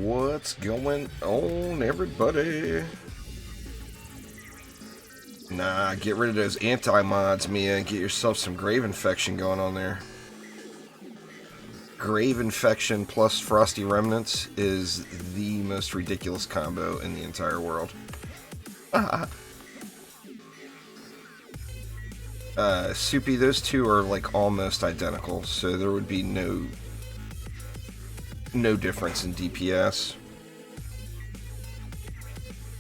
What's going on, everybody? Nah, get rid of those anti-mods, Mia, and get yourself some Grave Infection going on there. Grave Infection plus Frosty Remnants is the most ridiculous combo in the entire world. Soupy, those two are like almost identical, so there would be no difference in DPS.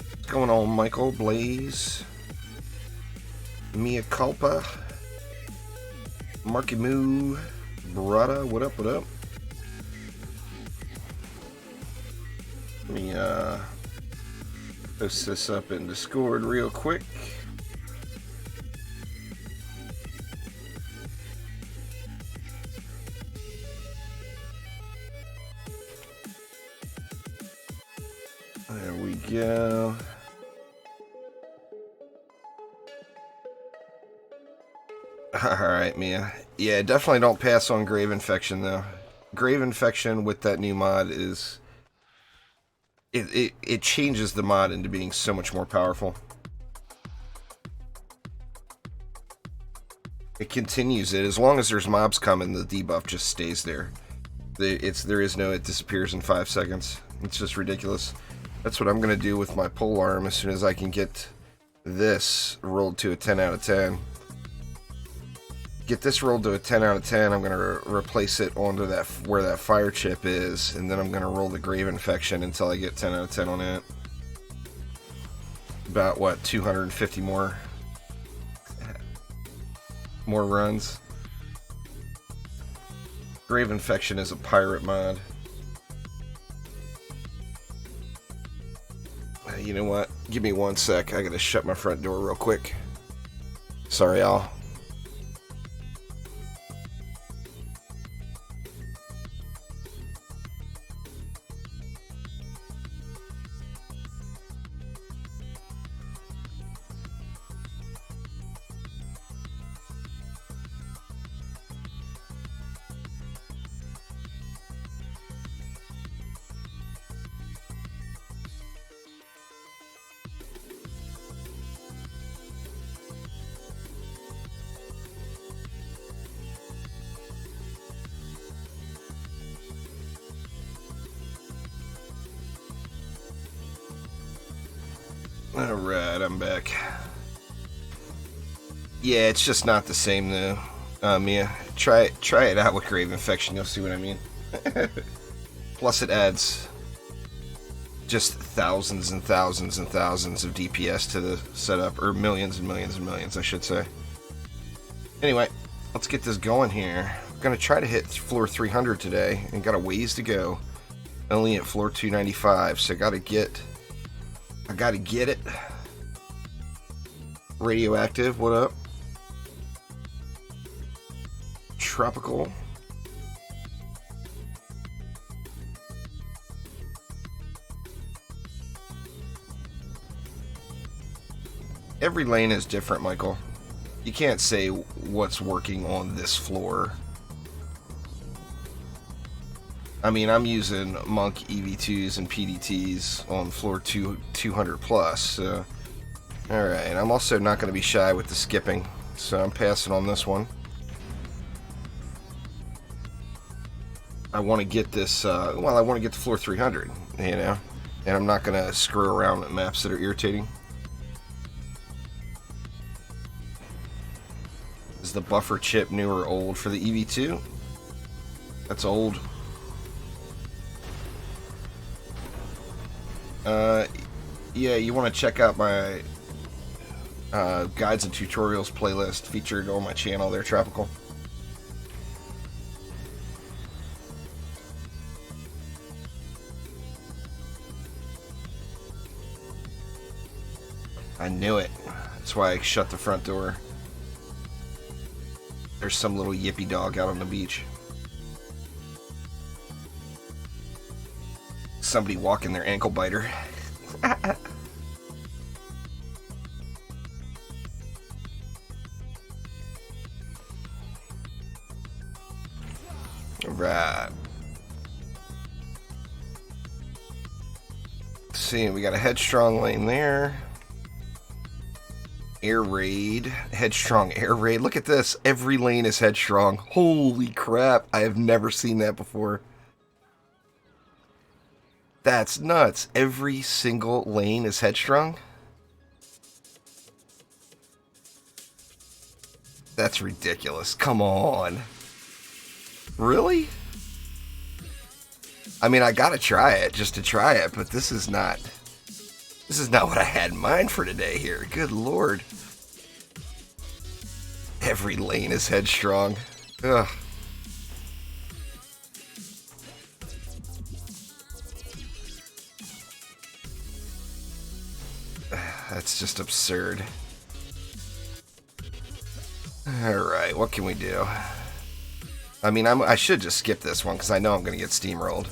What's going on, Michael, Blaze, Mia Culpa, Marky Moo, Brada, what up, what up? Let me post this up in Discord real quick. There we go. Alright, Mia. Yeah, definitely don't pass on Grave Infection, though. Grave Infection with that new mod is... It changes the mod into being so much more powerful. It continues it. As long as there's mobs coming, the debuff just stays there. There is no it disappears in 5 seconds. It's just ridiculous. That's what I'm going to do with my pole arm as soon as I can get this rolled to a 10 out of 10. Get this rolled to a 10 out of 10, I'm going to replace it onto that where that fire chip is, and then I'm going to roll the Grave Infection until I get 10 out of 10 on it. About, what, 250 more runs. Grave Infection is a pirate mod. You know what? Give me 1 sec. I gotta shut my front door real quick. Sorry, y'all. Alright, I'm back. Yeah, it's just not the same though. Mia, try it out with Grave Infection, you'll see what I mean. Plus it adds just thousands and thousands and thousands of DPS to the setup, or millions and millions and millions, I should say. Anyway, let's get this going here. I'm gonna try to hit floor 300 today, and got a ways to go. Only at floor 295, so I gotta get it. Radioactive, what up? Tropical. Every lane is different, Michael. You can't say what's working on this floor. I mean, I'm using Monk EV2s and PDTs on floor 200 plus, so... Alright, I'm also not going to be shy with the skipping, so I'm passing on this one. I want to get this, I want to get to floor 300, you know? And I'm not going to screw around with maps that are irritating. Is the buffer chip new or old for the EV2? That's old. Yeah, you want to check out my guides and tutorials playlist featured on my channel there, Tropical. I knew it. That's why I shut the front door. There's some little yippy dog out on the beach. Somebody walking their ankle biter. Right. see, we got a headstrong lane there. Air raid. Headstrong air raid. Look at this. Every lane is headstrong. Holy crap. I have never seen that before. That's nuts. Every single lane is headstrong? That's ridiculous. Come on. Really? I mean, I gotta try it just to try it, but this is not what I had in mind for today here. Good lord. Every lane is headstrong. Ugh. That's just absurd. Alright, what can we do? I mean, I should just skip this one because I know I'm going to get steamrolled.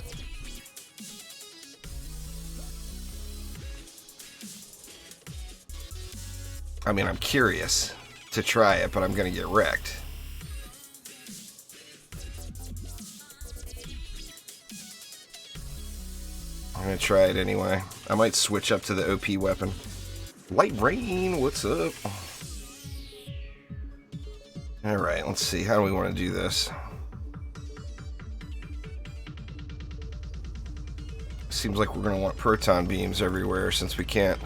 I mean, I'm curious to try it, but I'm going to get wrecked. I'm going to try it anyway. I might switch up to the OP weapon. Lightrayne, what's up? Alright, let's see. How do we want to do this? Seems like we're going to want proton beams everywhere since we can't.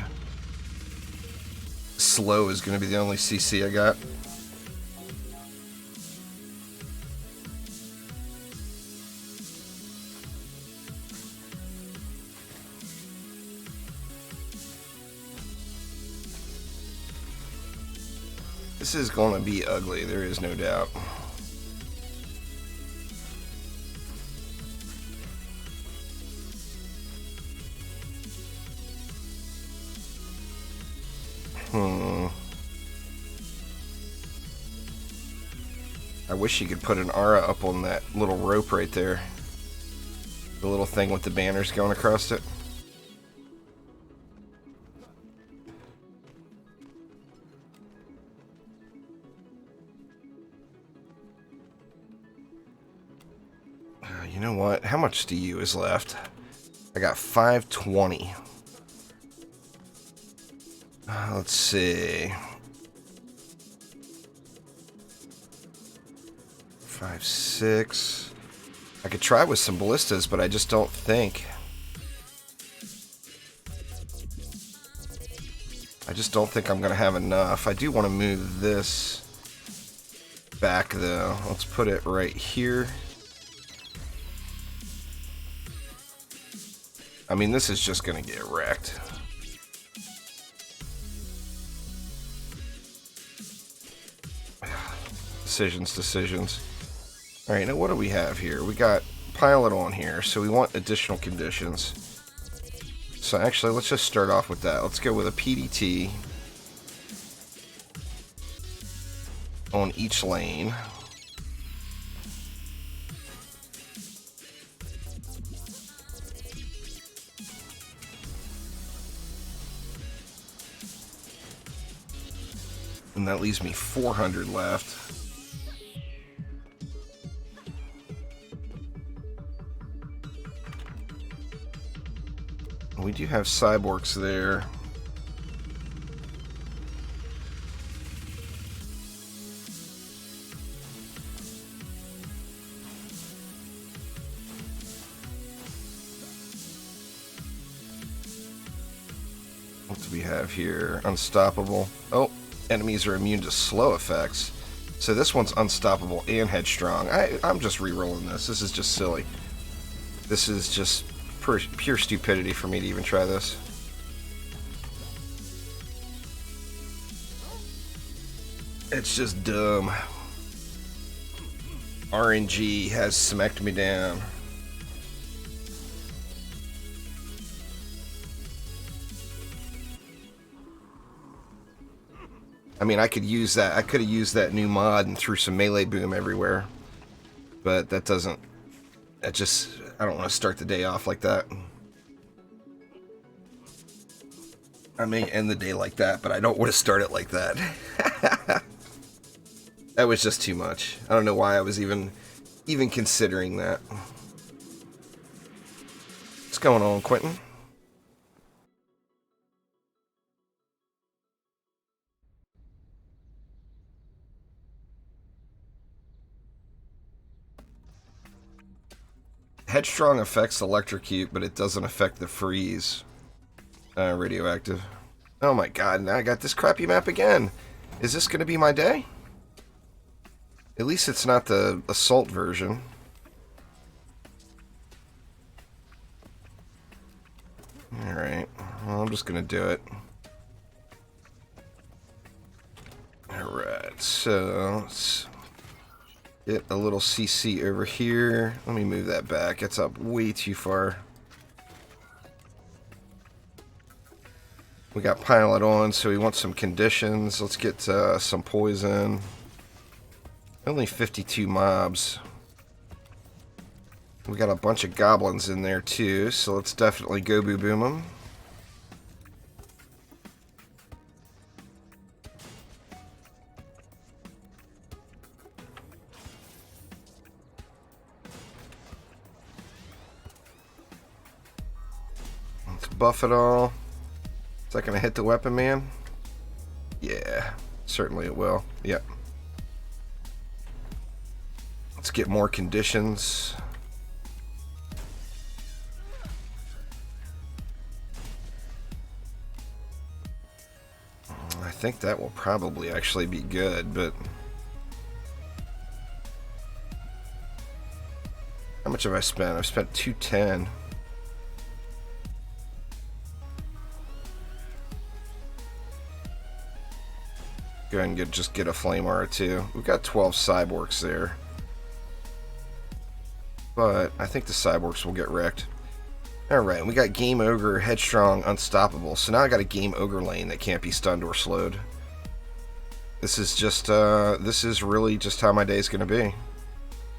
Slow is going to be the only CC I got. This is going to be ugly, there is no doubt. I wish you could put an aura up on that little rope right there. The little thing with the banners going across it. You know what? How much DU is left? I got 520. Let's see. 5, 6. I could try with some ballistas, but I just don't think. I'm going to have enough. I do want to move this back, though. Let's put it right here. I mean, this is just going to get wrecked. Decisions. Alright, now what do we have here? We got pilot on here, so we want additional conditions. So actually, let's just start off with that. Let's go with a PDT on each lane. And that leaves me 400 left. We do have cyborgs there. What do we have here? Unstoppable. Oh, enemies are immune to slow effects. So this one's unstoppable and headstrong. I'm just re-rolling this. This is just silly. This is just pure stupidity for me to even try this. It's just dumb. RNG has smacked me down. I mean, I could use that. I could have used that new mod and threw some melee boom everywhere. But that doesn't... I don't want to start the day off like that. I may end the day like that, but I don't want to start it like that. That was just too much. I don't know why I was even considering that. What's going on, Quentin? Headstrong affects electrocute, but it doesn't affect the freeze. Radioactive. Oh my god, now I got this crappy map again. Is this going to be my day? At least it's not the assault version. Alright, well, I'm just going to do it. Alright, so let's get a little CC over here. Let me move that back. It's up way too far. We got pilot on, so we want some conditions. Let's get some poison. Only 52 mobs. We got a bunch of goblins in there too, so let's definitely go boo boom them. Let's buff it all. Is that going to hit the weapon man? Yeah, certainly it will. Yep. Let's get more conditions. I think that will probably actually be good, but how much have I spent? I've spent 210. Go ahead and just get a flame R2. We've got 12 cyborgs there. But I think the cyborgs will get wrecked. Alright, we got Game Ogre, Headstrong, Unstoppable. So now I got a Game Ogre lane that can't be stunned or slowed. This is just, this is really just how my day's gonna be.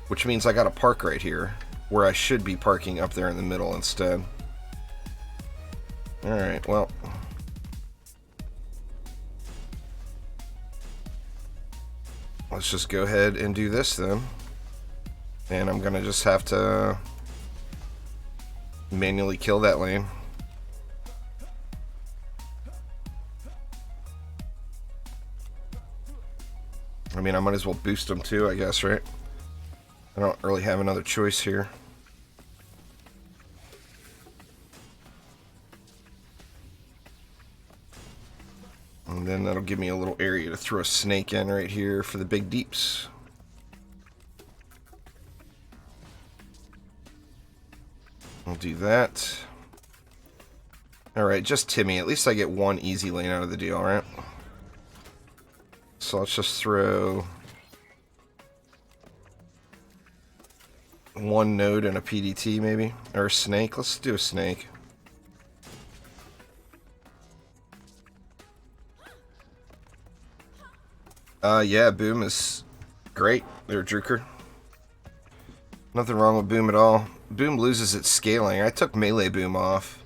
Which means I gotta park right here, where I should be parking up there in the middle instead. Alright, well. Let's just go ahead and do this then. And I'm gonna just have to manually kill that lane. I mean, I might as well boost them too, I guess, right? I don't really have another choice here. And then that'll give me a little area to throw a snake in right here for the big deeps. I'll do that. Alright, just Timmy. At least I get one easy lane out of the deal, right? So let's just throw one node and a PDT maybe. Or a snake. Let's do a snake. Yeah, Boom is great there, Druker. Nothing wrong with Boom at all. Boom loses its scaling. I took Melee Boom off.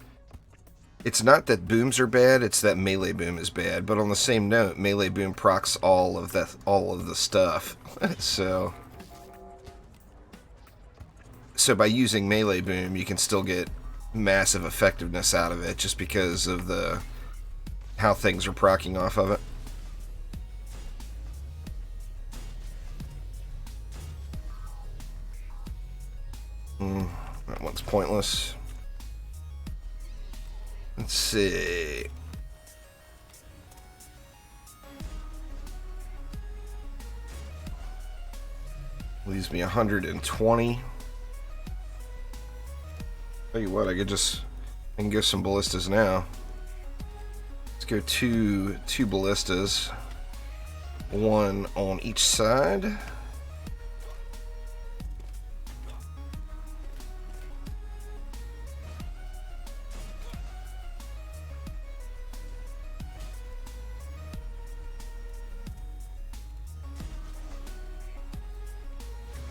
It's not that Booms are bad, it's that Melee Boom is bad. But on the same note, Melee Boom procs all of the stuff. So by using Melee Boom, you can still get massive effectiveness out of it just because of how things are proccing off of it. That one's pointless. Let's see. Leaves me 120. Tell you what, I can go some ballistas now. Let's go two ballistas. One on each side.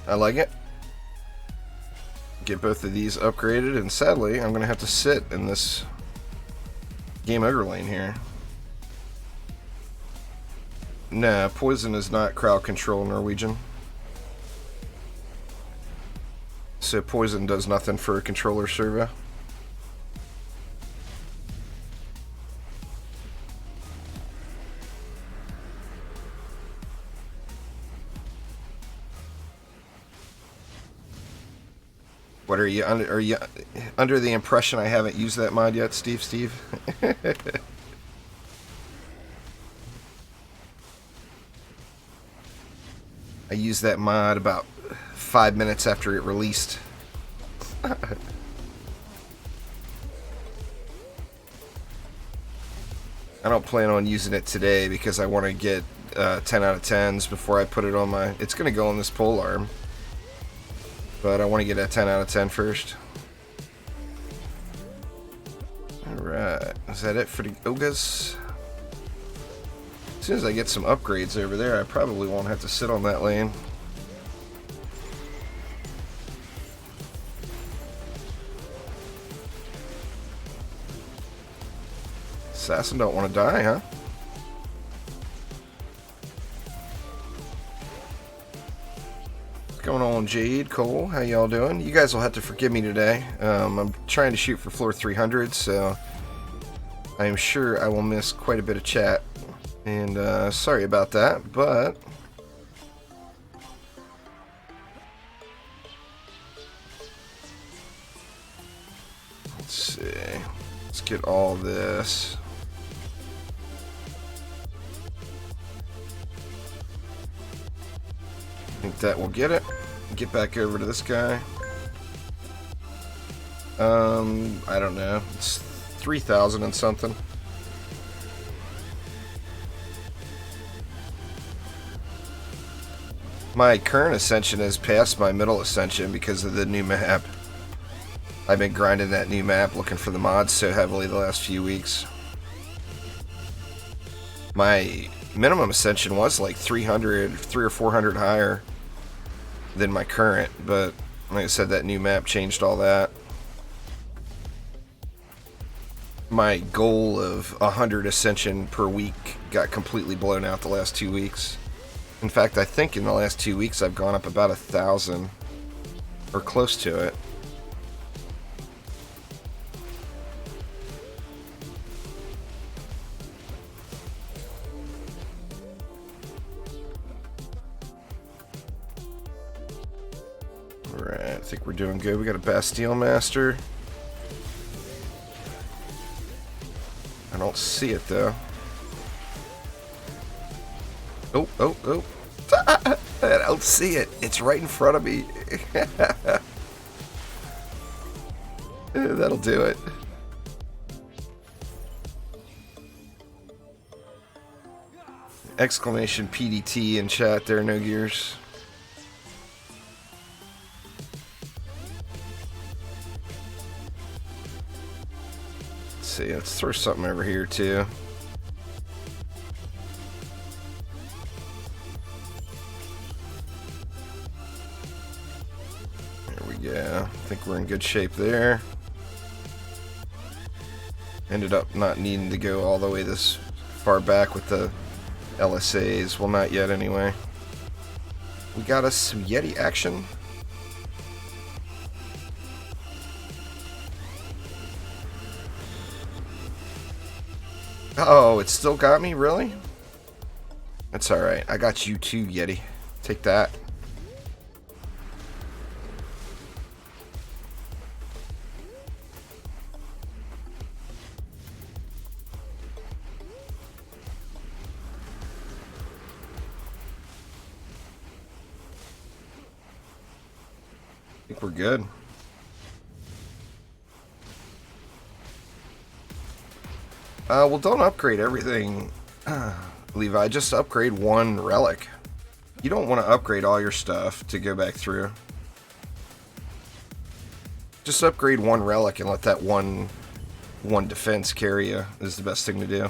I like it. Get both of these upgraded, and sadly, I'm going to have to sit in this Game Ogre lane here. Nah, Poison is not crowd control Norwegian. So Poison does nothing for a controller servo. What are you under the impression I haven't used that mod yet, Steve? I used that mod about 5 minutes after it released. I don't plan on using it today because I want to get 10 out of 10s before I put it on my... It's going to go on this pole arm. But I want to get a 10 out of 10 first. Alright. Is that it for the Ogas? As soon as I get some upgrades over there, I probably won't have to sit on that lane. Assassin don't want to die, huh? What's going on, Jade, Cole? How y'all doing? You guys will have to forgive me today. I'm trying to shoot for floor 300, so I am sure I will miss quite a bit of chat. And sorry about that, but let's see. Let's get all this. I think that will get it. Get back over to this guy. I don't know. It's 3,000 and something. My current ascension is past my middle ascension because of the new map. I've been grinding that new map, looking for the mods so heavily the last few weeks. My minimum ascension was like 300 or 400 higher than my current, but like I said, that new map changed all that. My goal of 100 ascension per week got completely blown out the last 2 weeks. In fact, I think in the last 2 weeks I've gone up about 1,000 or close to it. Alright, I think we're doing good. We got a Bastille Master. I don't see it though. Oh. I don't see it. It's right in front of me. That'll do it. Exclamation PDT in chat there, No Gears. Let's see, let's throw something over here too. Yeah, I think we're in good shape there. Ended up not needing to go all the way this far back with the LSAs. Well, not yet anyway. We got us some Yeti action. Oh, it still got me? Really? That's alright. I got you too, Yeti. Take that. I think we're good. Well, don't upgrade everything, Levi. Just upgrade one relic. You don't want to upgrade all your stuff to go back through. Just upgrade one relic and let that one defense carry you is the best thing to do.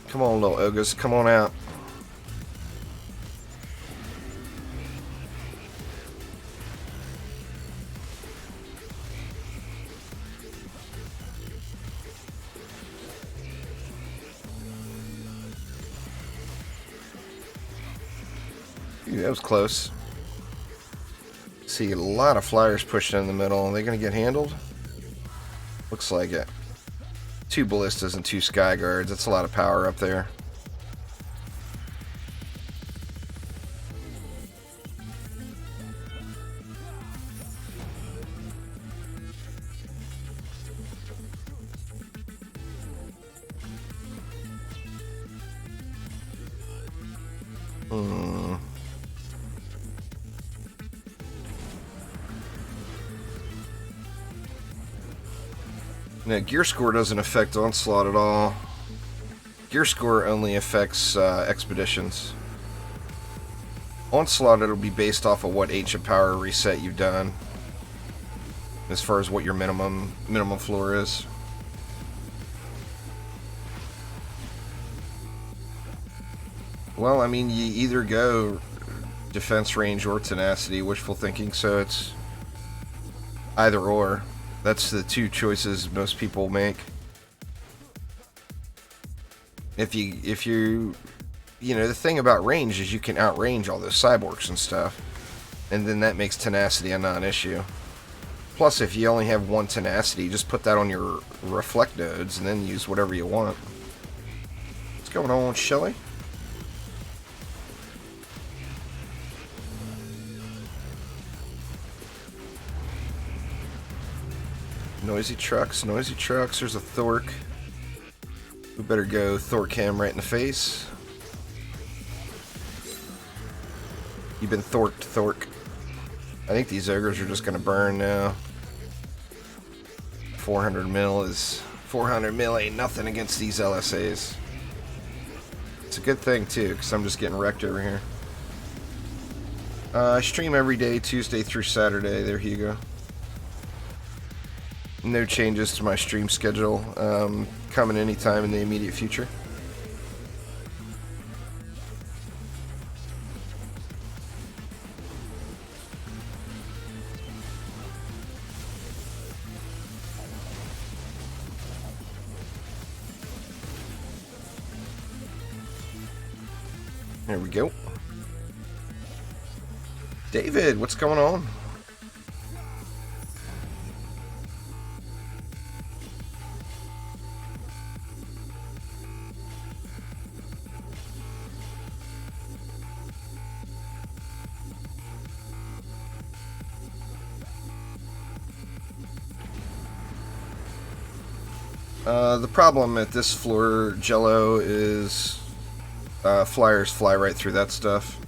Come on, little ogres, come on out. Ooh, that was close. See a lot of flyers pushing in the middle. Are they going to get handled? Looks like it. 2 ballistas and 2 sky guards. That's a lot of power up there. Now, gear score doesn't affect Onslaught at all. Gear score only affects expeditions. Onslaught, it'll be based off of what ancient power reset you've done, as far as what your minimum floor is. Well, I mean, you either go defense range or tenacity, wishful thinking, so it's either or. That's the 2 choices most people make. If you know, the thing about range is you can outrange all those cyborgs and stuff, and then that makes tenacity a non-issue. Plus, if you only have 1 tenacity, just put that on your reflect nodes and then use whatever you want. What's going on, Shelly? Noisy trucks. There's a Thork. We better go Thork him right in the face. You've been Thorked, Thork. I think these ogres are just gonna burn now. 400 mil ain't nothing against these LSAs. It's a good thing too, because I'm just getting wrecked over here. I stream every day, Tuesday through Saturday. There you go. No changes to my stream schedule, coming anytime in the immediate future. There we go. David, what's going on? The problem at this floor, Jello, is flyers fly right through that stuff.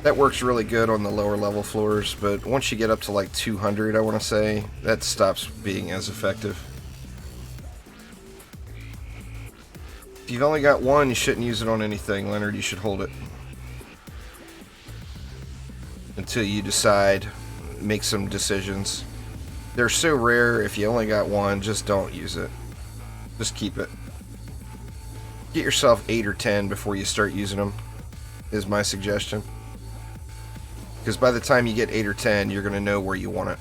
That works really good on the lower level floors, but once you get up to like 200, I want to say, that stops being as effective. If you've only got 1, you shouldn't use it on anything, Leonard. You should hold it until you decide, make some decisions. They're so rare, if you only got 1, just don't use it. Just keep it. Get yourself 8 or 10 before you start using them, is my suggestion. Because by the time you get 8 or 10, you're going to know where you want it.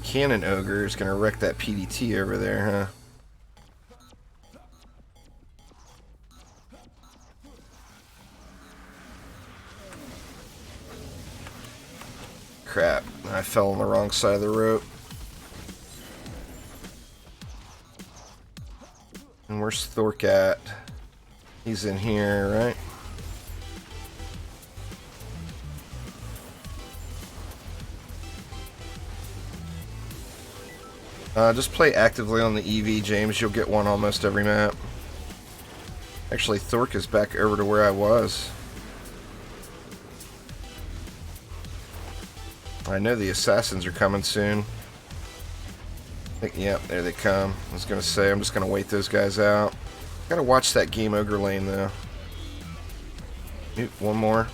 Cannon Ogre is going to wreck that PDT over there, huh? Crap, I fell on the wrong side of the rope. And where's Thork at? He's in here, right? Just play actively on the EV, James. You'll get one almost every map. Actually, Thork is back over to where I was. I know the assassins are coming soon. Yep, there they come. I was going to say, I'm just going to wait those guys out. Gotta watch that game ogre lane, though. Oop, one more.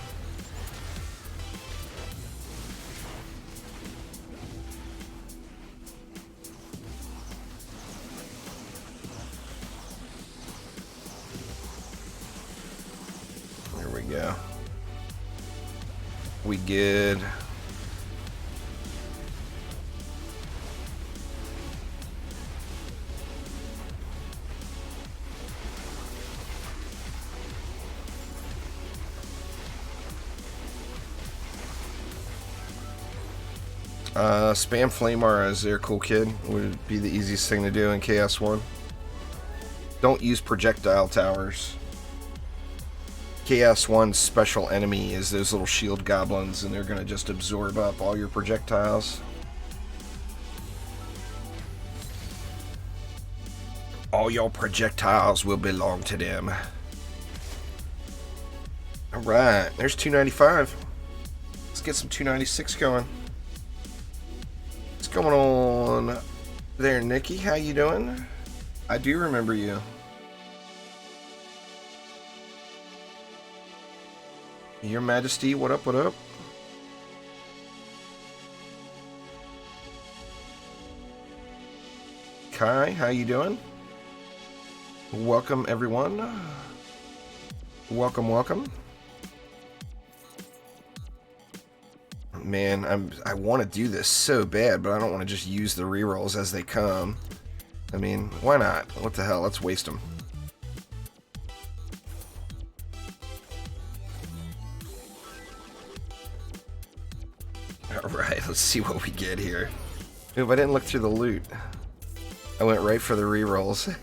There we go. We good. Spam Flame Aura as their cool kid would be the easiest thing to do in Chaos 1. Don't use projectile towers. Chaos 1's special enemy is those little shield goblins, and they're going to just absorb up all your projectiles. All your projectiles will belong to them. Alright, there's 295. Let's get some 296 going. What's going on there, Nikki? How you doing? I do remember you. Your Majesty, what up, what up? Kai, how you doing? Welcome, everyone. Welcome, welcome. Man, I want to do this so bad, but I don't want to just use the rerolls as they come. I mean, why not? What the hell? Let's waste them. Alright, let's see what we get here. Ooh, I didn't look through the loot. I went right for the rerolls.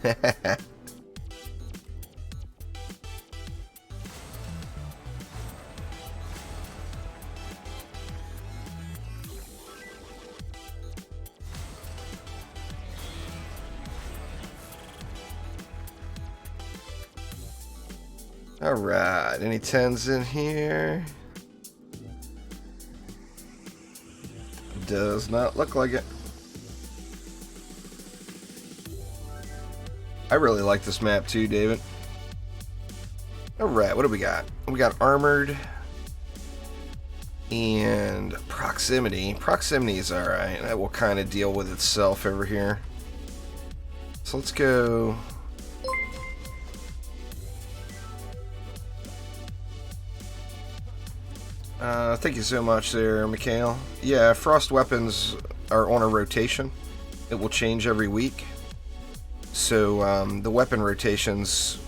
Alright, any 10s in here? Does not look like it. I really like this map too, David. Alright, what do we got? We got armored and proximity. Proximity is alright. That will kind of deal with itself over here. So let's go. Thank you so much there, Mikhail. Yeah, frost weapons are on a rotation. It will change every week. So the weapon rotations,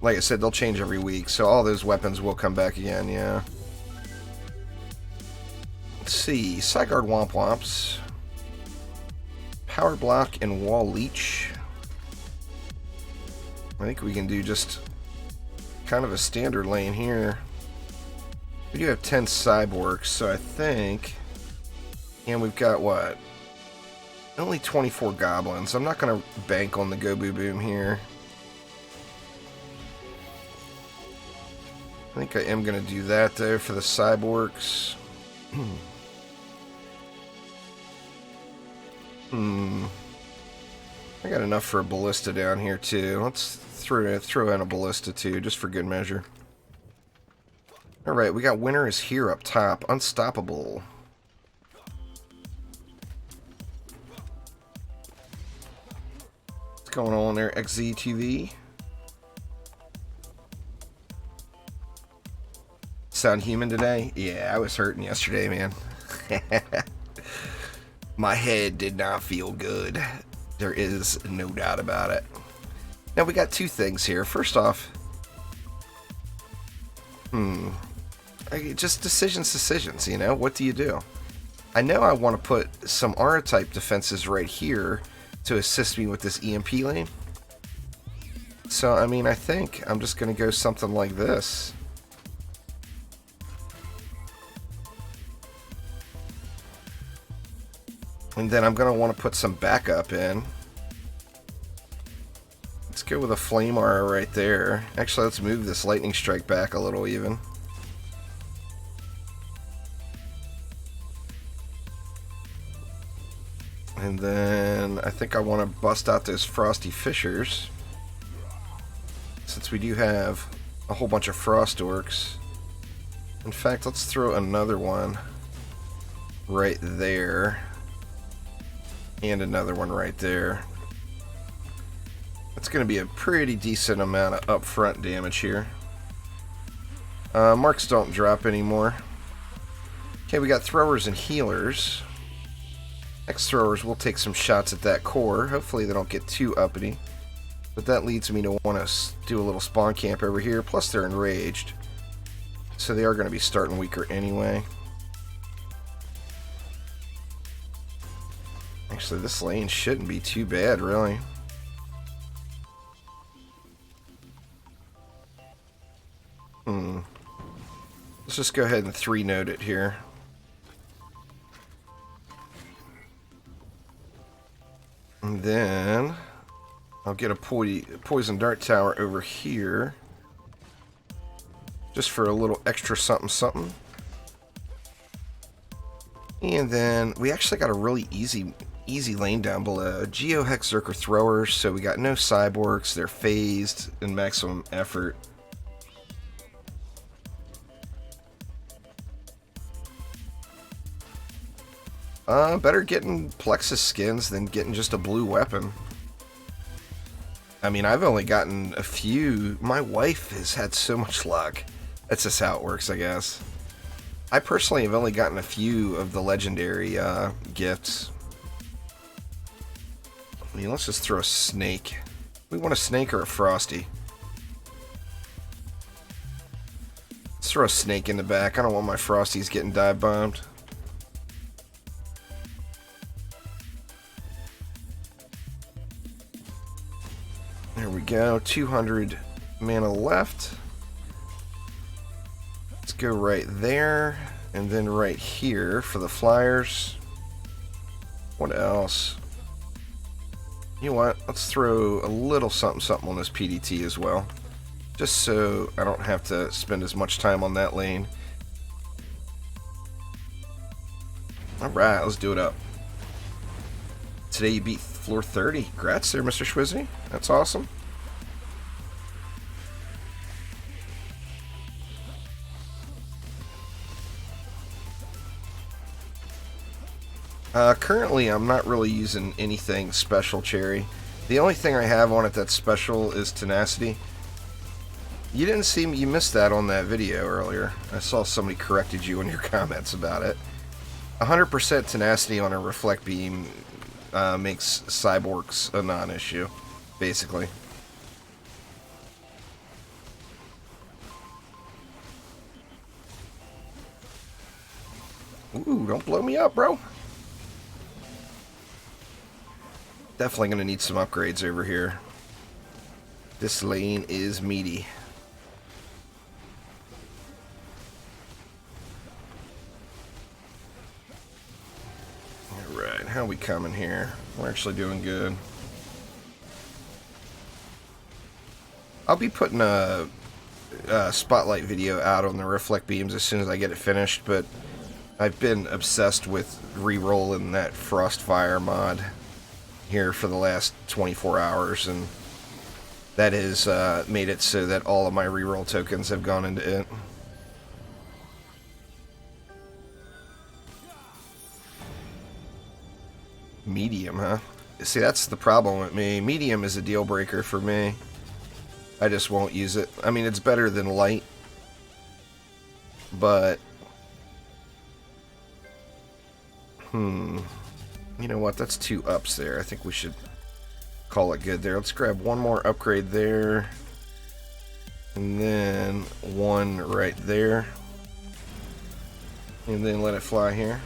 like I said, they'll change every week. So all those weapons will come back again, yeah. Let's see. Sideguard Womp Womps. Power Block and Wall Leech. I think we can do just kind of a standard lane here. We do have 10 cyborgs, so I think... And we've got, what? Only 24 goblins. I'm not going to bank on the Go Boo Boom here. I think I am going to do that, though, for the cyborgs. I got enough for a ballista down here, too. Let's throw in a ballista, too, just for good measure. Alright, we got Winter is here up top. Unstoppable. What's going on there, XZTV? Sound human today? Yeah, I was hurting yesterday, man. My head did not feel good. There is no doubt about it. Now, we got two things here. First off, just decisions, you know? What do you do? I know I want to put some aura-type defenses right here to assist me with this EMP lane. So, I mean, I think I'm just going to go something like this. And then I'm going to want to put some backup in. Let's go with a flame aura right there. Actually, let's move this lightning strike back a little even. And then I think I want to bust out those frosty fissures, since we do have a whole bunch of frost orcs. In fact, let's throw another one right there. And another one right there. That's going to be a pretty decent amount of upfront damage here. Marks don't drop anymore. Okay, we got throwers and healers. Next throwers will take some shots at that core. Hopefully they don't get too uppity. But that leads me to want to do a little spawn camp over here. Plus they're enraged. So they are going to be starting weaker anyway. Actually, this lane shouldn't be too bad, really. Let's just go ahead and 3-node it here. And then I'll get a poison dart tower over here. Just for a little extra something something. And then we actually got a really easy lane down below. Geohex Zerker throwers, so we got no cyborgs. They're phased in maximum effort. Better getting Plexus skins than getting just a blue weapon. I mean, I've only gotten a few. My wife has had so much luck. That's just how it works, I guess. I personally have only gotten a few of the legendary gifts. I mean, let's just throw a snake. We want a snake or a frosty? Let's throw a snake in the back. I don't want my frosties getting dive bombed. There we go. 200 mana left. Let's go right there, and then right here for the flyers. What else? You know what? Let's throw a little something something on this PDT as well, just so I don't have to spend as much time on that lane. Alright, let's do it up. Today you beat floor 30. Congrats there, Mr. Schwizzy. That's awesome. Currently, I'm not really using anything special, Cherry. The only thing I have on it that's special is tenacity. You didn't see me, you missed that on that video earlier. I saw somebody corrected you in your comments about it. 100% tenacity on a reflect beam makes cyborgs a non-issue, basically. Ooh, don't blow me up, bro. Definitely going to need some upgrades over here. This lane is meaty. Alright, how we coming here? We're actually doing good. I'll be putting a spotlight video out on the reflect beams as soon as I get it finished, but I've been obsessed with re-rolling that Frostfire mod here for the last 24 hours, and that has made it so that all of my reroll tokens have gone into it. Medium, huh? See, that's the problem with me. Medium is a deal breaker for me. I just won't use it. I mean, it's better than light, but you know what? That's 2 ups there. I think we should call it good there. Let's grab one more upgrade there. And then one right there. And then let it fly here.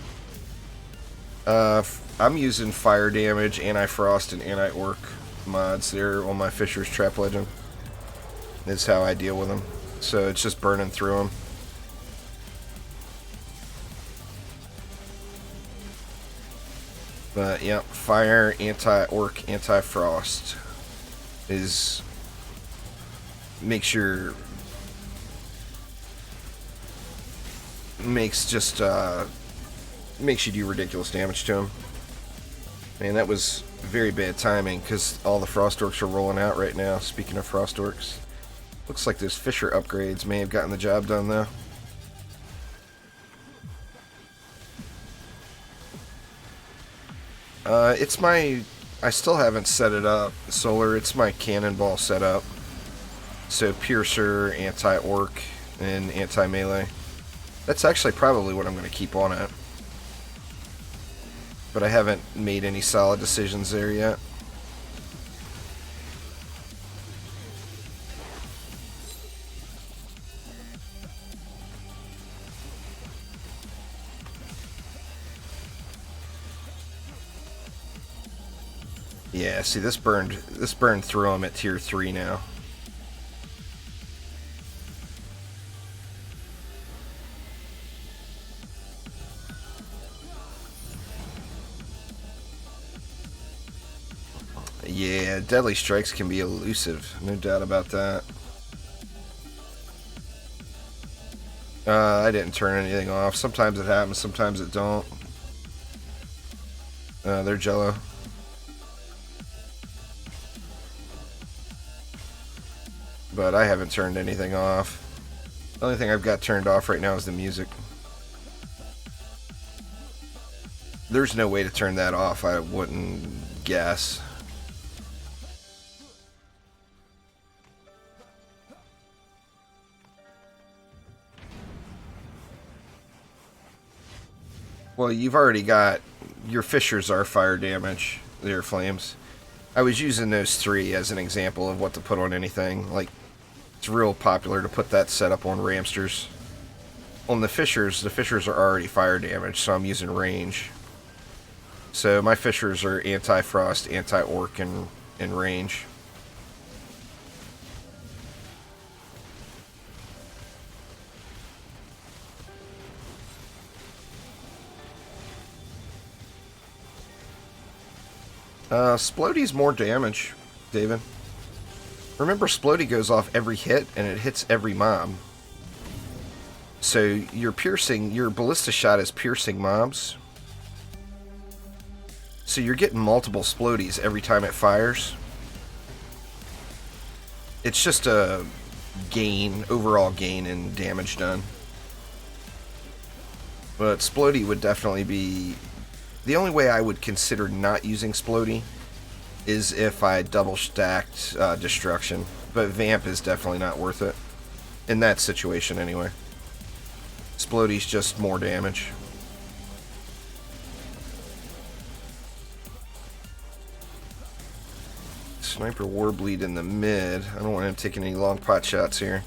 I'm using fire damage, anti-frost, and anti-orc mods there on my Fisher's Trap Legend. That's how I deal with them. So it's just burning through them. But yeah, fire, anti-orc, anti-frost is makes you do ridiculous damage to him. Man, that was very bad timing because all the frost orcs are rolling out right now. Speaking of frost orcs, looks like those Fisher upgrades may have gotten the job done though. I still haven't set it up, Solar. It's my cannonball setup. So Piercer, anti-orc, and anti-melee. That's actually probably what I'm going to keep on it. But I haven't made any solid decisions there yet. Yeah, see, this burned through him at tier 3 now. Yeah, deadly strikes can be elusive, no doubt about that. I didn't turn anything off. Sometimes it happens, sometimes it don't. They're jello. But I haven't turned anything off. The only thing I've got turned off right now is the music. There's no way to turn that off, I wouldn't guess. Well, you've already got... Your fissures are fire damage. They're flames. I was using those 3 as an example of what to put on anything. Like, it's real popular to put that setup on ramsters. On the fissures are already fire damage, so I'm using range. So my fissures are anti-frost, anti-orc, and range. Splodey's more damage, David. Remember, Splodey goes off every hit, and it hits every mob. So your ballista shot is piercing mobs. So you're getting multiple Splodeys every time it fires. It's just a overall gain in damage done. But Splodey would definitely be... The only way I would consider not using Splodey is if I double stacked Destruction. But Vamp is definitely not worth it. In that situation, anyway. Splodey's just more damage. Sniper Warbleed in the mid. I don't want him taking any long pot shots here.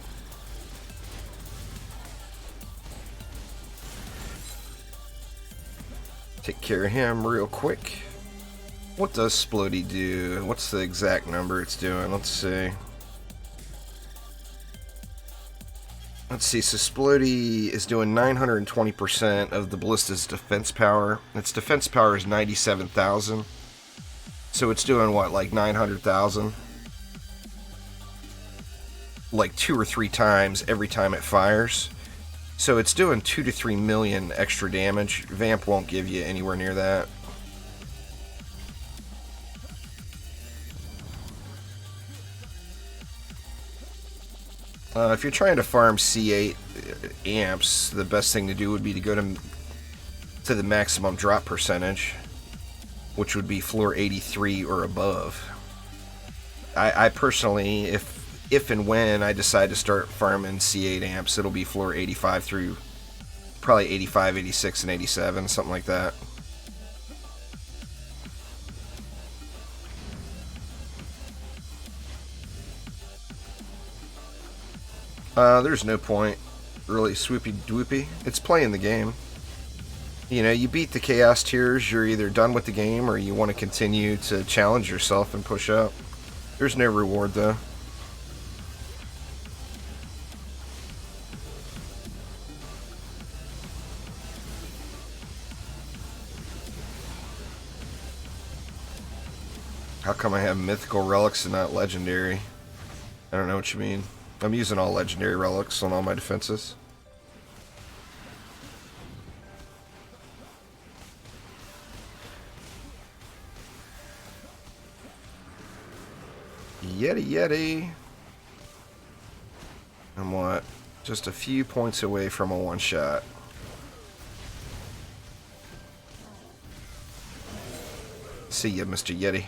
Take care of him real quick. What does Splodey do? What's the exact number it's doing? Let's see. So Splodey is doing 920% of the ballista's defense power. Its defense power is 97,000. So it's doing what, like 900,000? Like 2 or 3 times every time it fires. So it's doing 2 to 3 million extra damage. Vamp won't give you anywhere near that. If you're trying to farm C8 amps, the best thing to do would be to go to the maximum drop percentage, which would be floor 83 or above. I personally, if and when I decide to start farming C8 amps, it'll be floor 85 through probably 85, 86, and 87, something like that. There's no point really swoopy doopy. It's playing the game. You know, you beat the chaos tiers, you're either done with the game or you want to continue to challenge yourself and push up. There's no reward though. How come I have mythical relics and not legendary? I don't know what you mean. I'm using all legendary relics on all my defenses. Yeti. I'm what? Just a few points away from a one-shot. See ya, Mr. Yeti.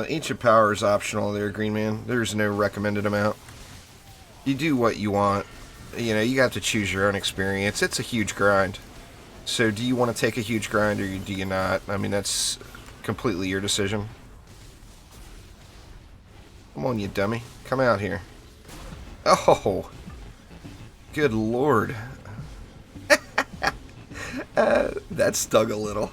Ancient Power is optional there, Green Man. There's no recommended amount. You do what you want. You know, you have to choose your own experience. It's a huge grind. So do you want to take a huge grind or do you not? I mean, that's completely your decision. Come on, you dummy. Come out here. Oh! Good lord. That stung a little.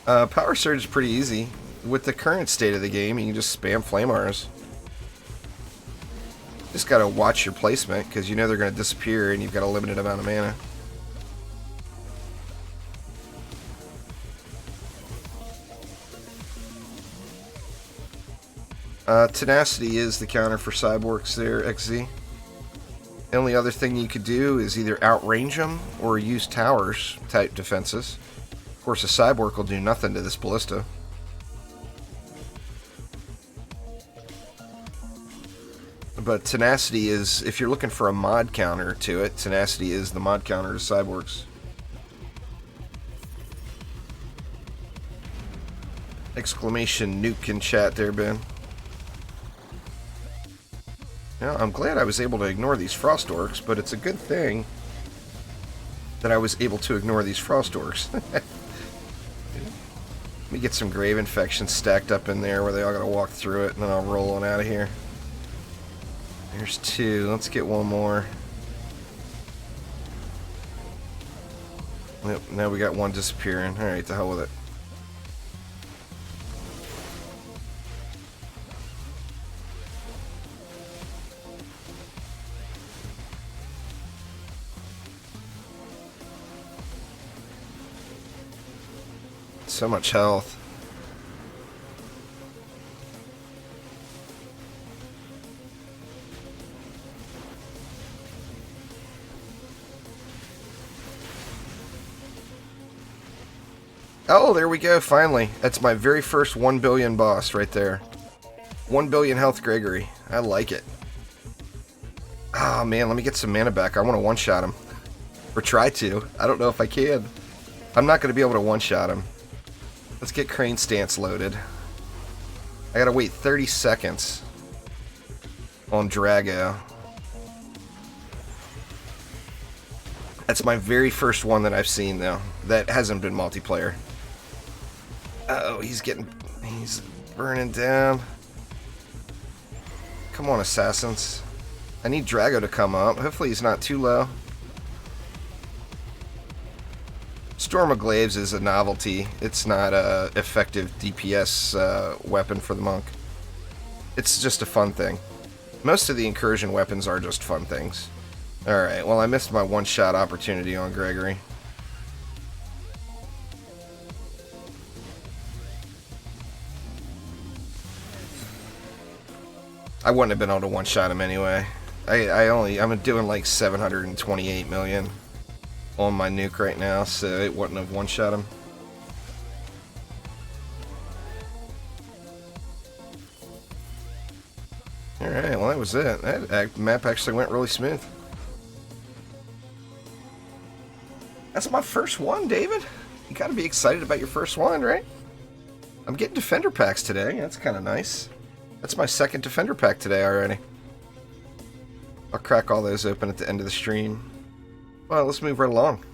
Power Surge is pretty easy. With the current state of the game, you can just spam Flamars. Just gotta watch your placement, because you know they're gonna disappear and you've got a limited amount of mana. Tenacity is the counter for Cyborgs there, XZ. The only other thing you could do is either outrange them or use towers type defenses. Of course, a Cyborg will do nothing to this Ballista. But Tenacity is, if you're looking for a mod counter to it, Tenacity is the mod counter to Cyborgs. Exclamation nuke in chat there, Ben. Now, I'm glad I was able to ignore these Frost Orcs, but it's a good thing that I was able to ignore these Frost Orcs. Let me get some Grave Infections stacked up in there where they all gotta walk through it, and then I'll roll on out of here. There's two. Let's get one more. Yep, now we got one disappearing. Alright, to hell with it. So much health. Oh, there we go, finally. That's my very first 1 billion boss right there. 1 billion health Gregory. I like it. Oh man, let me get some mana back. I want to one-shot him. Or try to. I don't know if I can. I'm not going to be able to one-shot him. Let's get Crane Stance loaded. I gotta wait 30 seconds on Drago. That's my very first one that I've seen, though. That hasn't been multiplayer. Uh-oh, he's burning down. Come on, assassins. I need Drago to come up. Hopefully he's not too low. Storm of Glaives is a novelty. It's not a effective DPS weapon for the monk. It's just a fun thing. Most of the incursion weapons are just fun things. Alright, well I missed my one-shot opportunity on Gregory. I wouldn't have been able to one-shot him anyway. I'm doing like 728 million on my nuke right now, so it wouldn't have one-shot him. Alright, well that was it. That map actually went really smooth. That's my first one, David. You gotta be excited about your first one, right? I'm getting Defender packs today. That's kind of nice. That's my second Defender pack today already. I'll crack all those open at the end of the stream. Well, let's move right along.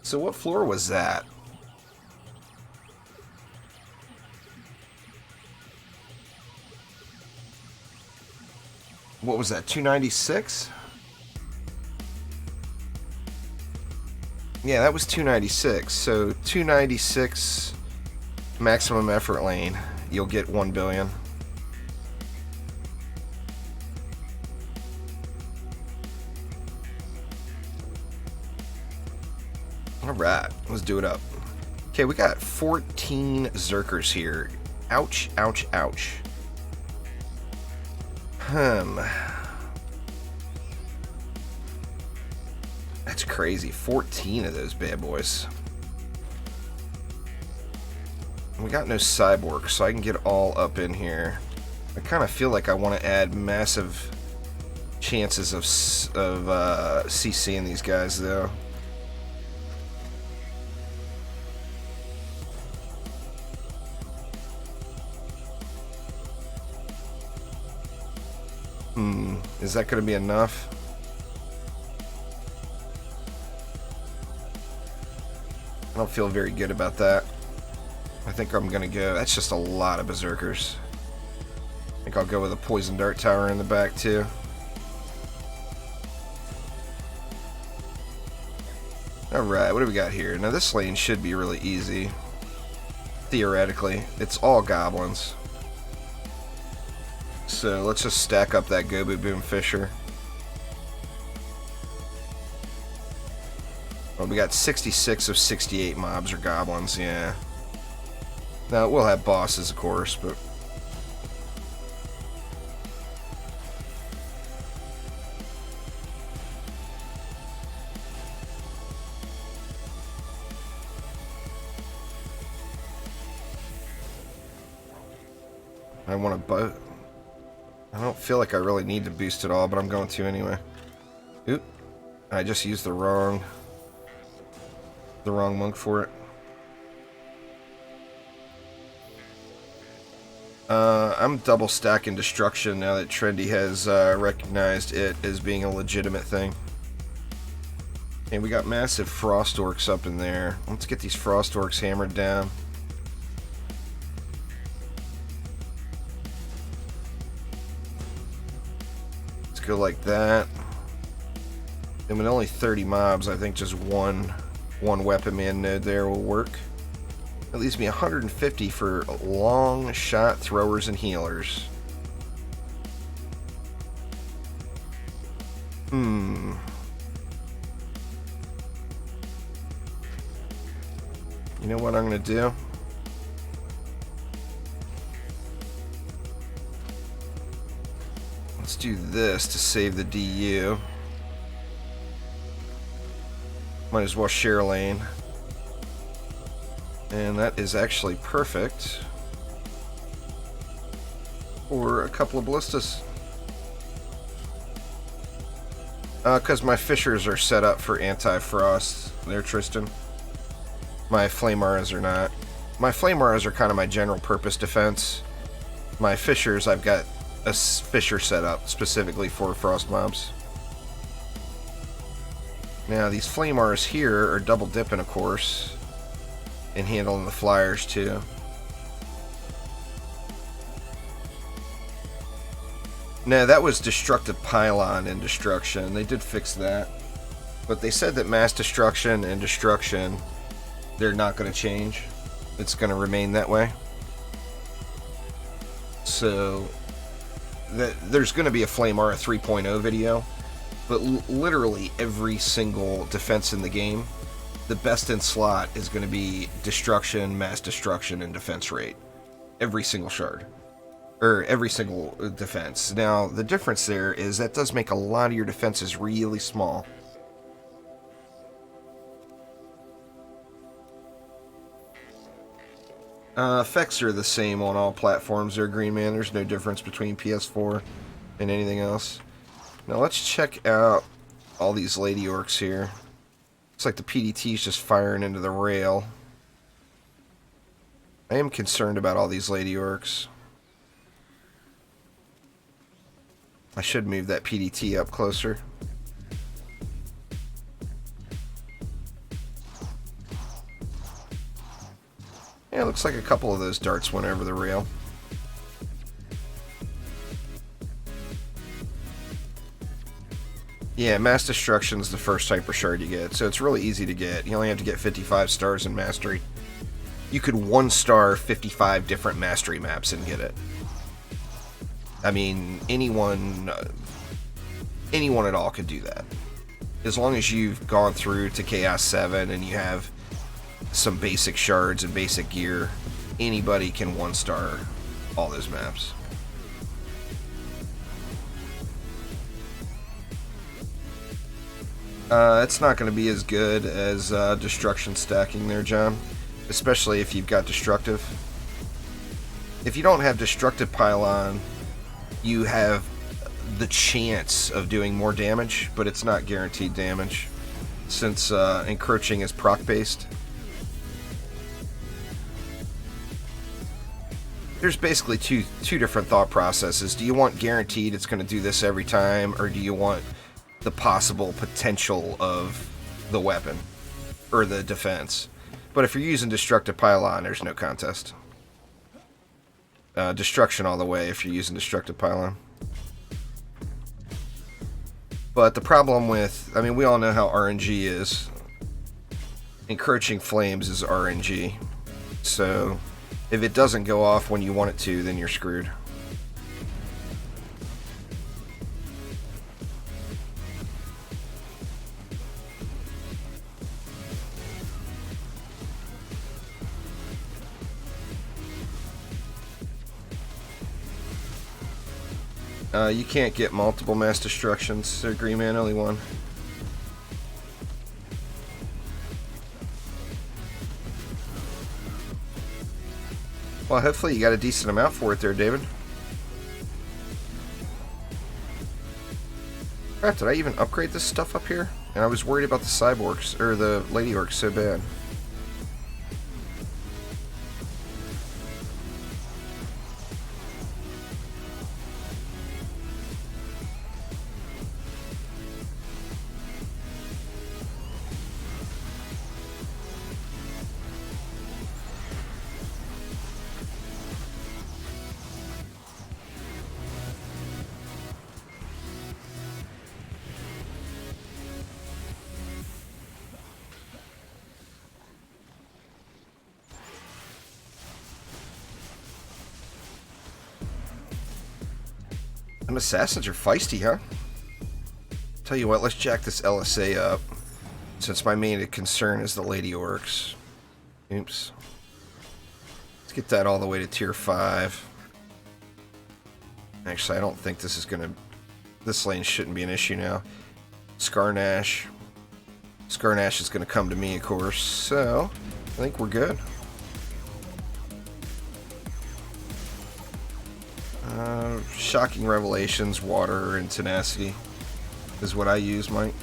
So what floor was that? What was that, 296? Yeah, that was 296. So 296 maximum effort lane, you'll get 1 billion. Alright, let's do it up. Okay, we got 14 Zerkers here. Ouch, ouch, ouch. That's crazy. 14 of those bad boys. We got no cyborg, so I can get all up in here. I kind of feel like I want to add massive chances of CCing these guys, though. Is that going to be enough? I don't feel very good about that. I think I'm going to go... That's just a lot of berserkers. I think I'll go with a poison dart tower in the back, too. Alright, what do we got here? Now, this lane should be really easy. Theoretically. It's all goblins. So, let's just stack up that Gobu Boom Fisher. Well, we got 66 of 68 mobs are goblins, yeah. Now, we'll have bosses, of course, but... I want to boat. I don't feel like I really need to boost it all, but I'm going to anyway. Oop. I just used the wrong monk for it. I'm double stacking destruction now that Trendy has recognized it as being a legitimate thing. And we got massive frost orcs up in there. Let's get these frost orcs hammered down. Go like that. And with only 30 mobs, I think just one weapon man node there will work. That leaves me 150 for long shot throwers and healers. You know what I'm gonna do? Let's do this to save the DU. Might as well share lane. And that is actually perfect for a couple of ballistas. Because my fishers are set up for anti-frost. There, Tristan. My flame auras are not. My flame auras are kind of my general purpose defense. My fishers, I've got a fisher set up specifically for frost mobs. Now these flame auras here are double dipping, of course, and handling the flyers too. No, that was destructive pylon and destruction. They did fix that, but they said that mass destruction and destruction, they're not going to change. It's going to remain that way. So there's going to be a Flame Aura 3.0 video, but literally every single defense in the game, the best in slot is going to be destruction, mass destruction, and defense rate. Every single shard. Or every single defense. Now, the difference there is that does make a lot of your defenses really small. Effects are the same on all platforms there, Green Man. There's no difference between PS4 and anything else. Now let's check out all these Lady Orcs here. Looks like the PDT is just firing into the rail. I am concerned about all these Lady Orcs. I should move that PDT up closer. Yeah, it looks like a couple of those darts went over the rail. Yeah, Mass Destruction's the first Hyper Shard you get, so it's really easy to get. You only have to get 55 stars in Mastery. You could 1-star 55 different Mastery maps and get it. I mean, anyone at all could do that. As long as you've gone through to Chaos 7 and you have some basic shards and basic gear, anybody can 1-star all those maps. It's not going to be as good as destruction stacking there, John. Especially if you've got destructive. If you don't have destructive pylon, you have the chance of doing more damage, but it's not guaranteed damage, since encroaching is proc based. there's basically two different thought processes. Do you want guaranteed it's going to do this every time, or do you want the possible potential of the weapon or the defense? But if you're using destructive pylon, there's no contest. Destruction all the way if you're using destructive pylon. But the problem with, I mean, we all know how RNG is. Encroaching flames is RNG. So if it doesn't go off when you want it to, then you're screwed. You can't get multiple mass destructions, so Green Man, only one. Well, hopefully you got a decent amount for it there, David. Crap, did I even upgrade this stuff up here? And I was worried about the cyborgs, or the lady orcs so bad. Them assassins are feisty, huh? Tell you what, let's jack this LSA up, since my main concern is the lady orcs. Oops. Let's get that all the way to tier 5. Actually, I don't think this is gonna... This lane shouldn't be an issue now. Scarnash. Scarnash is gonna come to me, of course, so I think we're good. Shocking Revelations, Water, and Tenacity is what I use, Mike.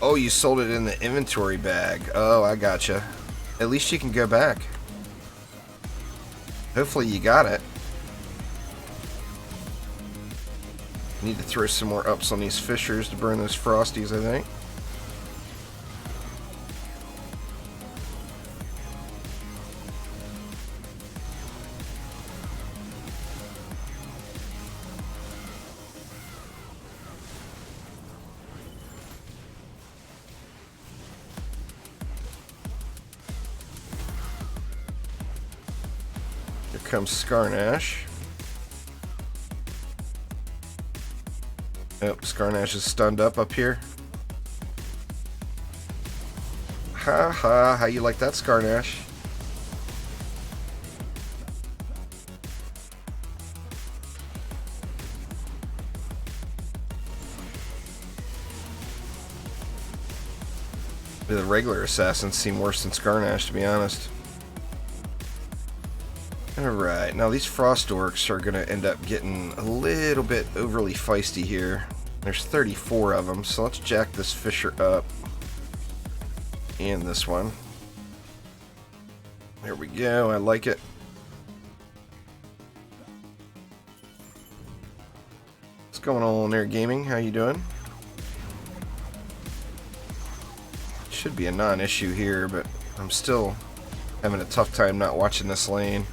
Oh, you sold it in the inventory bag. Oh, I gotcha. At least you can go back. Hopefully you got it. Need to throw some more ups on these fissures to burn those frosties, I think. Comes Scarnash. Oh, Scarnash is stunned up here. Ha ha, how you like that, Scarnash? The regular assassins seem worse than Scarnash, to be honest. Alright, now these frost orcs are going to end up getting a little bit overly feisty here. There's 34 of them, so let's jack this fissure up. And this one. There we go, I like it. What's going on there, gaming? How you doing? Should be a non-issue here, but I'm still having a tough time not watching this lane.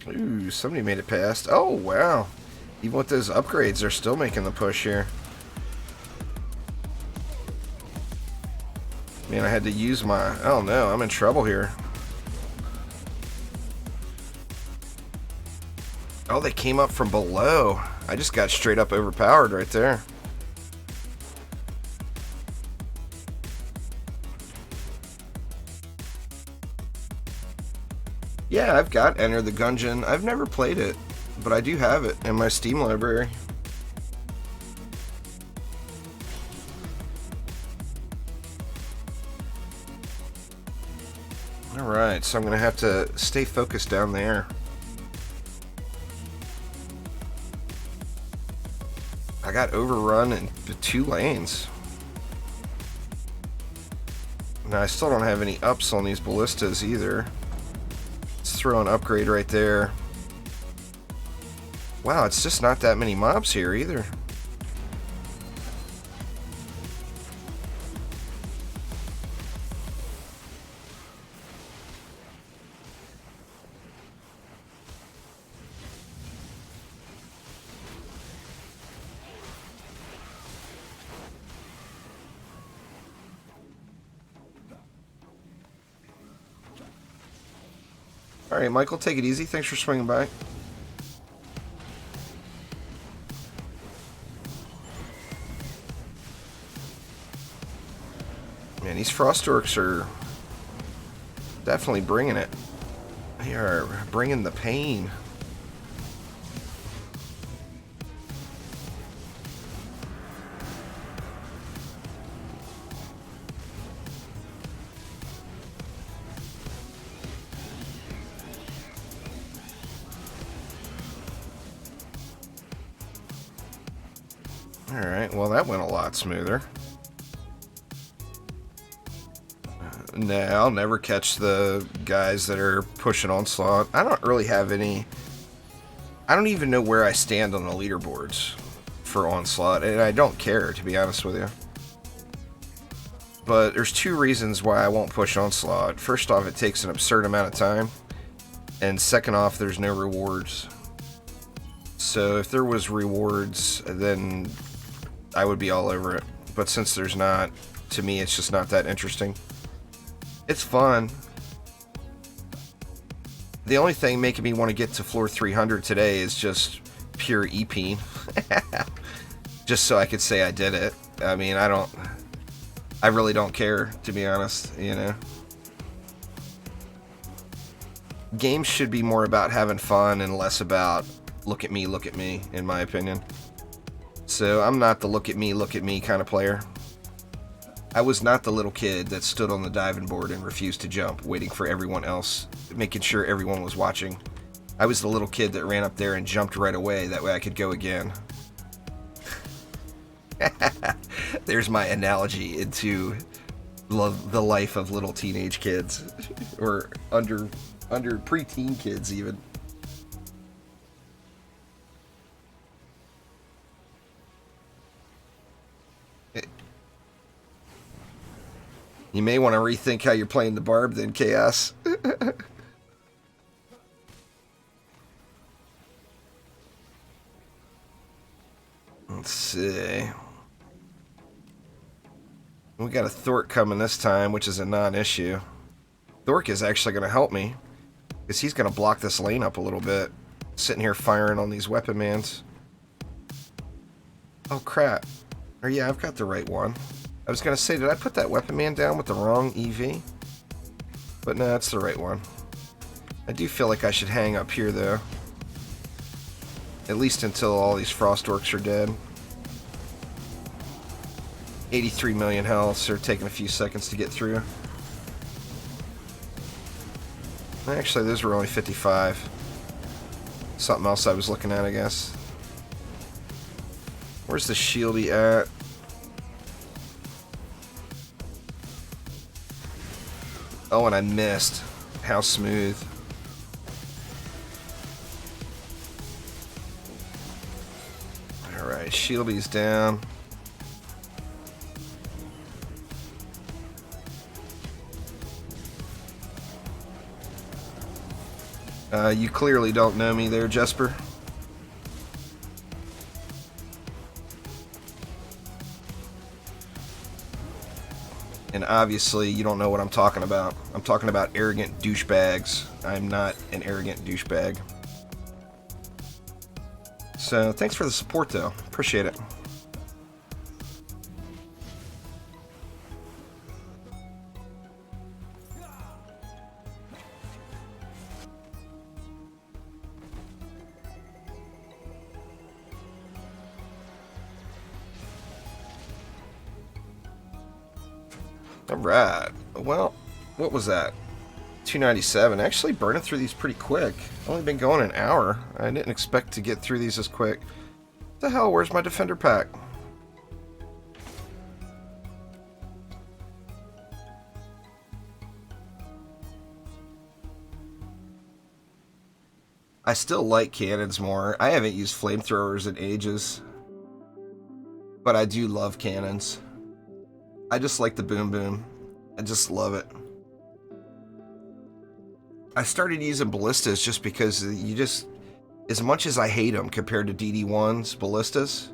Ooh, somebody made it past. Oh, wow. Even with those upgrades, they're still making the push here. Man, I had to use my... Oh, no, I'm in trouble here. Oh, they came up from below. I just got straight up overpowered right there. Yeah, I've got Enter the Gungeon. I've never played it, but I do have it in my Steam library. Alright, so I'm going to have to stay focused down there. I got overrun in 2 lanes. Now, I still don't have any ups on these ballistas either. Let's throw an upgrade right there. Wow, it's just not that many mobs here either. Alright, Michael, take it easy. Thanks for swinging by. Man, these frost orcs are definitely bringing it. They are bringing the pain. Alright, well that went a lot smoother. Nah, I'll never catch the guys that are pushing Onslaught. I don't really have any... I don't even know where I stand on the leaderboards for Onslaught, and I don't care, to be honest with you. But there's 2 reasons why I won't push Onslaught. First off, it takes an absurd amount of time. And second off, there's no rewards. So if there was rewards, then I would be all over it. But since there's not, to me it's just not that interesting. It's fun. The only thing making me want to get to floor 300 today is just pure EP. Just so I could say I did it. I mean, I really don't care, to be honest, you know. Games should be more about having fun and less about look at me, in my opinion. So I'm not the look at me kind of player. I was not the little kid that stood on the diving board and refused to jump, waiting for everyone else, making sure everyone was watching. I was the little kid that ran up there and jumped right away, that way I could go again. There's my analogy into the life of little teenage kids, or under preteen kids even. You may want to rethink how you're playing the barb then, Chaos. Let's see. We got a Thork coming this time, which is a non-issue. Thork is actually going to help me, because he's going to block this lane up a little bit. Sitting here firing on these weapon mans. Oh crap. Or yeah, I've got the right one. I was going to say, did I put that weapon man down with the wrong EV? But no, that's the right one. I do feel like I should hang up here, though. At least until all these frost orcs are dead. 83 million health, so they're taking a few seconds to get through. Actually, those were only 55. Something else I was looking at, I guess. Where's the shieldy at? Oh, and I missed. How smooth. Alright, shieldy's down. You clearly don't know me there, Jesper. And obviously, you don't know what I'm talking about. I'm talking about arrogant douchebags. I'm not an arrogant douchebag. So, thanks for the support, though. Appreciate it. Alright. Well, what was that? 297. Actually burning through these pretty quick. Only been going an hour. I didn't expect to get through these as quick. What the hell? Where's my defender pack? I still like cannons more. I haven't used flamethrowers in ages. But I do love cannons. I just like the boom boom. I just love it. I started using ballistas just because you just... As much as I hate them compared to DD1's ballistas,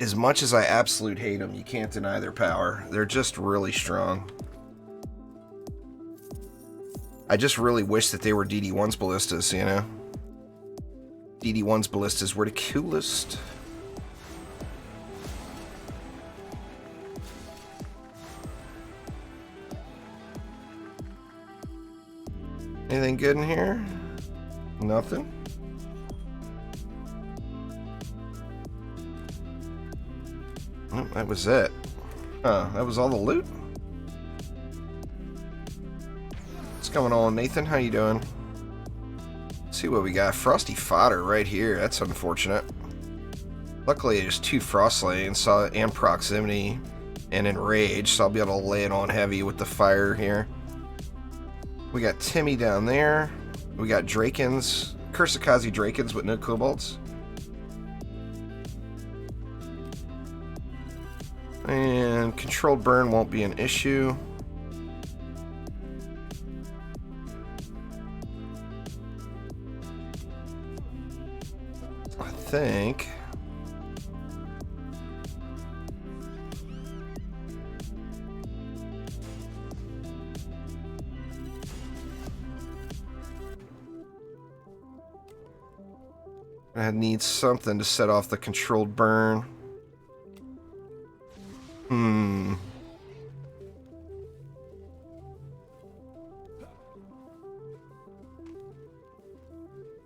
as much as I absolute hate them, you can't deny their power. They're just really strong. I just really wish that they were DD1's ballistas, you know? DD1's ballistas were the coolest. Anything good in here? Nothing? Oh, that was it. Huh, that was all the loot? What's going on, Nathan? How you doing? Let's see what we got. Frosty fodder right here. That's unfortunate. Luckily, there's 2 frost lanes and proximity and enrage, so I'll be able to lay it on heavy with the fire here. We got Timmy down there. We got Drakens, Kursakazi Drakens with no kobolds. And controlled burn won't be an issue. I think. I need something to set off the controlled burn.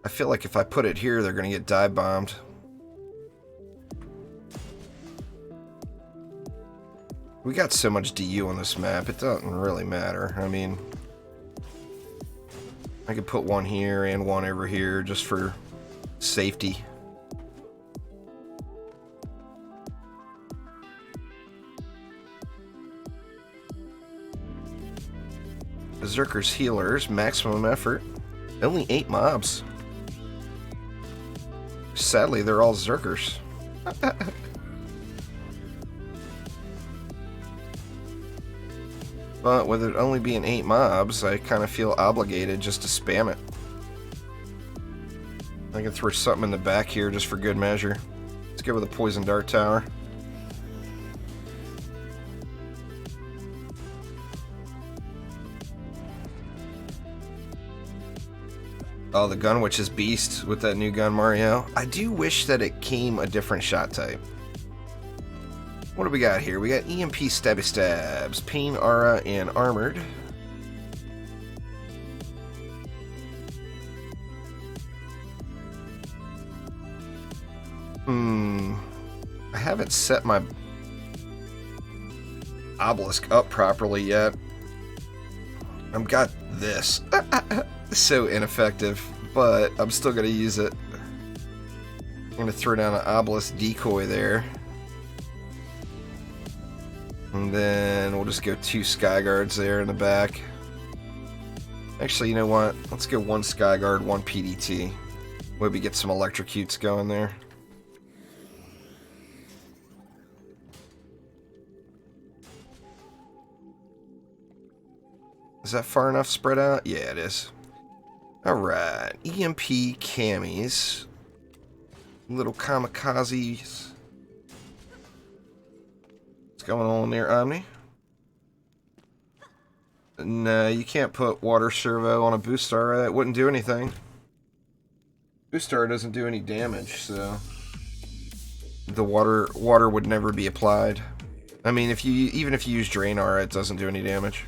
I feel like if I put it here, they're going to get dive bombed. We got so much DU on this map, it doesn't really matter. I mean, I could put one here and one over here just for safety. Berserker's healers, maximum effort. Only 8 mobs. Sadly, they're all Zerkers. But with it only being 8 mobs, I kind of feel obligated just to spam it. I can throw something in the back here just for good measure. Let's go with a poison dart tower. Oh, the gun witch is beast with that new gun, Mario. I do wish that it came a different shot type. What do we got here? We got EMP Stabby Stabs, Pain Aura, and Armored. I haven't set my obelisk up properly yet. I've got this. So ineffective, but I'm still going to use it. I'm going to throw down an obelisk decoy there. And then we'll just go 2 sky guards there in the back. Actually, you know what? Let's go 1 sky guard, 1 PDT. Maybe get some electrocutes going there. Is that far enough spread out? Yeah, it is. Alright, EMP camis. Little kamikazes. What's going on there, Omni? No, you can't put water servo on a boost star. That wouldn't do anything. Boost star doesn't do any damage, so the water would never be applied. I mean, even if you use drain aura, it doesn't do any damage.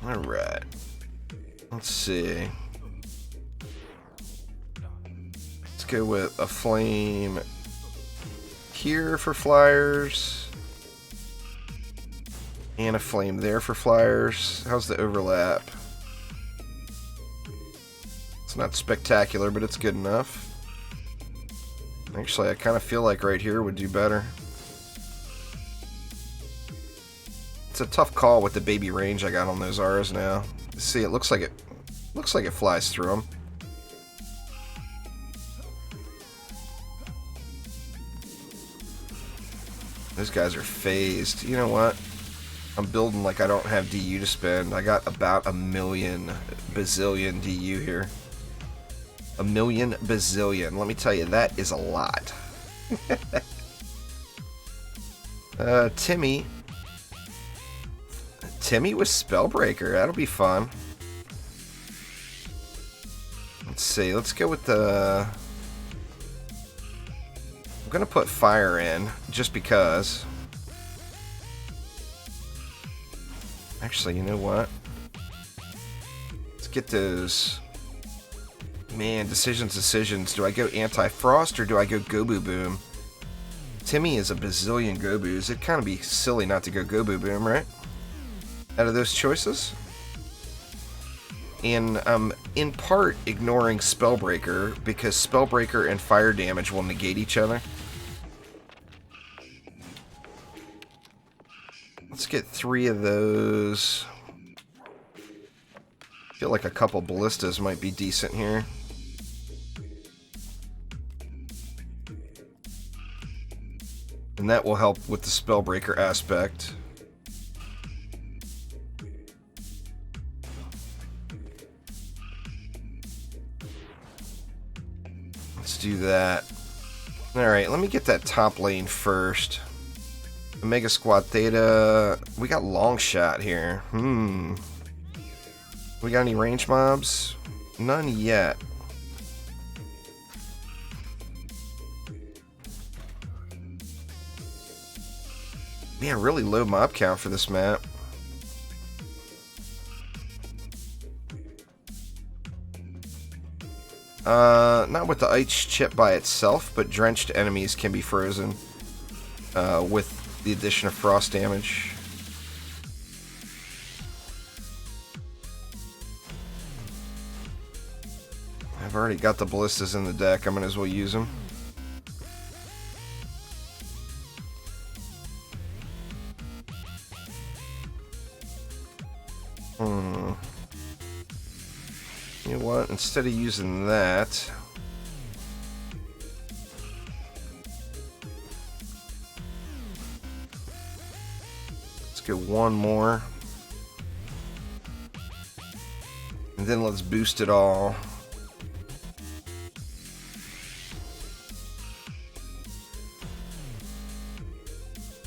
Alright. Let's see. Let's go with a flame here for flyers. And a flame there for flyers. How's the overlap? It's not spectacular, but it's good enough. Actually, I kind of feel like right here would do better. It's a tough call with the baby range I got on those R's now. See, it looks like it flies through them. Those guys are phased. You know what? I'm building like I don't have DU to spend. I got about a million bazillion DU here. A million bazillion. Let me tell you, that is a lot. Timmy. Timmy with Spellbreaker. That'll be fun. Let's see. Let's go with the... I'm going to put fire in, just because. Actually, you know what? Let's get those... Man, decisions. Do I go anti-frost or do I go Gobu Boom? Timmy is a bazillion Gobus. It'd kind of be silly not to go Gobu Boom, right? Out of those choices. And I'm in part ignoring Spellbreaker because Spellbreaker and fire damage will negate each other. Let's get 3 of those. I feel like a couple ballistas might be decent here. And that will help with the Spellbreaker aspect. Let's do that. Alright, let me get that top lane first. Omega Squad Theta. We got long shot here. We got any range mobs? None yet. Man, really low mob count for this map. Not with the ice chip by itself, but drenched enemies can be frozen with the addition of frost damage. I've already got the ballistas in the deck. I might as well use them. You know what? Instead of using that, let's go one more. And then let's boost it all.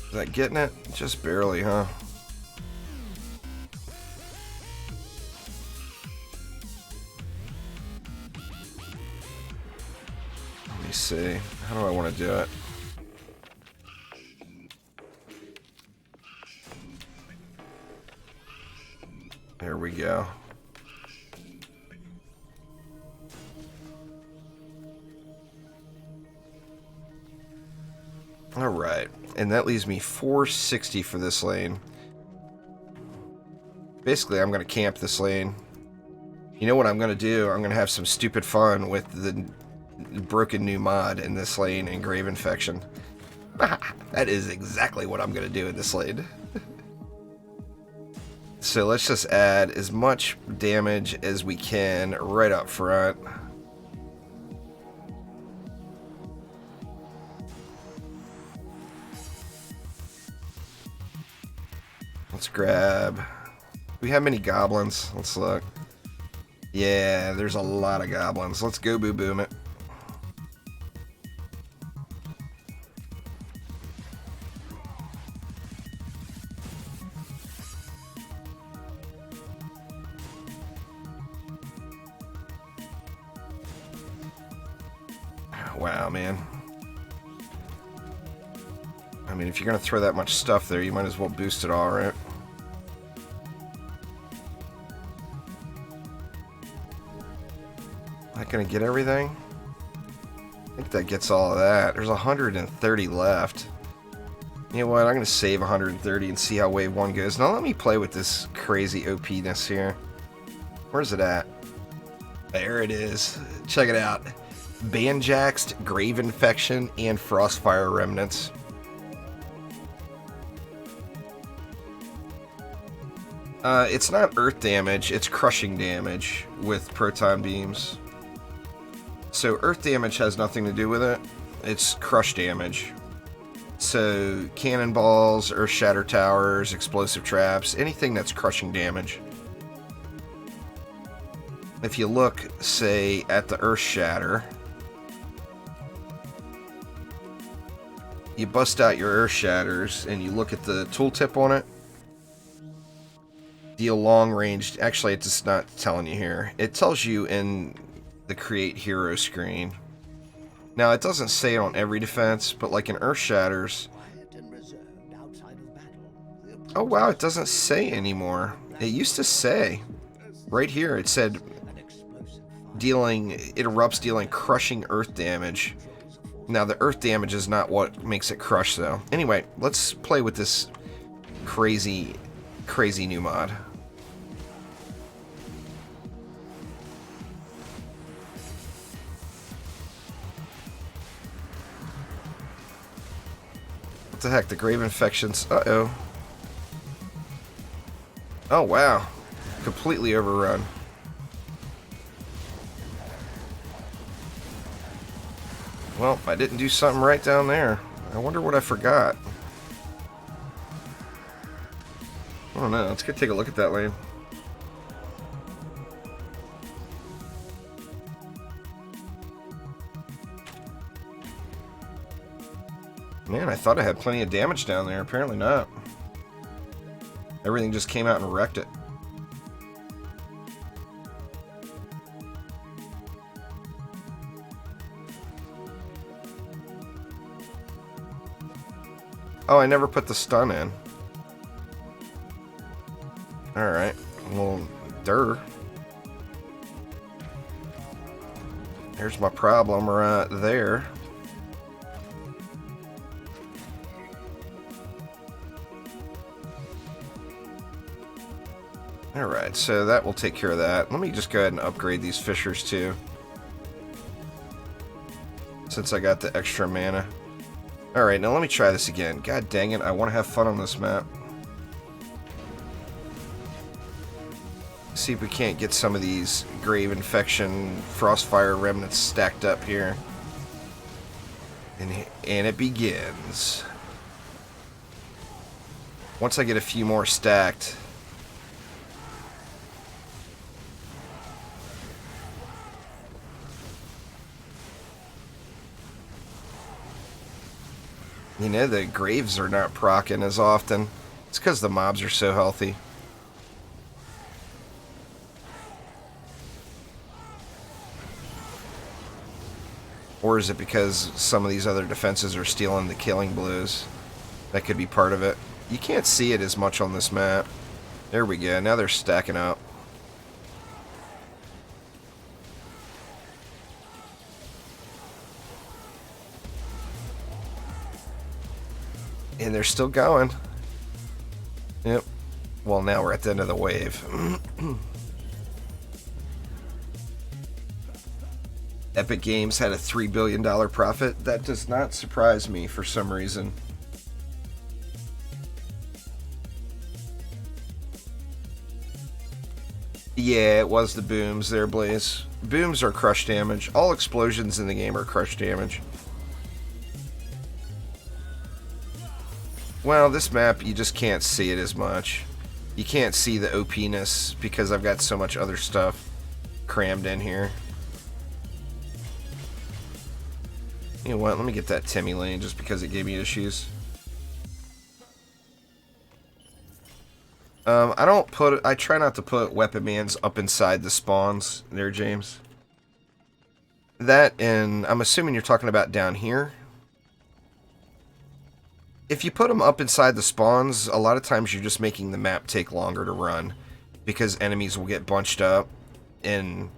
Is that getting it? Just barely, huh? Let me see. How do I want to do it? There we go. Alright, and that leaves me 460 for this lane. Basically, I'm going to camp this lane. You know what I'm going to do? I'm going to have some stupid fun with the broken new mod in this lane and Grave Infection. That is exactly what I'm going to do in this lane. So let's just add as much damage as we can right up front. Let's grab... Do we have many goblins? Let's look. Yeah, there's a lot of goblins. Let's go boo boom it. Wow, man. I mean, if you're gonna throw that much stuff there, you might as well boost it all, right? Not gonna get everything? I think that gets all of that. There's 130 left. You know what? I'm going to save 130 and see how wave 1 goes. Now let me play with this crazy OP-ness here. Where's it at? There it is. Check it out. Banjaxed, Grave Infection, and Frostfire Remnants. It's not earth damage, it's crushing damage with proton beams. So earth damage has nothing to do with it. It's crush damage. So cannonballs, earth shatter towers, explosive traps, anything that's crushing damage. If you look, say, at the earth shatter, you bust out your earth shatters and you look at the tooltip on it. Deal long range. Actually, it's just not telling you here. It tells you in the create hero screen. Now, it doesn't say it on every defense, but like in earth shatters. Oh wow, it doesn't say anymore. It used to say right here. It said it erupts dealing crushing earth damage. Now, the earth damage is not what makes it crush, though. Anyway, let's play with this crazy new mod. What the heck? The Grave Infections. Uh-oh. Oh, wow. Completely overrun. Well, I didn't do something right down there. I wonder what I forgot. I don't know. Let's go take a look at that lane. Man, I thought I had plenty of damage down there. Apparently not. Everything just came out and wrecked it. Oh, I never put the stun in. Alright. Well, there's my problem right there. Alright, so that will take care of that. Let me just go ahead and upgrade these fissures too, since I got the extra mana. Alright, now let me try this again. God dang it, I want to have fun on this map. See if we can't get some of these Grave Infection, Frostfire Remnants stacked up here. And it begins. Once I get a few more stacked. You know, the graves are not proccing as often. It's because the mobs are so healthy. Or is it because some of these other defenses are stealing the killing blows? That could be part of it. You can't see it as much on this map. There we go. Now they're stacking up. And they're still going. Yep. Well, now we're at the end of the wave. Epic Games had a $3 billion profit. That does not surprise me for some reason. Yeah, it was the booms there, Blaze. Booms are crush damage. All explosions in the game are crush damage. Well, this map, you just can't see it as much. You can't see the OP-ness because I've got so much other stuff crammed in here. You know what? Let me get that Timmy lane just because it gave me issues. I try not to put weapon mans up inside the spawns there, James. That, and I'm assuming you're talking about down here. If you put them up inside the spawns, a lot of times you're just making the map take longer to run because enemies will get bunched up and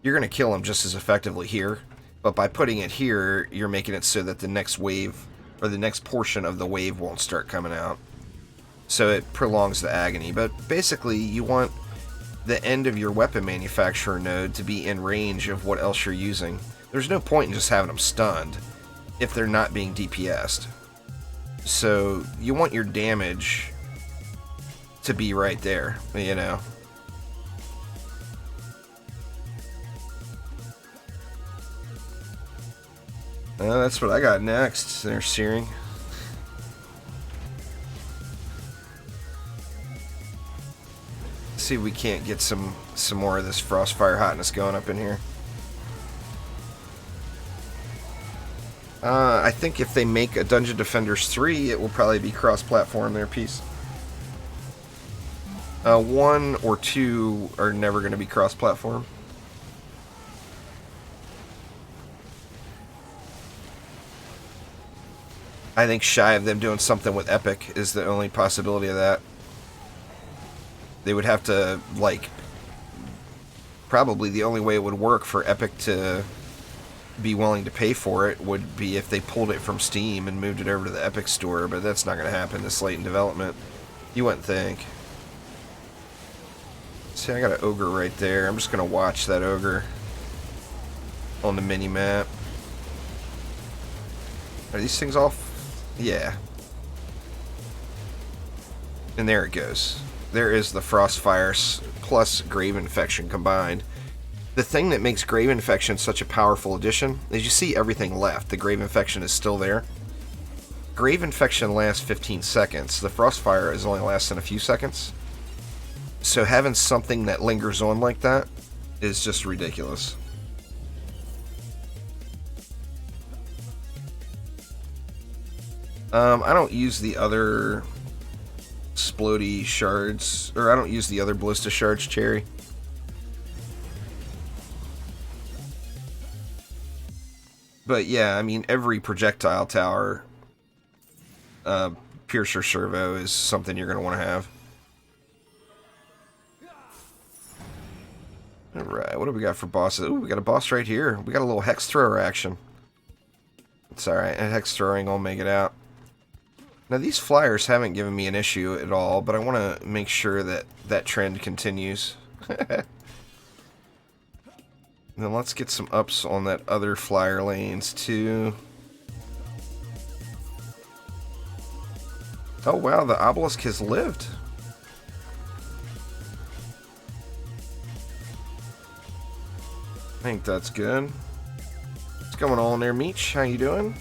you're going to kill them just as effectively here. But by putting it here, you're making it so that the next wave, or the next portion of the wave won't start coming out. So it prolongs the agony. But basically, you want the end of your weapon manufacturer node to be in range of what else you're using. There's no point in just having them stunned if they're not being DPS'd. So you want your damage to be right there, you know. That's what I got next. They're searing. See if we can't get some more of this frostfire hotness going up in here. I think if they make a Dungeon Defenders 3, it will probably be cross-platform their piece. 1 or 2 are never going to be cross-platform. I think shy of them doing something with Epic is the only possibility of that. They would have to, like, probably the only way it would work for Epic to be willing to pay for it would be if they pulled it from Steam and moved it over to the Epic store, but that's not going to happen this late in development. You wouldn't think. See, I got an ogre right there. I'm just going to watch that ogre on the mini-map. Are these things off? Yeah. And there it goes. There is the Frostfire plus Grave Infection combined. The thing that makes Grave Infection such a powerful addition is you see everything left. The Grave Infection is still there. Grave Infection lasts 15 seconds. The Frostfire is only lasting a few seconds. So having something that lingers on like that is just ridiculous. I don't use the other Splody shards, or I don't use the other Ballista shards, Cherry. But yeah, I mean, every projectile tower Piercer Servo is something you're going to want to have. Alright, what do we got for bosses? Ooh, we got a boss right here. We got a little hex thrower action. It's alright, a hex throwing will make it out. Now, these flyers haven't given me an issue at all, but I want to make sure that that trend continues. Then let's get some ups on that other flyer lanes, too. Oh, wow, the obelisk has lived. I think that's good. What's going on there, Meech? How you doing?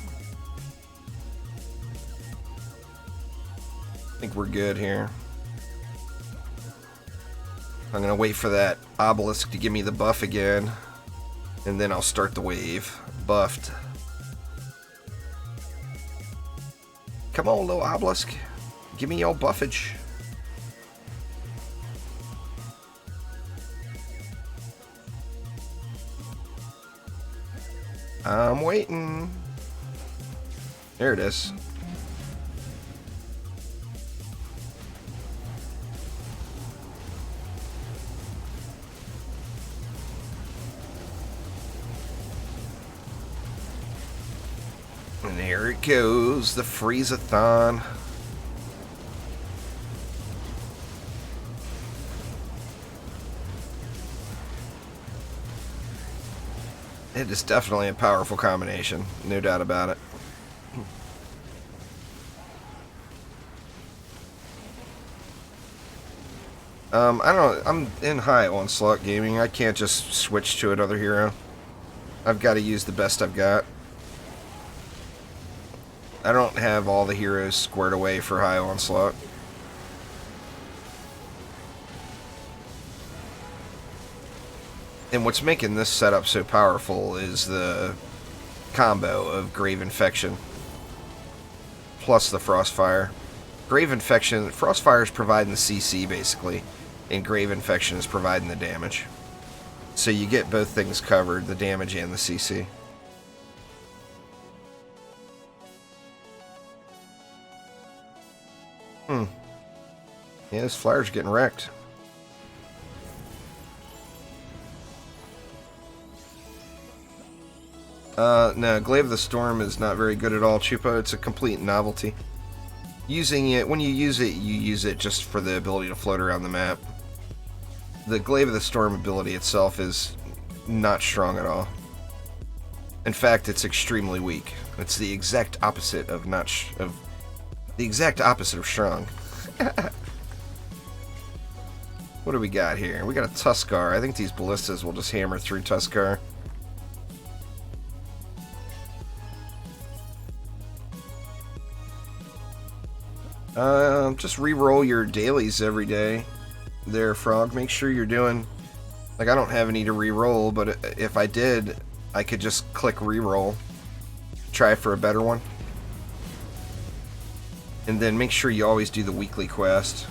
I think we're good here. I'm gonna wait for that obelisk to give me the buff again, and then I'll start the wave. Buffed. Come on, little obelisk. Give me your buffage. I'm waiting. There it is. And there it goes, the Freeze-a-thon. It is definitely a powerful combination, no doubt about it. I'm in high Onslaught gaming. I can't just switch to another hero. I've got to use the best I've got. I don't have all the heroes squared away for high Onslaught. And what's making this setup so powerful is the combo of Grave Infection plus the Frostfire. Grave Infection, Frostfire is providing the CC basically, and Grave Infection is providing the damage. So you get both things covered, the damage and the CC. Yeah, this flyer's getting wrecked. No, Glaive of the Storm is not very good at all, Chupa. It's a complete novelty. Using it, when you use it just for the ability to float around the map. The Glaive of the Storm ability itself is not strong at all. In fact, it's extremely weak. It's the exact opposite of strong. What do we got here? We got a Tuskar. I think these ballistas will just hammer through Tuskar. Just re-roll your dailies every day there, Frog. Make sure you're doing... Like, I don't have any to re-roll, but if I did, I could just click re-roll. Try for a better one. And then make sure you always do the weekly quest.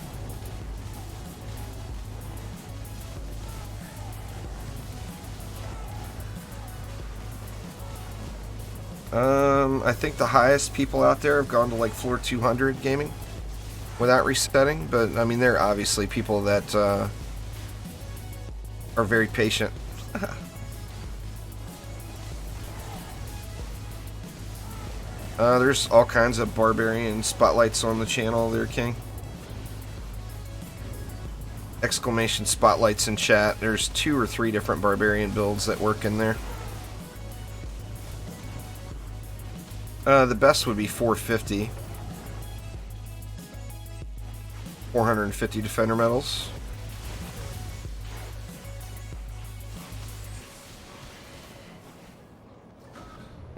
I think the highest people out there have gone to like floor 200 gaming without resetting, but I mean, they're obviously people that are very patient. There's all kinds of barbarian spotlights on the channel there, King. Exclamation spotlights in chat. There's 2 or 3 different barbarian builds that work in there. The best would be 450. 450 defender medals.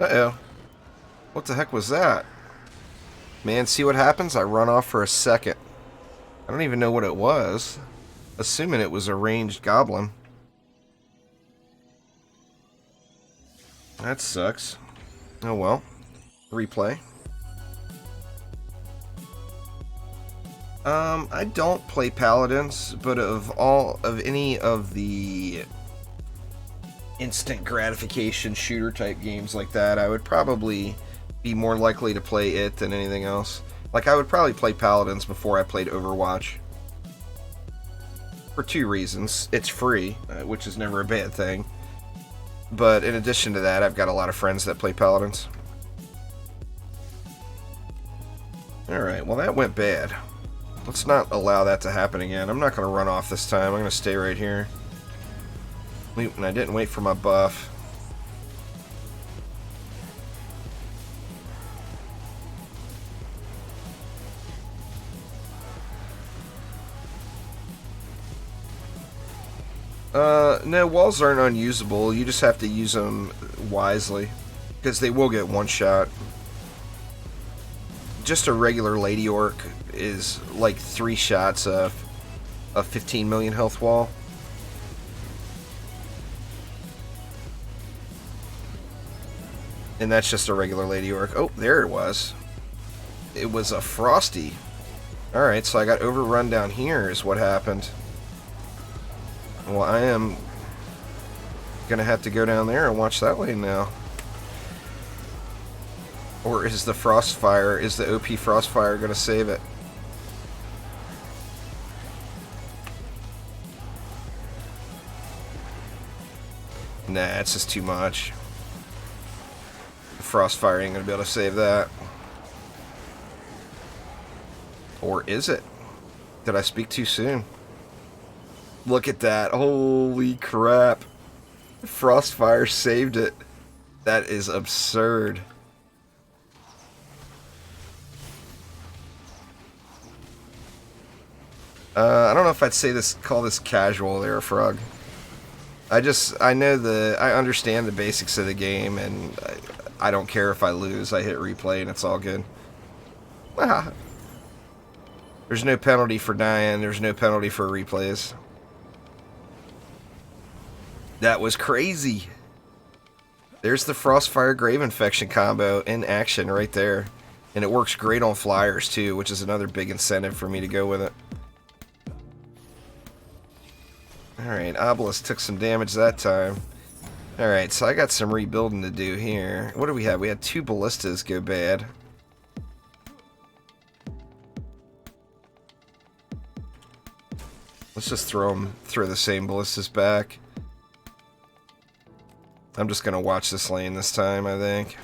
Uh-oh. What the heck was that? Man, see what happens? I run off for a second. I don't even know what it was. Assuming it was a ranged goblin. That sucks. Oh well. Replay. I don't play paladins, but of any of the instant gratification shooter type games like that, I would probably be more likely to play it than anything else. Like, I would probably play paladins before I played Overwatch. For 2 reasons. It's free, which is never a bad thing. But in addition to that, I've got a lot of friends that play paladins. Alright, well that went bad. Let's not allow that to happen again. I'm not going to run off this time. I'm going to stay right here. And I didn't wait for my buff. No, walls aren't unusable. You just have to use them wisely. Because they will get one shot. Just a regular Lady Orc is like 3 shots of a 15 million health wall. And that's just a regular Lady Orc. Oh, there it was. It was a Frosty. Alright, so I got overrun down here is what happened. Well, I am gonna have to go down there and watch that lane now. Or is the Frostfire, is the OP Frostfire gonna save it? Nah, it's just too much. The Frostfire ain't gonna be able to save that. Or is it? Did I speak too soon? Look at that. Holy crap. Frostfire saved it. That is absurd. I don't know if I'd say this, call this casual there, Frog. I understand the basics of the game, and I don't care if I lose. I hit replay and it's all good. There's no penalty for dying. There's no penalty for replays. That was crazy. There's the Frostfire Grave Infection combo in action right there. And it works great on flyers too, which is another big incentive for me to go with it. Alright, Obelisk took some damage that time. Alright, so I got some rebuilding to do here. What do we have? We had 2 ballistas go bad. Let's just throw the same ballistas back. I'm just gonna watch this lane this time, I think.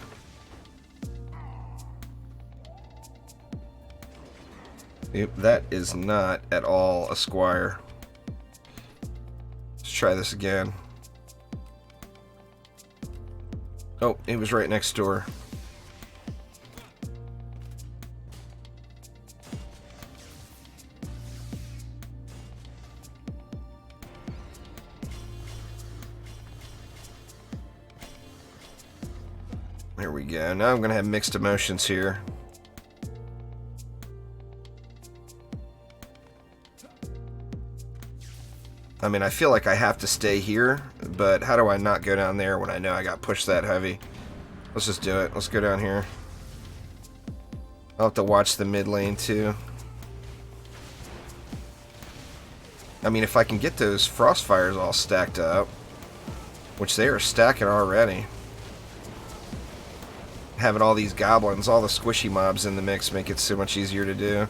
Yep, that is not at all a squire. Let's try this again. Oh, it was right next door. There we go. Now I'm going to have mixed emotions here. I mean, I feel like I have to stay here, but how do I not go down there when I know I got pushed that heavy? Let's just do it. Let's go down here. I'll have to watch the mid lane too. I mean, if I can get those Frostfires all stacked up, which they are stacking already. Having all these goblins, all the squishy mobs in the mix make it so much easier to do.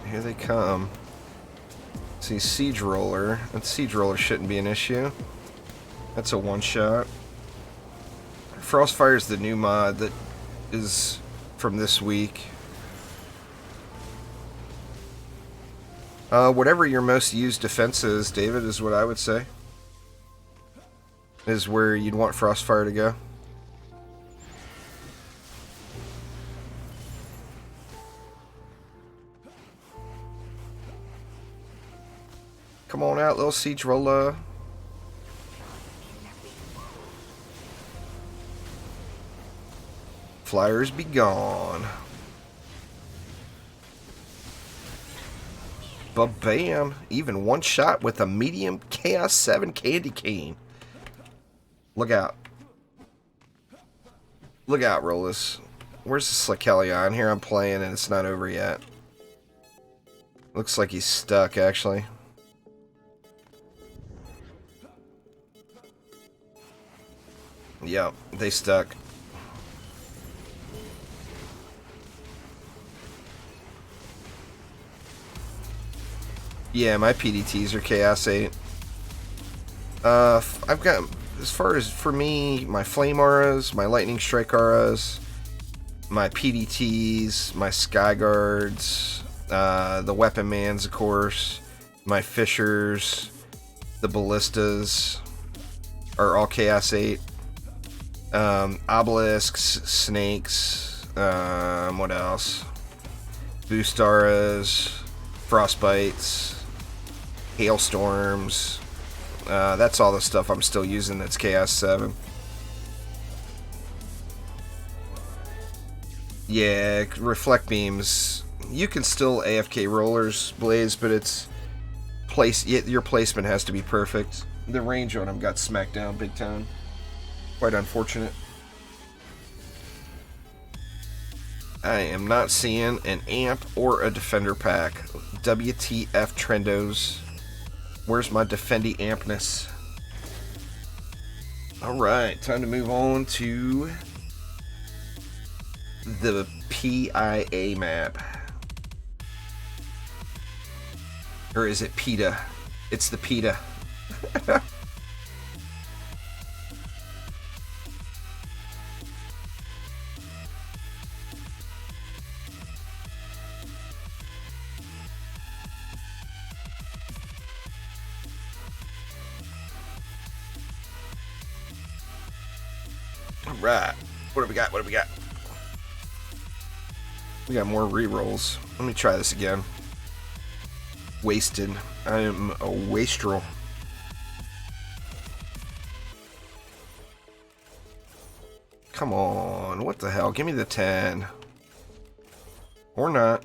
Here they come. See, Siege Roller. That Siege Roller shouldn't be an issue. That's a one-shot. Frostfire is the new mod that is from this week. Whatever your most used defense is, David, is what I would say. Is where you'd want Frostfire to go. Come on out, little Siege Roller. Flyers be gone. Ba-bam. Even one shot with a medium Chaos 7 candy cane. Look out. Look out, Rollis. Where's the Slickelion? Here I'm playing and it's not over yet. Looks like he's stuck, actually. Yep, they stuck. Yeah, my PDTs are Chaos 8. I've got, as far as for me, my Flame Auras, my Lightning Strike Auras, my PDTs, my Sky Guards, the Weapon Mans, of course, my Fishers, the Ballistas are all Chaos 8. Obelisks, Snakes, what else? Boost Auras, Frostbites, Hailstorms. That's all the stuff I'm still using that's Chaos 7. Yeah, Reflect Beams. You can still AFK Rollers, Blaze, but it's your placement has to be perfect. The range on them got smacked down big time. Quite unfortunate. I am not seeing an amp or a defender pack. WTF Trendos. Where's my defendy ampness? Alright, time to move on to the PIA map. Or is it PETA? It's the PETA. Alright, what do we got? What do we got? We got more rerolls. Let me try this again. Wasted. I am a wastrel. Come on, what the hell? Give me the 10. Or not.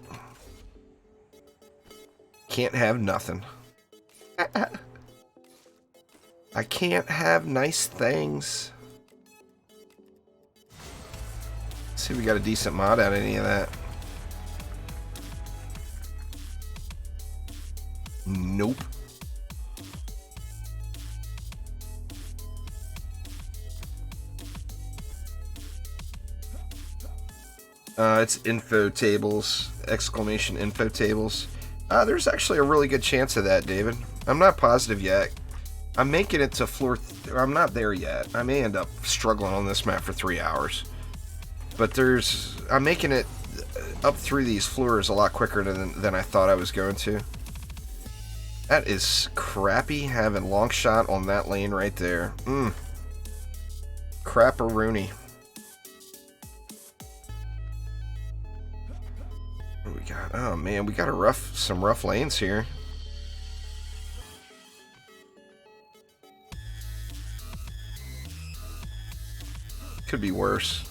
Can't have nothing. I can't have nice things. see if we got a decent mod out of any of that. Nope. It's info tables, exclamation info tables. There's actually a really good chance of that, David. I'm not positive yet. I'm making it to floor... I'm not there yet. I may end up struggling on this map for 3 hours. But there's... I'm making it up through these floors a lot quicker than I thought I was going to. That is crappy having long shot on that lane right there. Crapperoony. What we got? Oh man, we got some rough lanes here. Could be worse.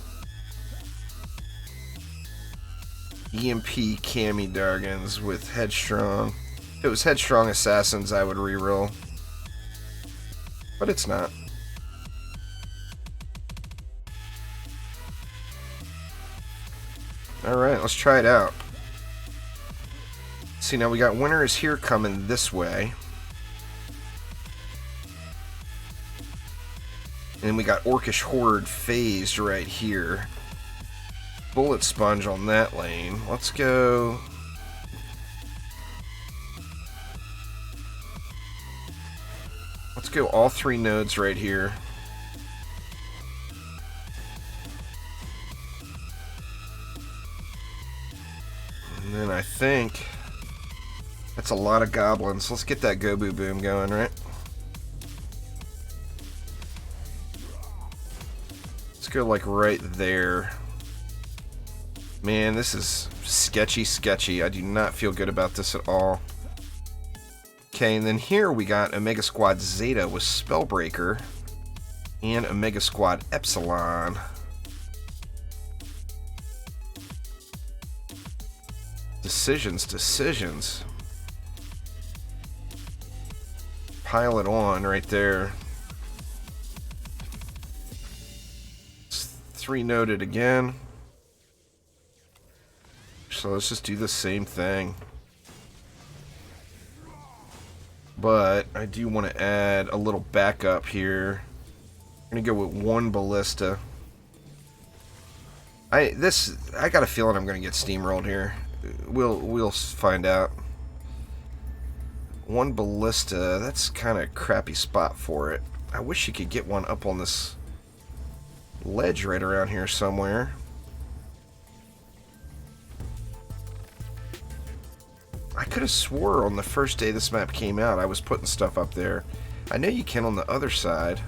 EMP Cami Dargans with headstrong. If it was headstrong assassins, I would reroll. But it's not. Alright, let's try it out. See, now we got winter is here coming this way. And we got Orcish Horde phased right here. Bullet Sponge on that lane. Let's go... Let's go all 3 nodes right here. And then I think that's a lot of goblins. Let's get that Go Boo Boom going, right? Let's go like right there. Man, this is sketchy. I do not feel good about this at all. Okay, and then here we got Omega Squad Zeta with Spellbreaker and Omega Squad Epsilon. Decisions. Pile it on right there. It's 3 noted again. So let's just do the same thing. But I do want to add a little backup here. I'm going to go with 1 ballista. I got a feeling I'm going to get steamrolled here. We'll find out. 1 ballista, that's kind of a crappy spot for it. I wish you could get one up on this ledge right around here somewhere. I could have swore on the first day this map came out I was putting stuff up there. I know you can on the other side.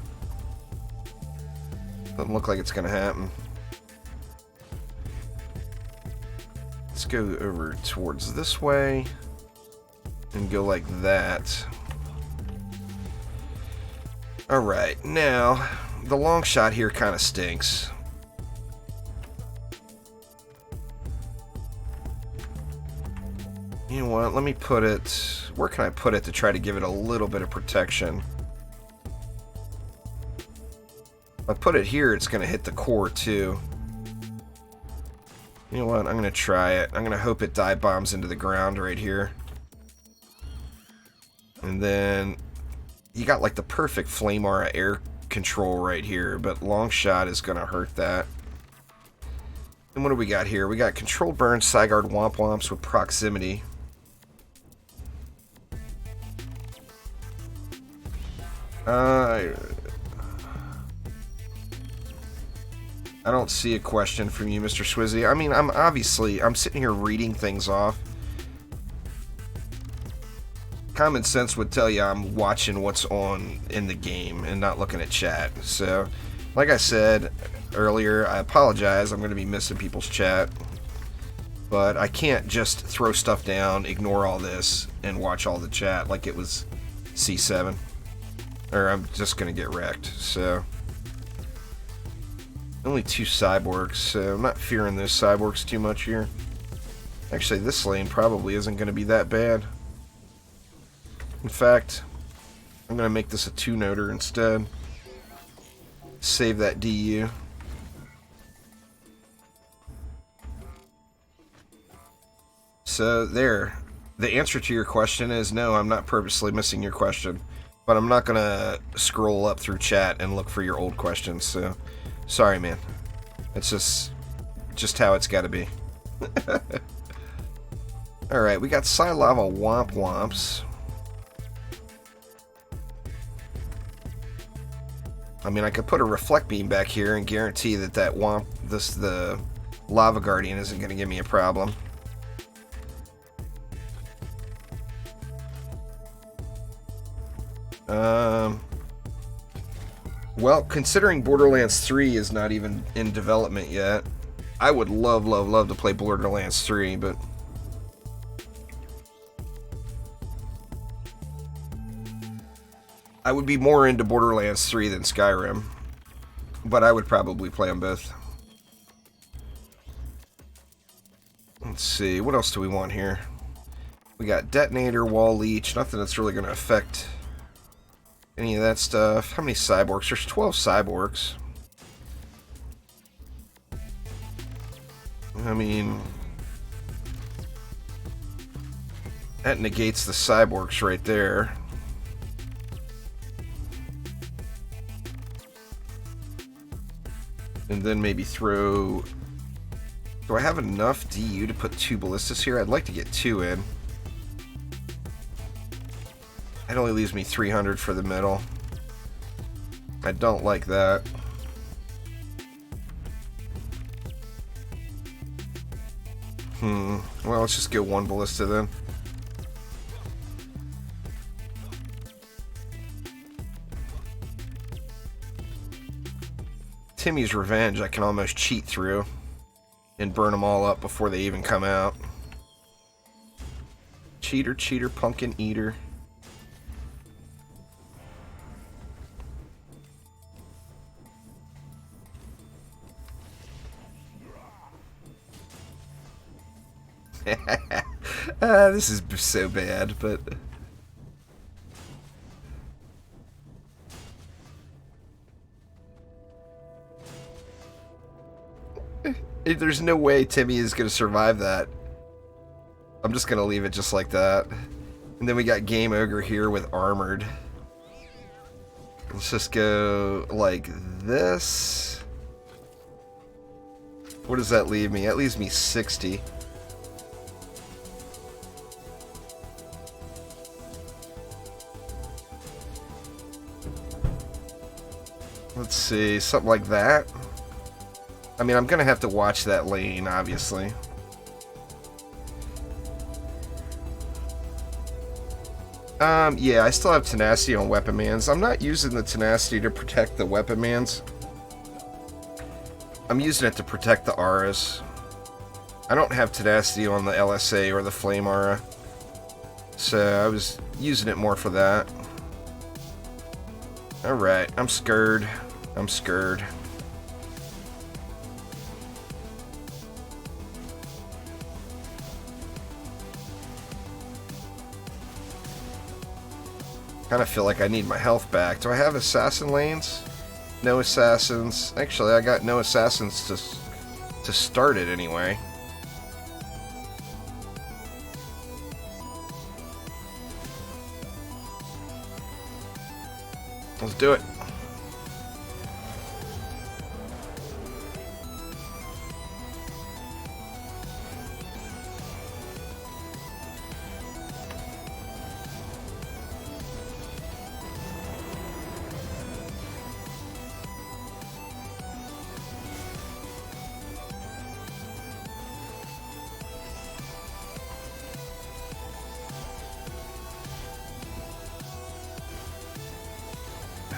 Doesn't look like it's going to happen. Let's go over towards this way and go like that. Alright, now the long shot here kind of stinks. You know what, let me put it... Where can I put it to try to give it a little bit of protection? If I put it here, it's going to hit the core too. You know what, I'm going to try it. I'm going to hope it dive bombs into the ground right here. And then you got like the perfect Flame Aura air control right here, but long shot is going to hurt that. And what do we got here? We got controlled burn, Sigard Womp Womps with proximity. I don't see a question from you, Mr. Swizzy. I mean, I'm sitting here reading things off. Common sense would tell you I'm watching what's on in the game and not looking at chat. So, like I said earlier, I apologize. I'm going to be missing people's chat. But I can't just throw stuff down, ignore all this, and watch all the chat like it was C7. Or I'm just going to get wrecked. So, only 2 cyborgs, so I'm not fearing those cyborgs too much here. Actually, this lane probably isn't going to be that bad. In fact, I'm going to make this a 2-noder instead. Save that DU. So there. The answer to your question is no, I'm not purposely missing your question. But I'm not gonna scroll up through chat and look for your old questions, so sorry, man. It's just how it's gotta be. Alright, we got Lava Womp Womps. I mean, I could put a reflect beam back here and guarantee that the Lava Guardian isn't gonna give me a problem. Well, considering Borderlands 3 is not even in development yet, I would love, love, love to play Borderlands 3, but I would be more into Borderlands 3 than Skyrim, but I would probably play them both. Let's see, what else do we want here? We got Detonator, Wall Leech, nothing that's really going to affect any of that stuff. How many cyborgs? There's 12 cyborgs. I mean, that negates the cyborgs right there. And then maybe throw... Do I have enough DU to put 2 ballistas here? I'd like to get 2 in. It only leaves me 300 for the middle. I don't like that. Well, let's just go 1 ballista then. Timmy's Revenge I can almost cheat through and burn them all up before they even come out. Cheater, cheater, pumpkin eater. This is so bad, but... There's no way Timmy is going to survive that. I'm just going to leave it just like that. And then we got Game Ogre here with Armored. Let's just go like this. What does that leave me? That leaves me 60. Let's see, something like that. I mean, I'm gonna have to watch that lane, obviously. Yeah, I still have tenacity on weapon mans. I'm not using the tenacity to protect the weapon mans. I'm using it to protect the auras. I don't have tenacity on the LSA or the flame aura, so I was using it more for that. Alright, I'm scared. I'm scared. Kind of feel like I need my health back. Do I have assassin lanes? No assassins. Actually, I got no assassins to start it anyway. Let's do it.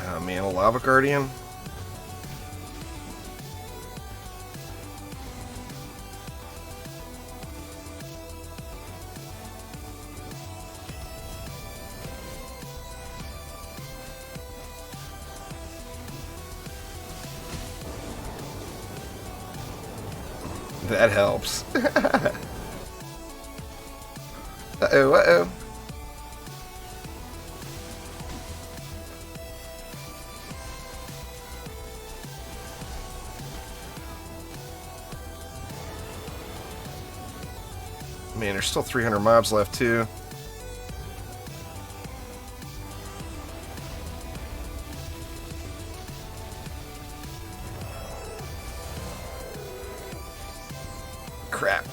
Oh man, a Lava Guardian? That helps. Uh-oh, uh-oh. Man, There's still 300 mobs left, too. Crap.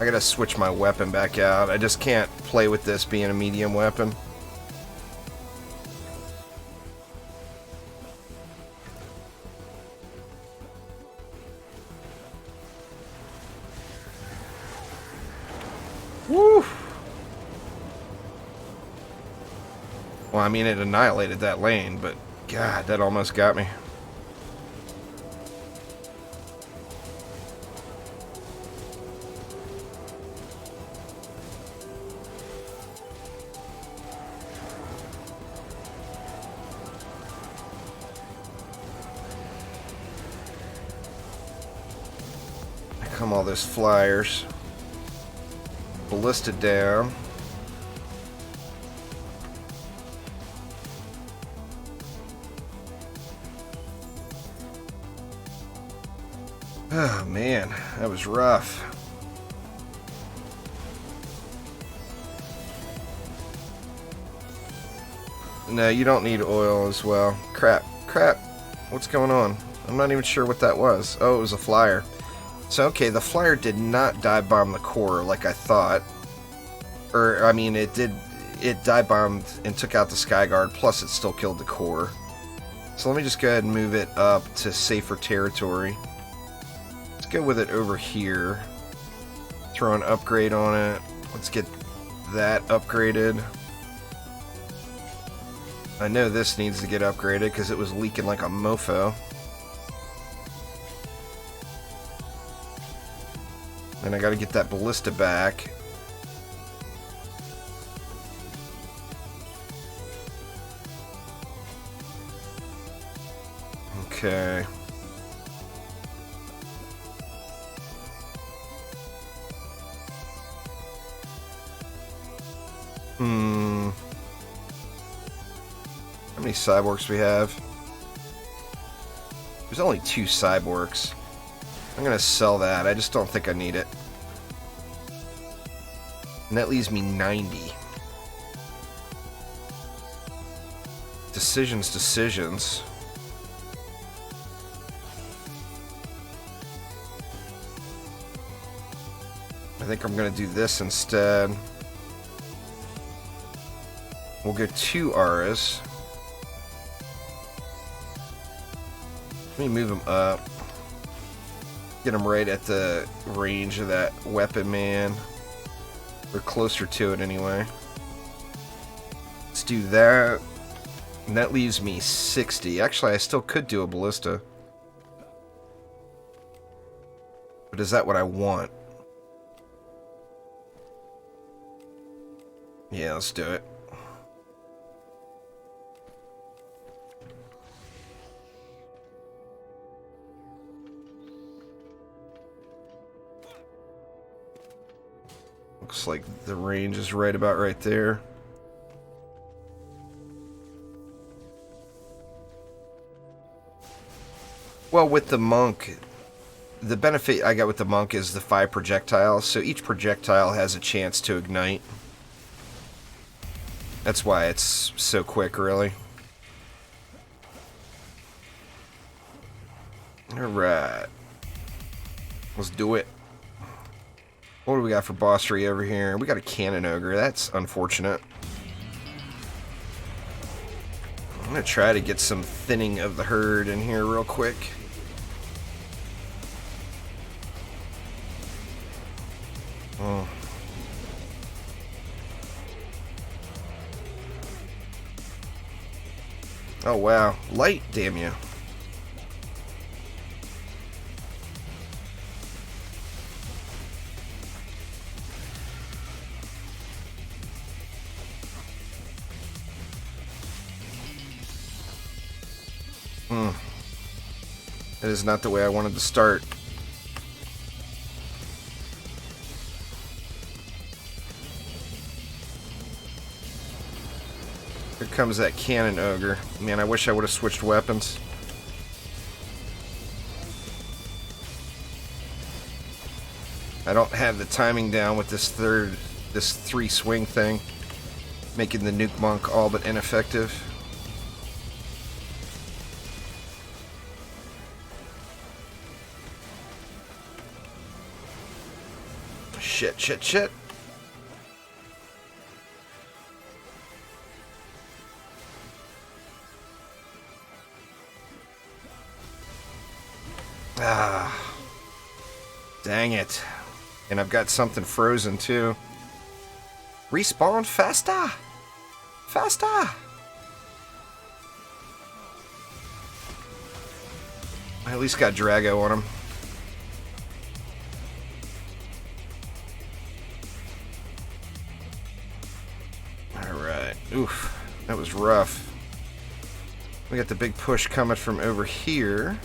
I gotta switch my weapon back out. I just can't play with this being a medium weapon. Woo! Well, I mean, it annihilated that lane, but God, that almost got me. Come all those flyers. Ballista down. Oh man, that was rough. No, you don't need oil as well. Crap, crap. What's going on? I'm not even sure what that was. Oh, it was a flyer. So, okay, the flyer did not dive bomb the core like I thought. Or, I mean, it dive bombed and took out the Skyguard, plus it still killed the core. So let me just go ahead and move it up to safer territory. Let's go with it over here. Throw an upgrade on it. Let's get that upgraded. I know this needs to get upgraded because it was leaking like a mofo. And I gotta get that ballista back. Okay. How many cyborgs we have? There's only 2 cyborgs. I'm gonna sell that. I just don't think I need it. And that leaves me 90. Decisions. I think I'm gonna do this instead. We'll go 2 auras. Let me move them up. Get them right at the range of that weapon man. Or closer to it anyway. Let's do that. And that leaves me 60. Actually, I still could do a ballista. But is that what I want? Yeah, let's do it. Looks like the range is right about right there. Well, with the monk, the benefit I got with the monk is the 5 projectiles, so each projectile has a chance to ignite. That's why it's so quick, really. Alright. Let's do it. What do we got for bossery over here? We got a cannon ogre. That's unfortunate. I'm going to try to get some thinning of the herd in here real quick. Oh. Oh, wow. Light, damn you. That is not the way I wanted to start. Here comes that cannon ogre. Man, I wish I would have switched weapons. I don't have the timing down with this 3 swing thing, making the nuke monk all but ineffective. Shit, shit, shit. Ah. Dang it. And I've got something frozen too. Respawn faster! Faster! I at least got Drago on him. Alright. Oof. That was rough. We got the big push coming from over here.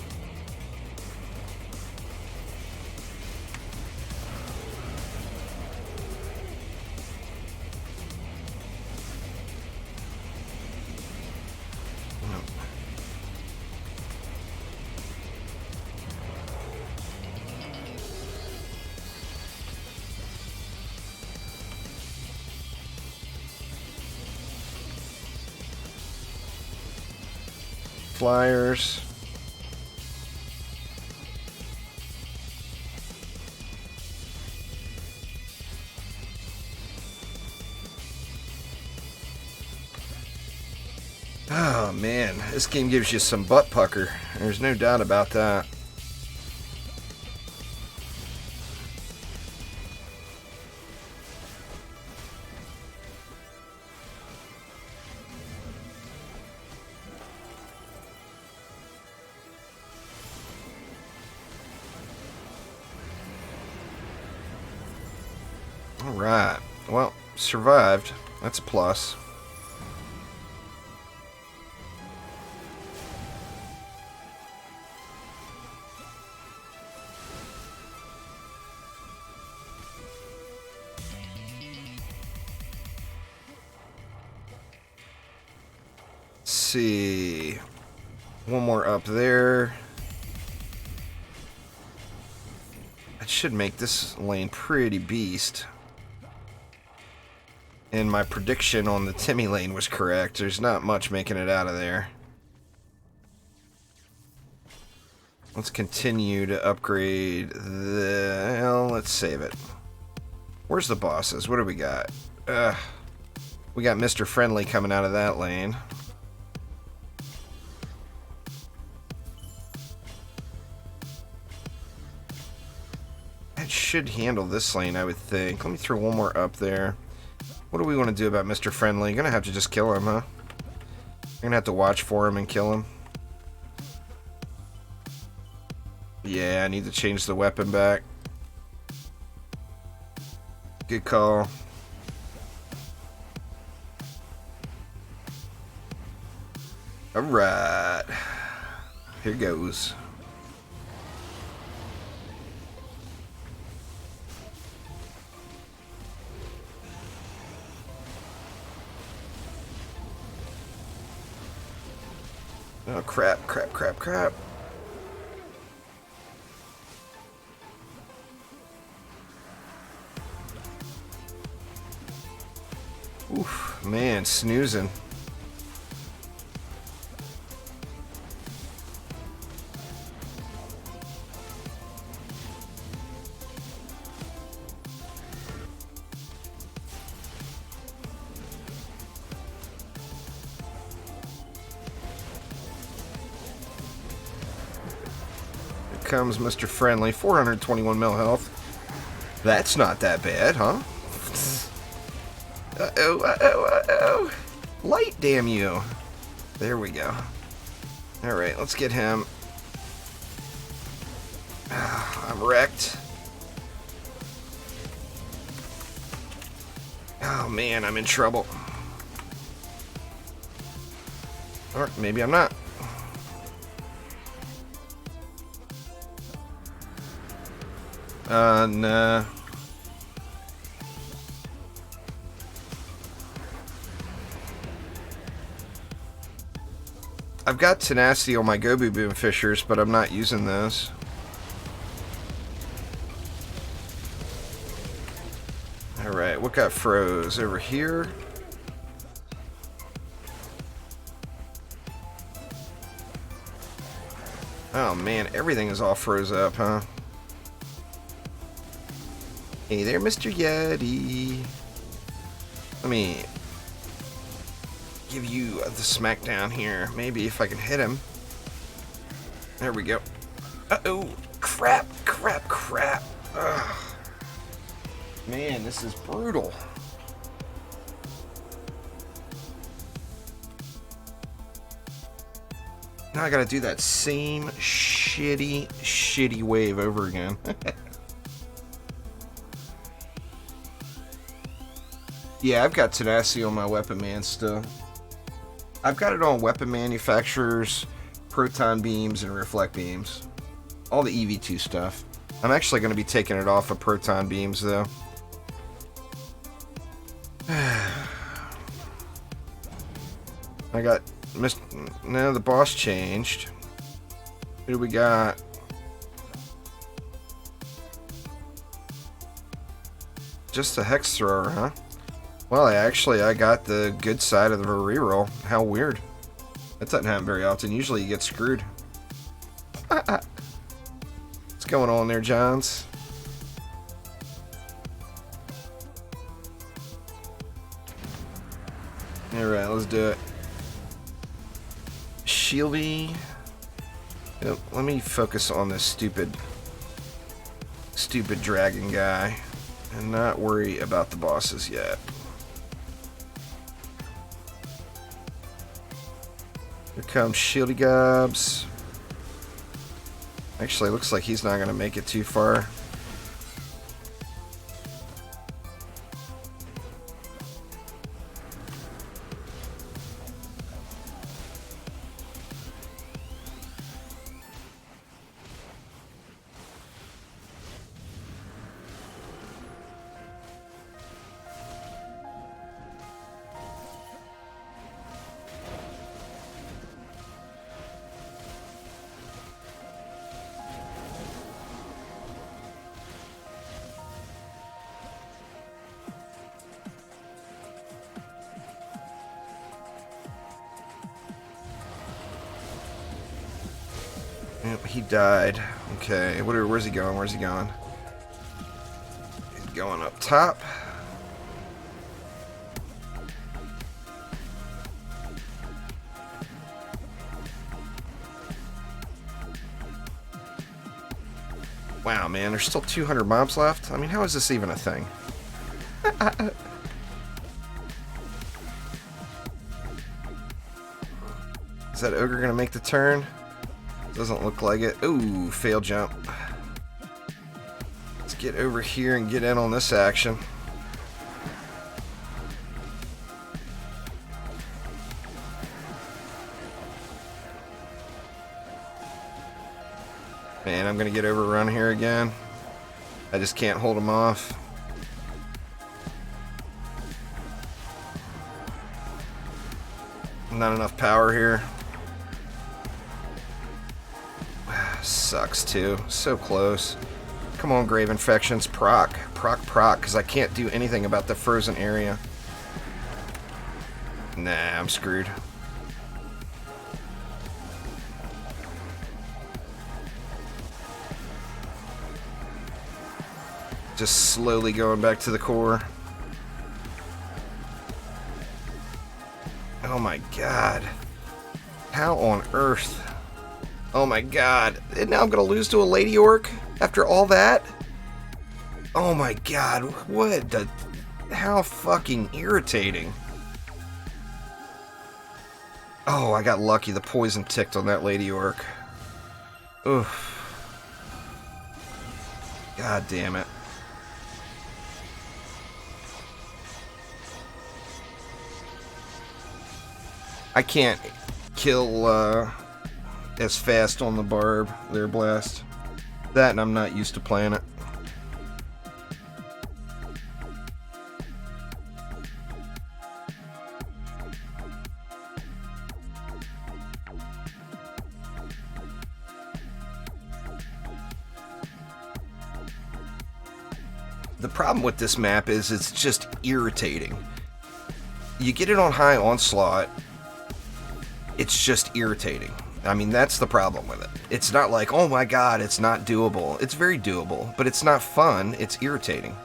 Flyers. Oh man, this game gives you some butt pucker. There's no doubt about that. Alright, well, survived. That's a plus. Let's see. One more up there. That should make this lane pretty beast. And my prediction on the Timmy lane was correct. There's not much making it out of there. Let's continue to upgrade the... Well, let's save it. Where's the bosses? What do we got? We got Mr. Friendly coming out of that lane. That should handle this lane, I would think. Let me throw one more up there. What do we want to do about Mr. Friendly? Gonna have to just kill him, huh? Gonna have to watch for him and kill him. Yeah, I need to change the weapon back. Good call. Alright. Here goes. Oh, crap, crap, crap, crap. Oof, man, snoozing. Comes Mr. Friendly, 421 mil health. That's not that bad, huh? Uh-oh, uh-oh, uh-oh. Light, damn you. There we go. Alright, let's get him. I'm wrecked. Oh man, I'm in trouble. Or maybe I'm not. Nah. I've got tenacity on my Gobu Boom Fishers, but I'm not using those. Alright, what got froze? Over here? Oh man, everything is all froze up, huh? Hey there, Mr. Yeti. Let me give you the smackdown here. Maybe if I can hit him. There we go. Uh-oh. Crap, crap, crap. Ugh. Man, this is brutal. Now I gotta do that same shitty wave over again. Yeah, I've got tenacity on my weapon man still. I've got it on weapon manufacturers, proton beams, and reflect beams. All the EV2 stuff. I'm actually going to be taking it off of proton beams though. I got no, the boss changed. Who do we got? Just a hex thrower, huh? Well, I got the good side of the reroll. How weird. That doesn't happen very often. Usually you get screwed. What's going on there, Johns? Alright, let's do it. Shieldy. Yep, let me focus on this stupid dragon guy and not worry about the bosses yet. Here comes Shieldy Gobs. Actually, looks like he's not going to make it too far. Yep, he died. Okay, where's he going? Where's he going? He's going up top. Wow, man, there's still 200 mobs left? I mean, how is this even a thing? Is that ogre gonna make the turn? Doesn't look like it. Ooh, fail jump. Let's get over here and get in on this action. Man, I'm gonna get overrun here again. I just can't hold him off. Not enough power here. Sucks too. So close. Come on, Grave Infections. Proc, because I can't do anything about the frozen area. Nah, I'm screwed. Just slowly going back to the core. Oh my god. How on earth? Oh my god. And now I'm gonna lose to a Lady Orc after all that? Oh my god. What the... How fucking irritating. Oh, I got lucky. The poison ticked on that Lady Orc. Oof. God damn it. I can't kill as fast on the barb there, blast. That and I'm not used to playing it. The problem with this map is it's just irritating. You get it on high Onslaught, it's just irritating. I mean, that's the problem with it. It's not like, oh my god, it's not doable. It's very doable, but it's not fun, it's irritating.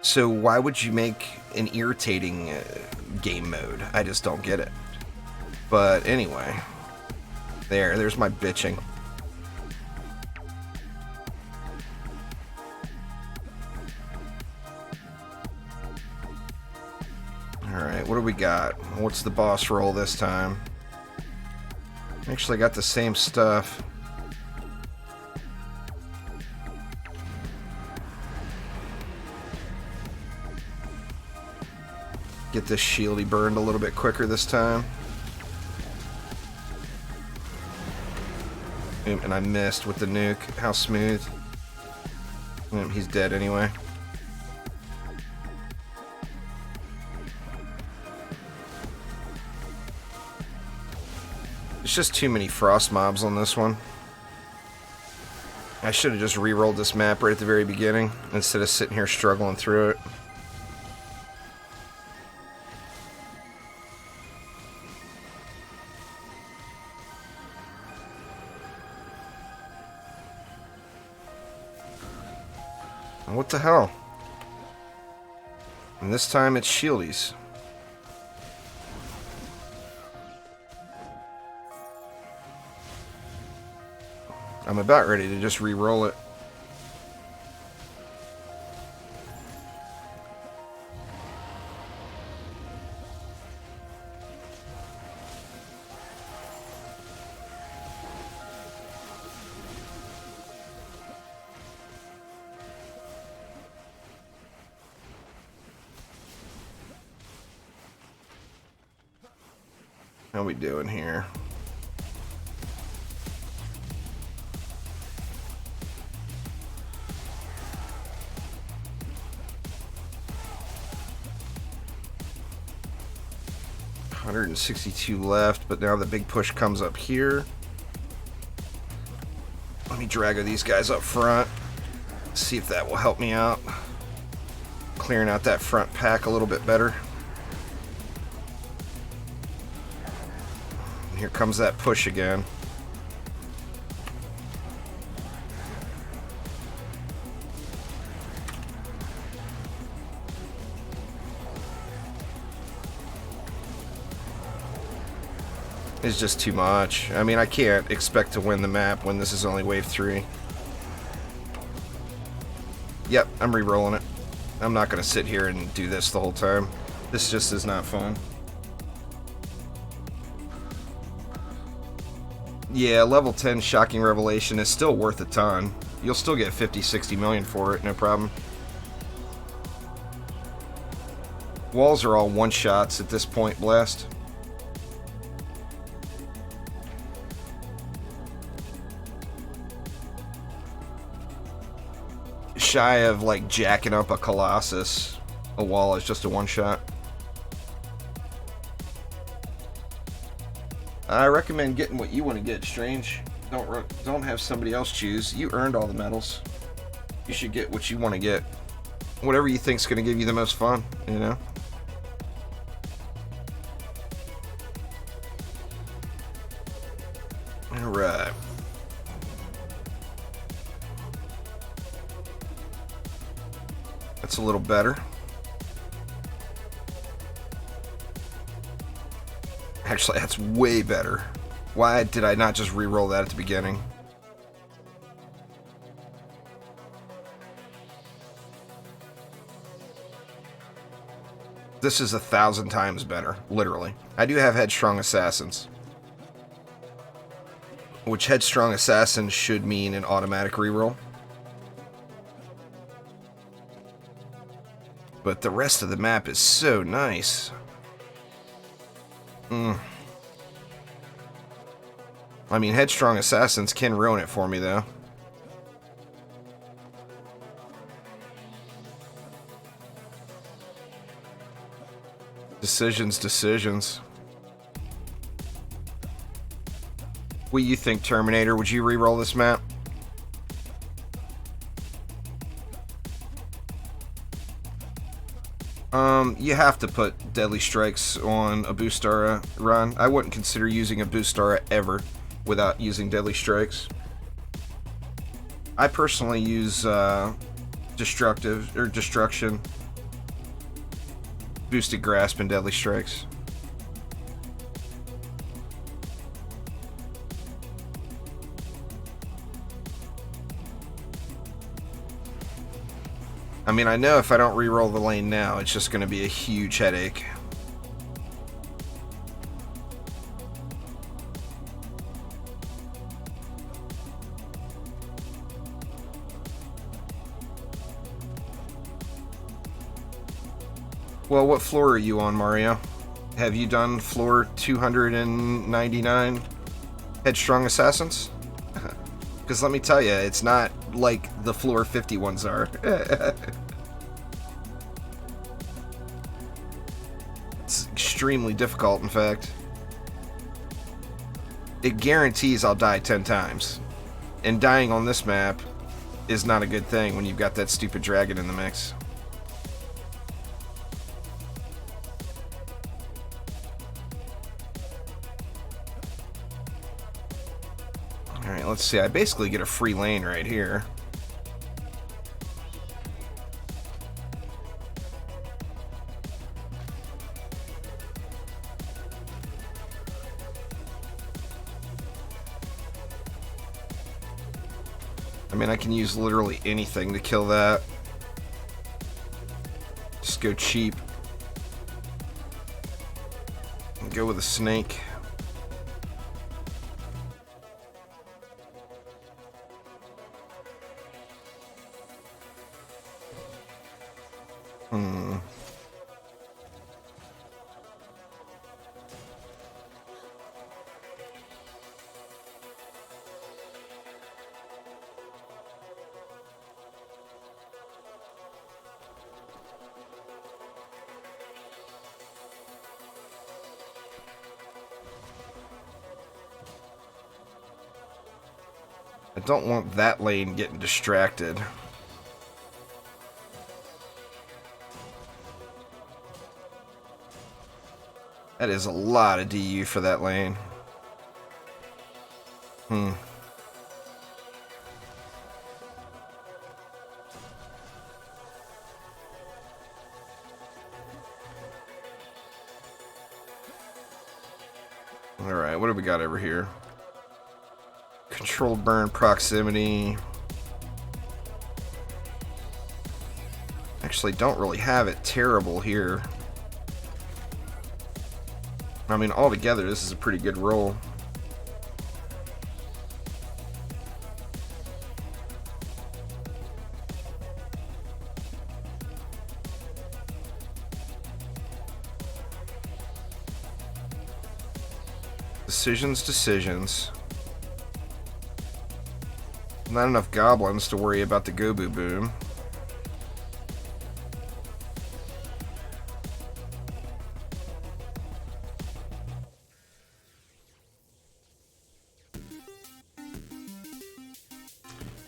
So why would you make an irritating game mode? I just don't get it. But anyway, there's my bitching. Alright, what do we got? What's the boss roll this time? Actually got the same stuff. Get this shieldy burned a little bit quicker this time. And I missed with the nuke. How smooth. He's dead anyway. There's just too many frost mobs on this one. I should have just re-rolled this map right at the very beginning instead of sitting here struggling through it. What the hell? And this time it's shieldies. I'm about ready to just re-roll it. How we doing here? $162 left, but now the big push comes up here. Let me drag these guys up front. See if that will help me out. Clearing out that front pack a little bit better. And here comes that push again. It's just too much. I mean, I can't expect to win the map when this is only wave 3. Yep, I'm re-rolling it. I'm not going to sit here and do this the whole time. This just is not fun. Yeah, level 10 Shocking Revelation is still worth a ton. You'll still get 50, 60 million for it, no problem. Walls are all one-shots at this point, Blast. Shy of like jacking up a Colossus, a wall is just a one-shot. I recommend getting what you want to get, Strange. Don't have somebody else choose. You earned all the medals. You should get what you want to get. Whatever you think's going to give you the most fun, you know? Alright. That's a little better. Actually, that's way better. Why did I not just re-roll that at the beginning? This is 1,000 times better, literally. I do have headstrong assassins, which headstrong assassin should mean an automatic re-roll. But the rest of the map is so nice. I mean, headstrong assassins can ruin it for me, though. Decisions. What do you think, Terminator? Would you re-roll this map? You have to put Deadly Strikes on a Boostara run. I wouldn't consider using a Boostara ever without using Deadly Strikes. I personally use Destruction, Boosted Grasp, and Deadly Strikes. I mean, I know if I don't reroll the lane now, it's just going to be a huge headache. Well, what floor are you on, Mario? Have you done floor 299 Headstrong Assassins? Because let me tell you, it's not like the floor 50 ones are. It's extremely difficult, in fact. It guarantees I'll die 10 times. And dying on this map is not a good thing when you've got that stupid dragon in the mix. Alright, let's see. I basically get a free lane right here. I mean, I can use literally anything to kill that. Just go cheap. And go with a snake. I don't want that lane getting distracted. That is a lot of DU for that lane. Alright, what do we got over here? Controlled burn proximity. Actually, don't really have it terrible here. I mean, altogether, this is a pretty good roll. Decisions. Not enough goblins to worry about the Gobu Boom.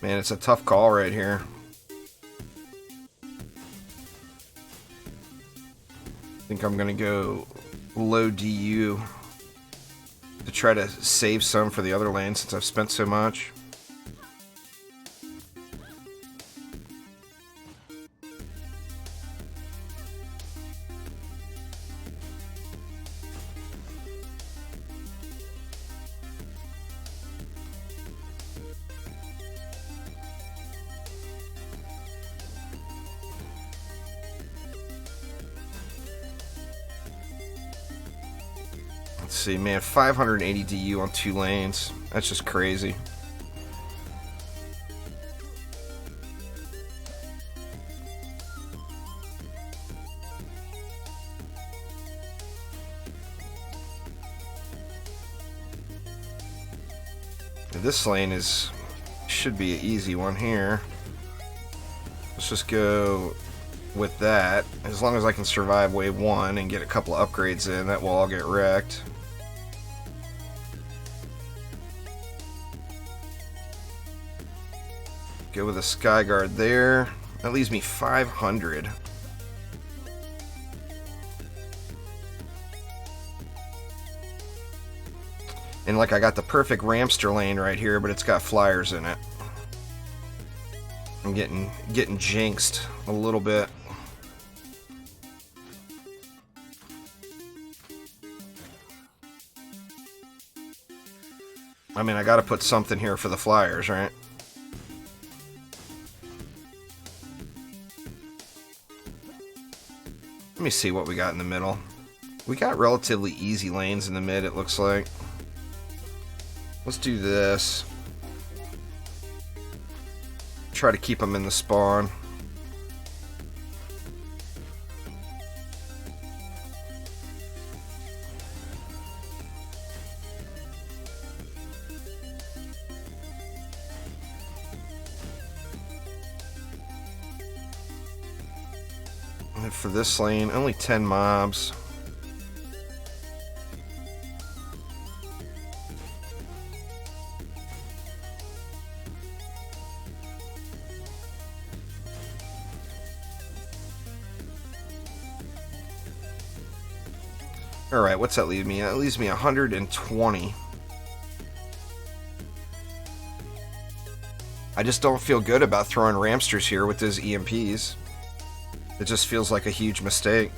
Man, it's a tough call right here. I think I'm gonna go low DU to try to save some for the other lane since I've spent so much. Let's see, man, 580 DU on 2 lanes. That's just crazy. This lane should be an easy one here. Let's just go with that. As long as I can survive wave 1 and get a couple of upgrades in, that will all get wrecked. Go with a Skyguard there. That leaves me 500. And like I got the perfect Ramster lane right here, but it's got flyers in it. I'm getting jinxed a little bit. I mean, I gotta put something here for the flyers, right? Let me see what we got in the middle. We got relatively easy lanes in the mid, it looks like. Let's do this. Try to keep them in the spawn. And for this lane, only 10 mobs. Alright, what's that leave me? That leaves me 120. I just don't feel good about throwing Ramsters here with those EMPs. It just feels like a huge mistake.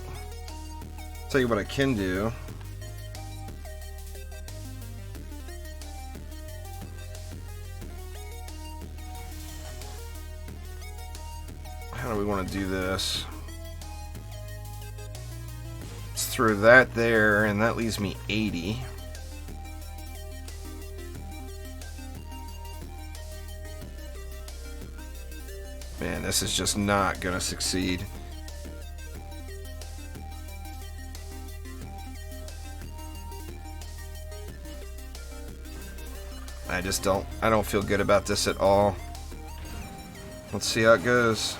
Tell you what I can do. How do we want to do this? Let's throw that there, and that leaves me 80. Man, this is just not gonna succeed. I don't feel good about this at all. Let's see how it goes.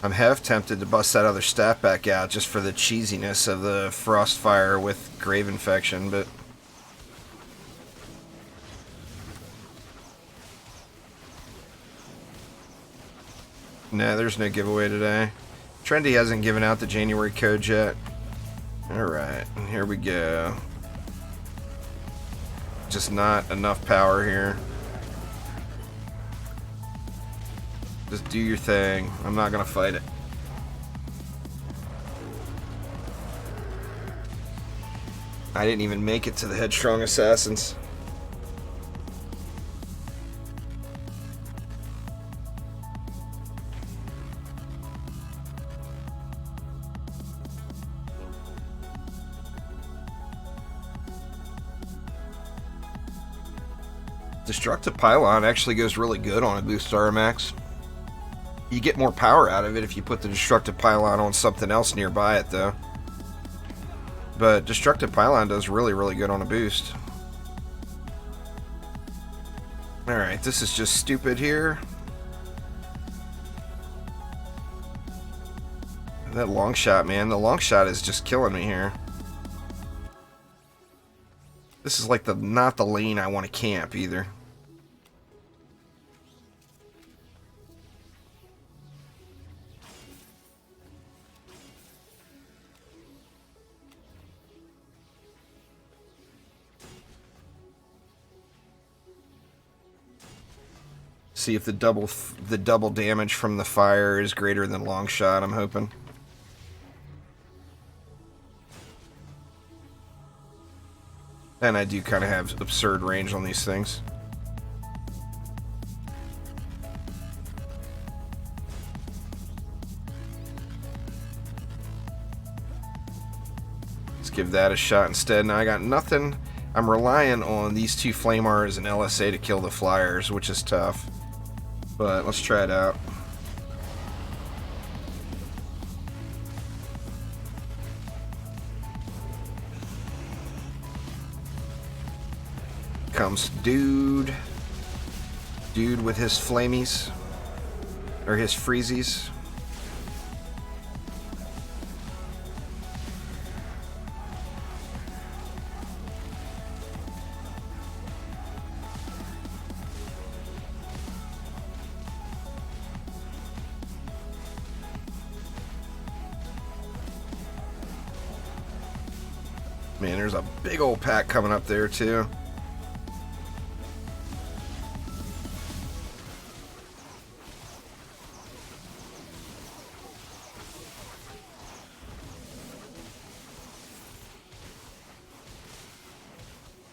I'm half tempted to bust that other stat back out just for the cheesiness of the Frostfire with Grave Infection, but nah, there's no giveaway today. Trendy hasn't given out the January code yet. Alright, here we go. Just not enough power here. Just do your thing. I'm not gonna fight it. I didn't even make it to the headstrong assassins. Destructive Pylon actually goes really good on a boost RMX. You get more power out of it if you put the Destructive Pylon on something else nearby it, though. But Destructive Pylon does really, really good on a boost. Alright, this is just stupid here. That long shot, man. The long shot is just killing me here. This is like not the lane I want to camp, either. See if the double damage from the fire is greater than long shot, I'm hoping. And I do kind of have absurd range on these things. Let's give that a shot instead. Now I got nothing. I'm relying on these two Flamers and LSA to kill the flyers, which is tough. But let's try it out. comes dude. Dude with his flamies. Or his freezies. Man, there's a big old pack coming up there, too.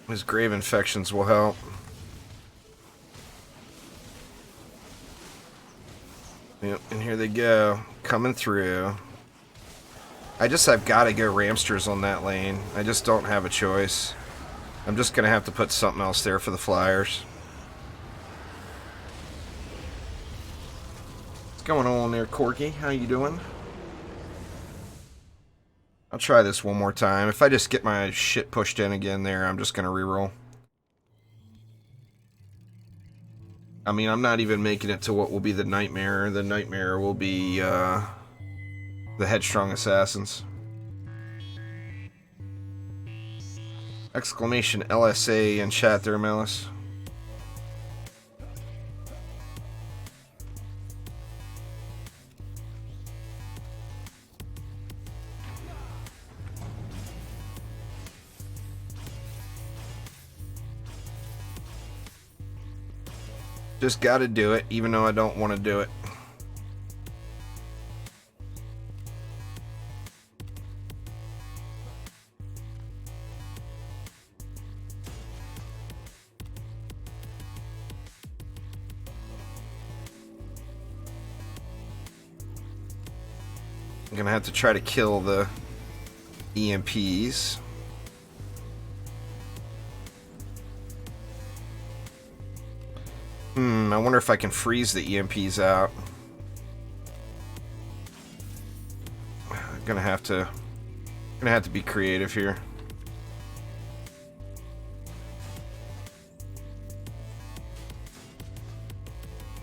His grave infections will help. Yep, and here they go. Coming through. I've got to go Ramsters on that lane. I just don't have a choice. I'm just going to have to put something else there for the Flyers. What's going on there, Corky? How you doing? I'll try this one more time. If I just get my shit pushed in again there, I'm just going to reroll. I mean, I'm not even making it to what will be the Nightmare. The Nightmare will be the Headstrong Assassins. Exclamation LSA in chat there, Melis. Just gotta do it, even though I don't want to do it. I'm gonna have to try to kill the EMPs. I wonder if I can freeze the EMPs out. I'm gonna have to be creative here.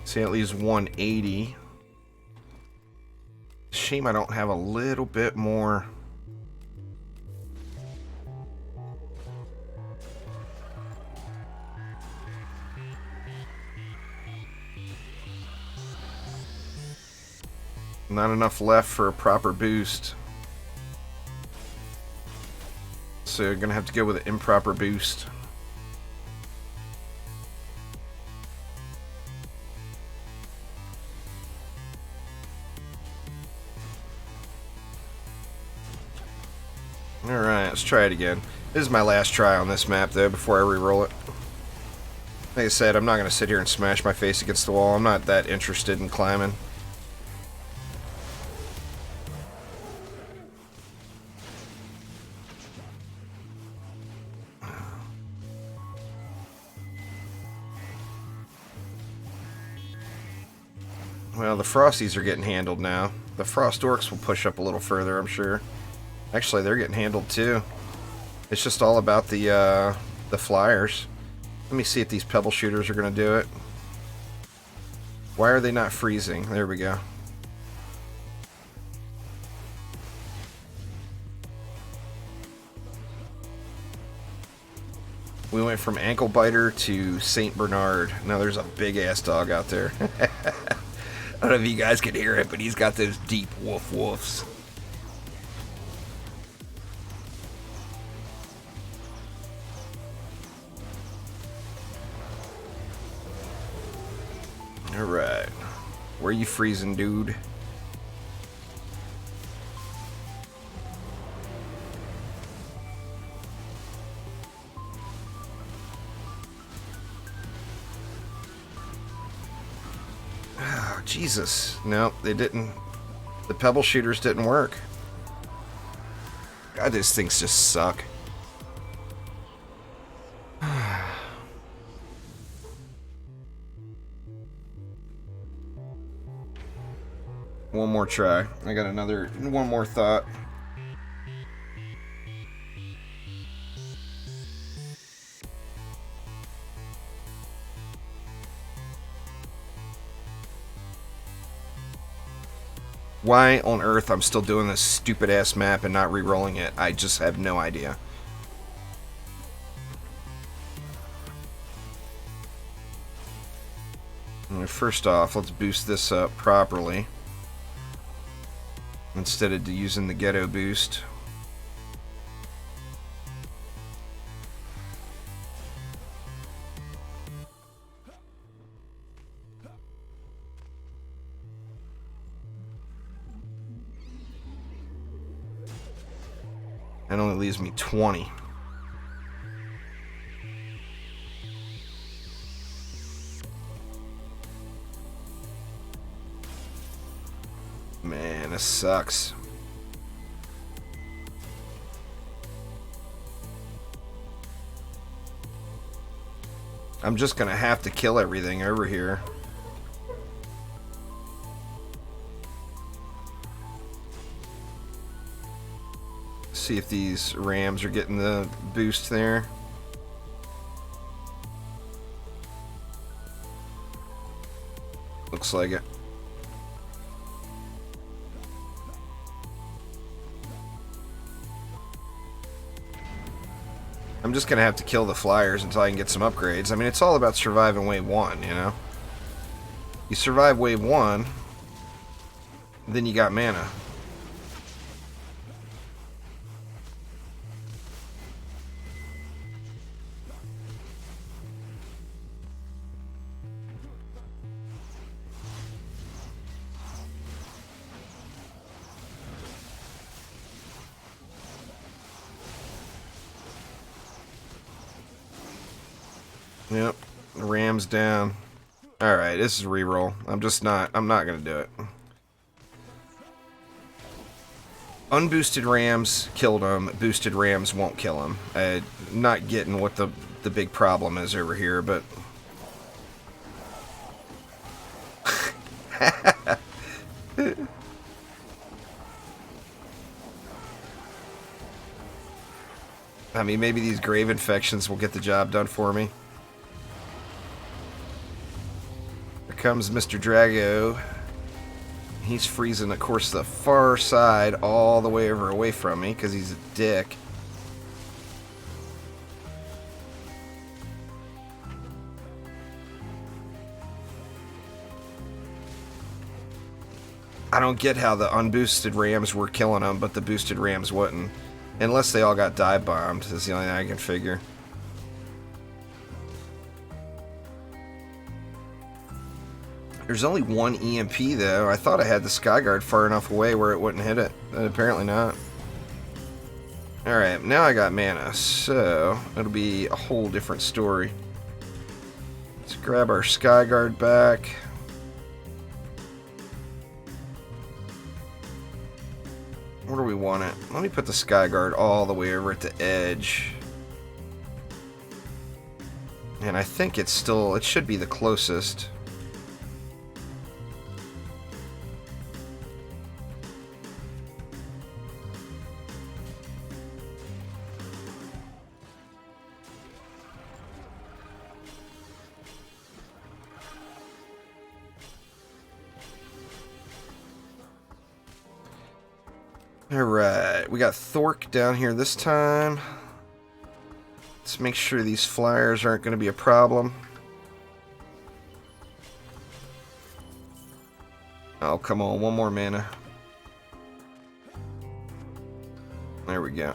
See, at least 180. Shame I don't have a little bit more. Not enough left for a proper boost. So you're gonna have to go with an improper boost. Alright, let's try it again. This is my last try on this map though before I re-roll it. Like I said, I'm not gonna sit here and smash my face against the wall. I'm not that interested in climbing. Well, the Frosties are getting handled now. The Frost Orcs will push up a little further, I'm sure. Actually, they're getting handled too. It's just all about the Flyers. Let me see if these Pebble Shooters are going to do it. Why are they not freezing? There we go. We went from Ankle Biter to Saint Bernard. Now there's a big-ass dog out there. I don't know if you guys can hear it, but he's got those deep woof woofs. Alright. Where you freezing, dude? Oh, Jesus. No, they didn't. The Pebble Shooters didn't work. God, these things just suck. One more try. I got one more thought. Why on earth I'm still doing this stupid ass map and not re-rolling it, I just have no idea. First off, let's boost this up properly instead of using the ghetto boost. That only leaves me 20. Man, this sucks. I'm just gonna have to kill everything over here. See if these rams are getting the boost there. Looks like it. I'm just gonna have to kill the flyers until I can get some upgrades. I mean, it's all about surviving wave 1, you know? You survive wave 1, then you got mana. Yep, the ram's down. Alright, this is reroll. I'm not gonna do it. Unboosted rams killed him. Boosted rams won't kill him. I'm not getting what the big problem is over here, but... I mean, maybe these grave infections will get the job done for me. Here comes Mr. Drago. He's freezing, of course, the far side all the way over away from me because he's a dick. I don't get how the unboosted rams were killing them, but the boosted rams wouldn't. Unless they all got dive bombed, is the only thing I can figure. There's only one EMP though. I thought I had the Skyguard far enough away where it wouldn't hit it. Apparently not. Alright, now I got mana, so it'll be a whole different story. Let's grab our Skyguard back. Where do we want it? Let me put the Skyguard all the way over at the edge. And I think it should be the closest. Alright, we got Thork down here this time. Let's make sure these flyers aren't going to be a problem. Oh, come on, one more mana. There we go.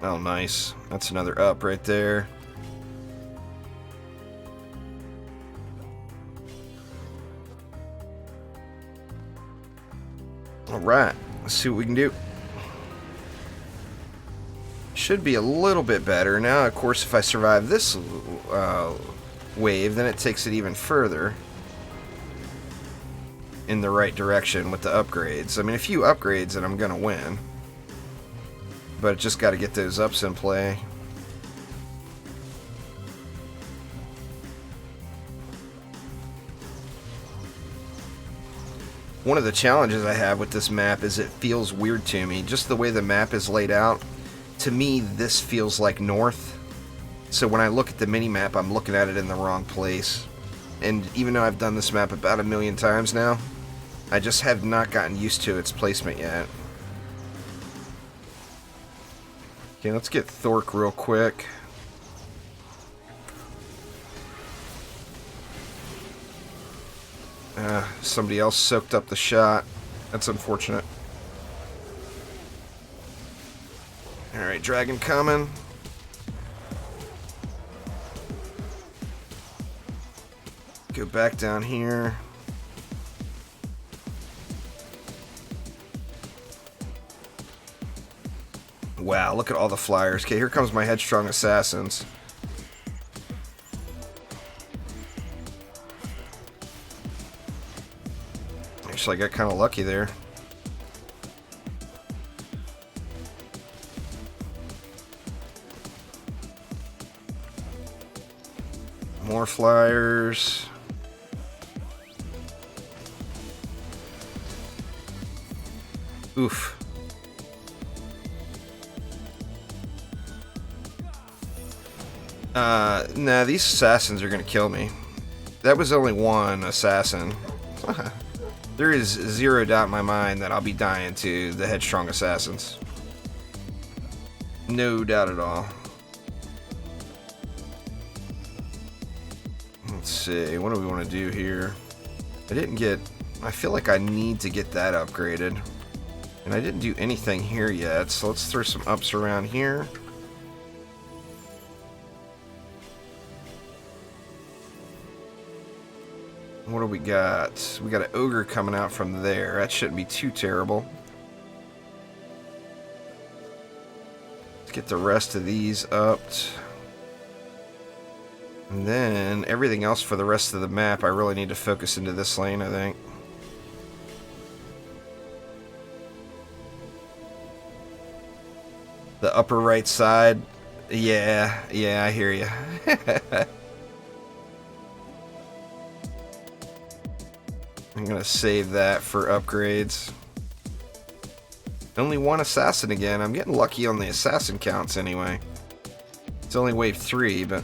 Oh, nice. That's another up right there. Alright, let's see what we can do. Should be a little bit better. Now, of course, if I survive this wave, then it takes it even further in the right direction with the upgrades. I mean, a few upgrades and I'm going to win. But just got to get those ups in play. One of the challenges I have with this map is it feels weird to me. Just the way the map is laid out, to me this feels like north. So when I look at the mini-map, I'm looking at it in the wrong place. And even though I've done this map about 1,000,000 times now, I just have not gotten used to its placement yet. Okay, let's get Thork real quick. Somebody else soaked up the shot. That's unfortunate. Alright, dragon coming. Go back down here. Wow, look at all the flyers. Okay, here comes my headstrong assassins. Actually, I got kind of lucky there. More flyers. Oof. Nah, these assassins are gonna kill me. That was only one assassin. There is zero doubt in my mind that I'll be dying to the headstrong assassins. No doubt at all. Let's see, what do we want to do here? I feel like I need to get that upgraded. And I didn't do anything here yet, so let's throw some ups around here. What do we got? We got an ogre coming out from there. That shouldn't be too terrible. Let's get the rest of these upped. And then everything else for the rest of the map, I really need to focus into this lane, I think. The upper right side. Yeah, I hear you. I'm gonna save that for upgrades. Only one assassin again. I'm getting lucky on the assassin counts anyway. It's only wave 3, but...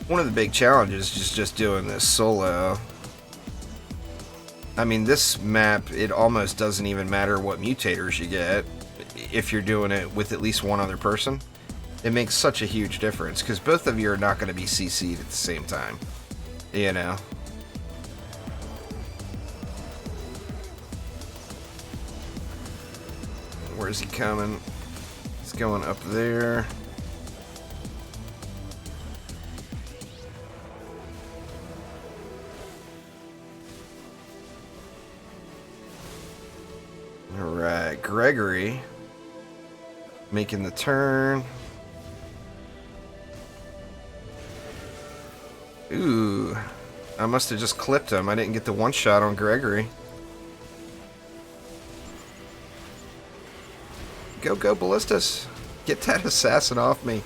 one of the big challenges is just doing this solo. I mean, this map, it almost doesn't even matter what mutators you get if you're doing it with at least one other person. It makes such a huge difference, because both of you are not going to be CC'd at the same time. You know? Where's he coming? He's going up there. Alright, Gregory making the turn. Ooh, I must have just clipped him. I didn't get the one shot on Gregory. Go, Ballistas. Get that assassin off me.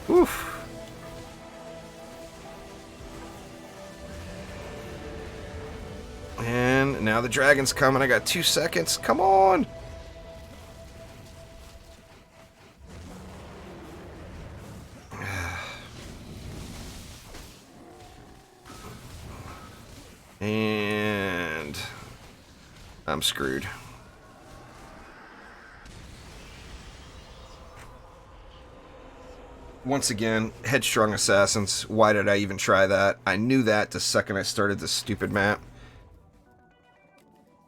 Oof. And now the dragon's coming. I got 2 seconds. Come on. And I'm screwed. Once again, headstrong assassins. Why did I even try that? I knew that the second I started this stupid map.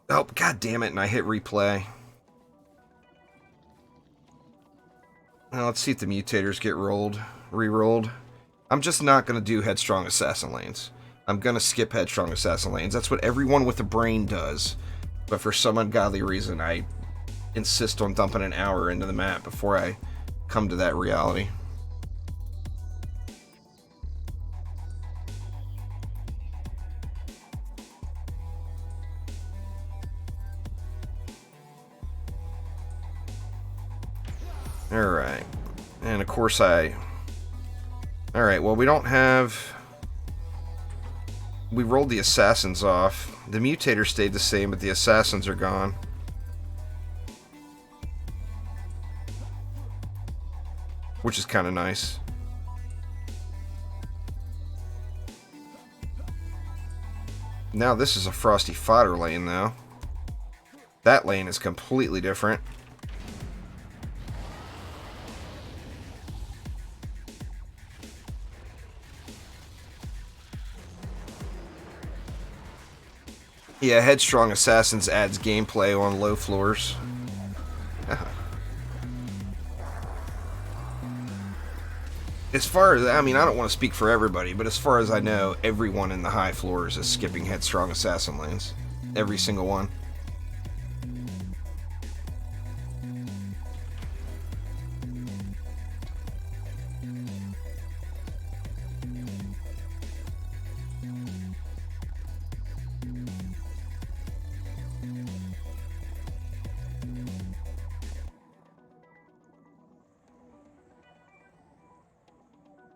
Oh, god damn it, and I hit replay. Now, let's see if the mutators get re-rolled. I'm just not going to do headstrong assassin lanes. I'm going to skip headstrong assassin lanes. That's what everyone with a brain does. But for some ungodly reason, I insist on dumping an hour into the map before I come to that reality. Alright. And of course Alright, well we don't have... We rolled the assassins off. The mutator stayed the same, but the assassins are gone. Which is kind of nice. Now this is a frosty fodder lane, though. That lane is completely different. Yeah, Headstrong Assassins adds gameplay on low floors. As far as, I mean, I don't want to speak for everybody, but as far as I know, everyone in the high floors is skipping Headstrong Assassin lanes. Every single one.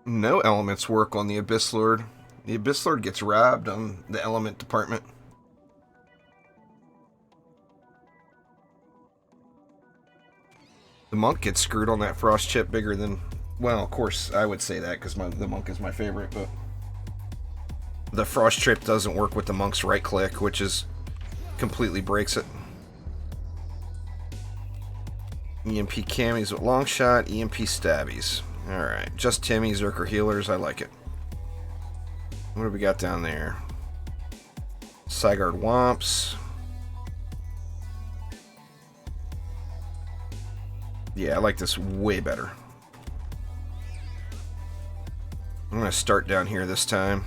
No elements work on the Abyss Lord. The Abyss Lord gets robbed on the element department. The monk gets screwed on that frost chip bigger than... Well, of course, I would say that because the monk is my favorite, but... The frost chip doesn't work with the monk's right click, which is... completely breaks it. EMP camis with long shot, EMP stabbies. Alright, just Timmy, Zerker healers, I like it. What do we got down there? Sigard Womps. Yeah, I like this way better. I'm going to start down here this time.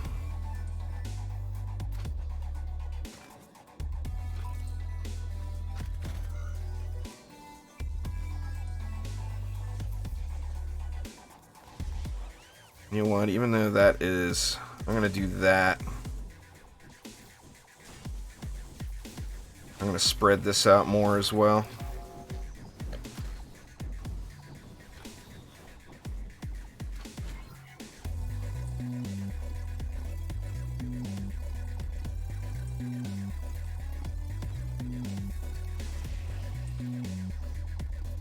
You know what, even though that is... I'm going to do that. I'm going to spread this out more as well.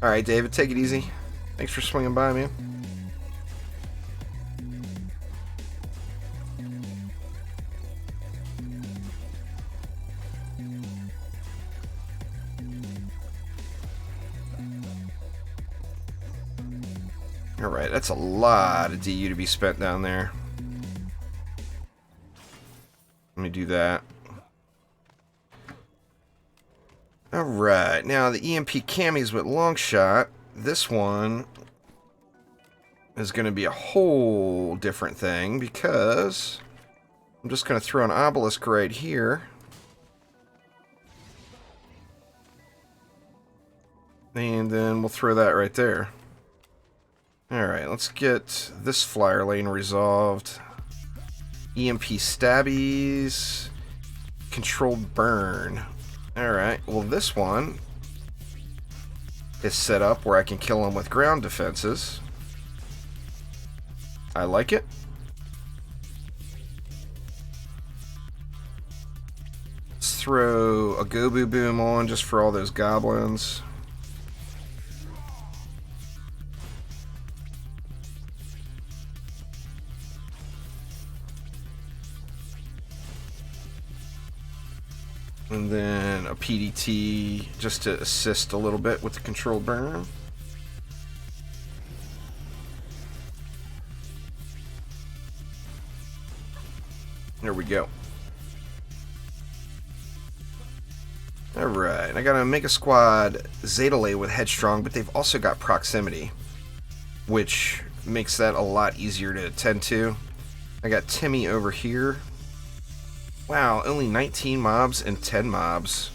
Alright, David, take it easy. Thanks for swinging by, man. Alright, that's a lot of DU to be spent down there. Let me do that. Alright, now the EMP camis with long shot. This one is going to be a whole different thing because I'm just going to throw an obelisk right here. And then we'll throw that right there. Alright, let's get this flyer lane resolved. EMP stabbies. Controlled burn. Alright, well this one is set up where I can kill them with ground defenses. I like it. Let's throw a Gobu Boom on just for all those goblins. And then a PDT just to assist a little bit with the controlled burn. There we go. Alright, I gotta make a squad Zedalay with Headstrong, but they've also got proximity, which makes that a lot easier to attend to. I got Timmy over here. Wow, only 19 mobs and 10 mobs.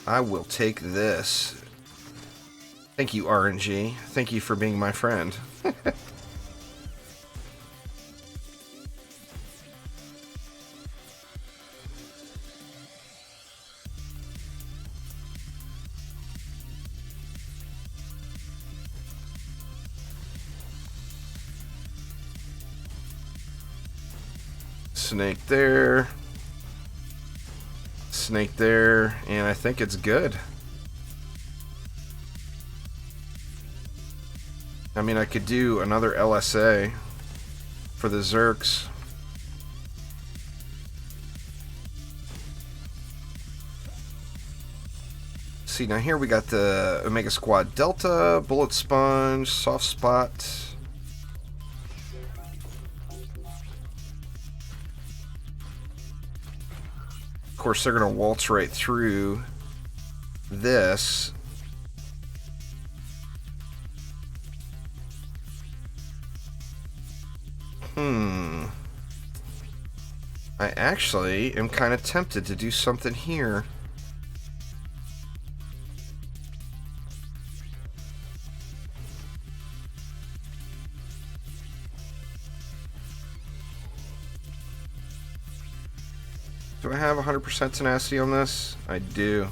I will take this. Thank you, RNG. Thank you for being my friend. Snake there. Snake there. And I think it's good. I mean, I could do another LSA for the Zerks. See, now here we got the Omega Squad Delta, Bullet Sponge, Soft Spot. Of course, they're going to waltz right through this. I actually am kind of tempted to do something here. Do I have 100% tenacity on this? I do.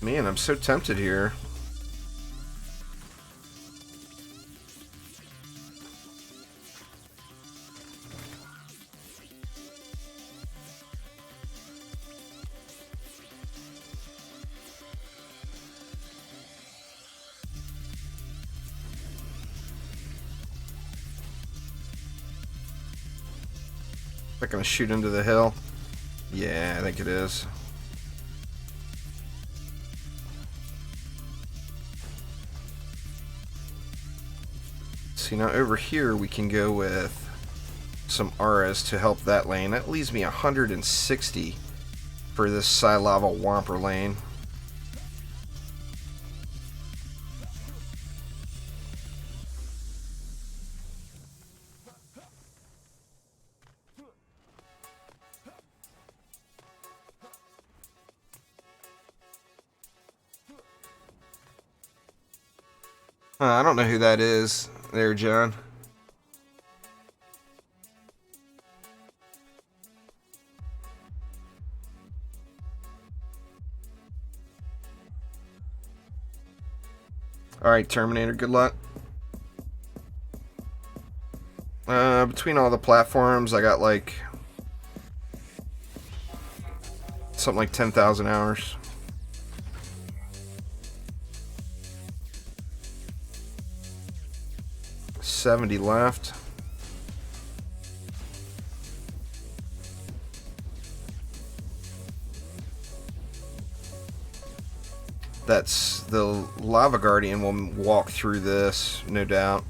Man, I'm so tempted here. Is that gonna shoot into the hill? Yeah, I think it is. See, now over here we can go with some auras to help that lane. That leaves me 160 for this Psylava Whomper lane. I don't know who that is there, John. Alright, Terminator, good luck. Between all the platforms, I got like something like 10,000 hours. $70 left. That's the Lava Guardian will walk through this, no doubt.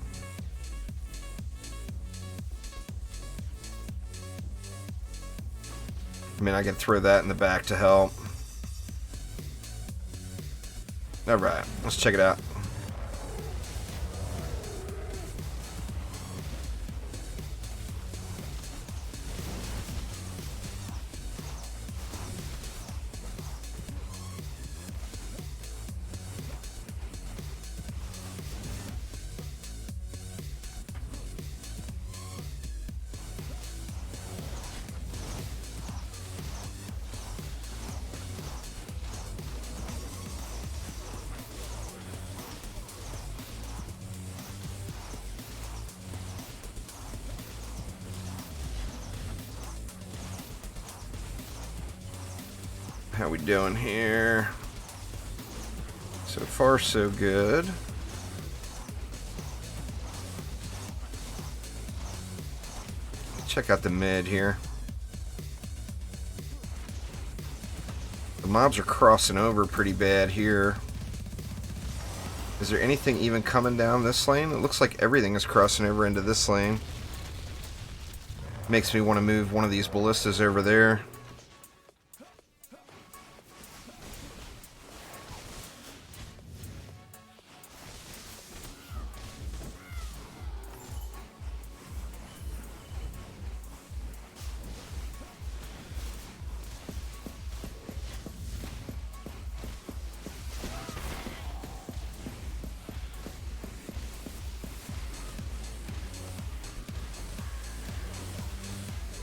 I mean, I can throw that in the back to help. Alright, let's check it out. How we doing here? So far, so good. Check out the mid here. The mobs are crossing over pretty bad here. Is there anything even coming down this lane? It looks like everything is crossing over into this lane. Makes me want to move one of these ballistas over there.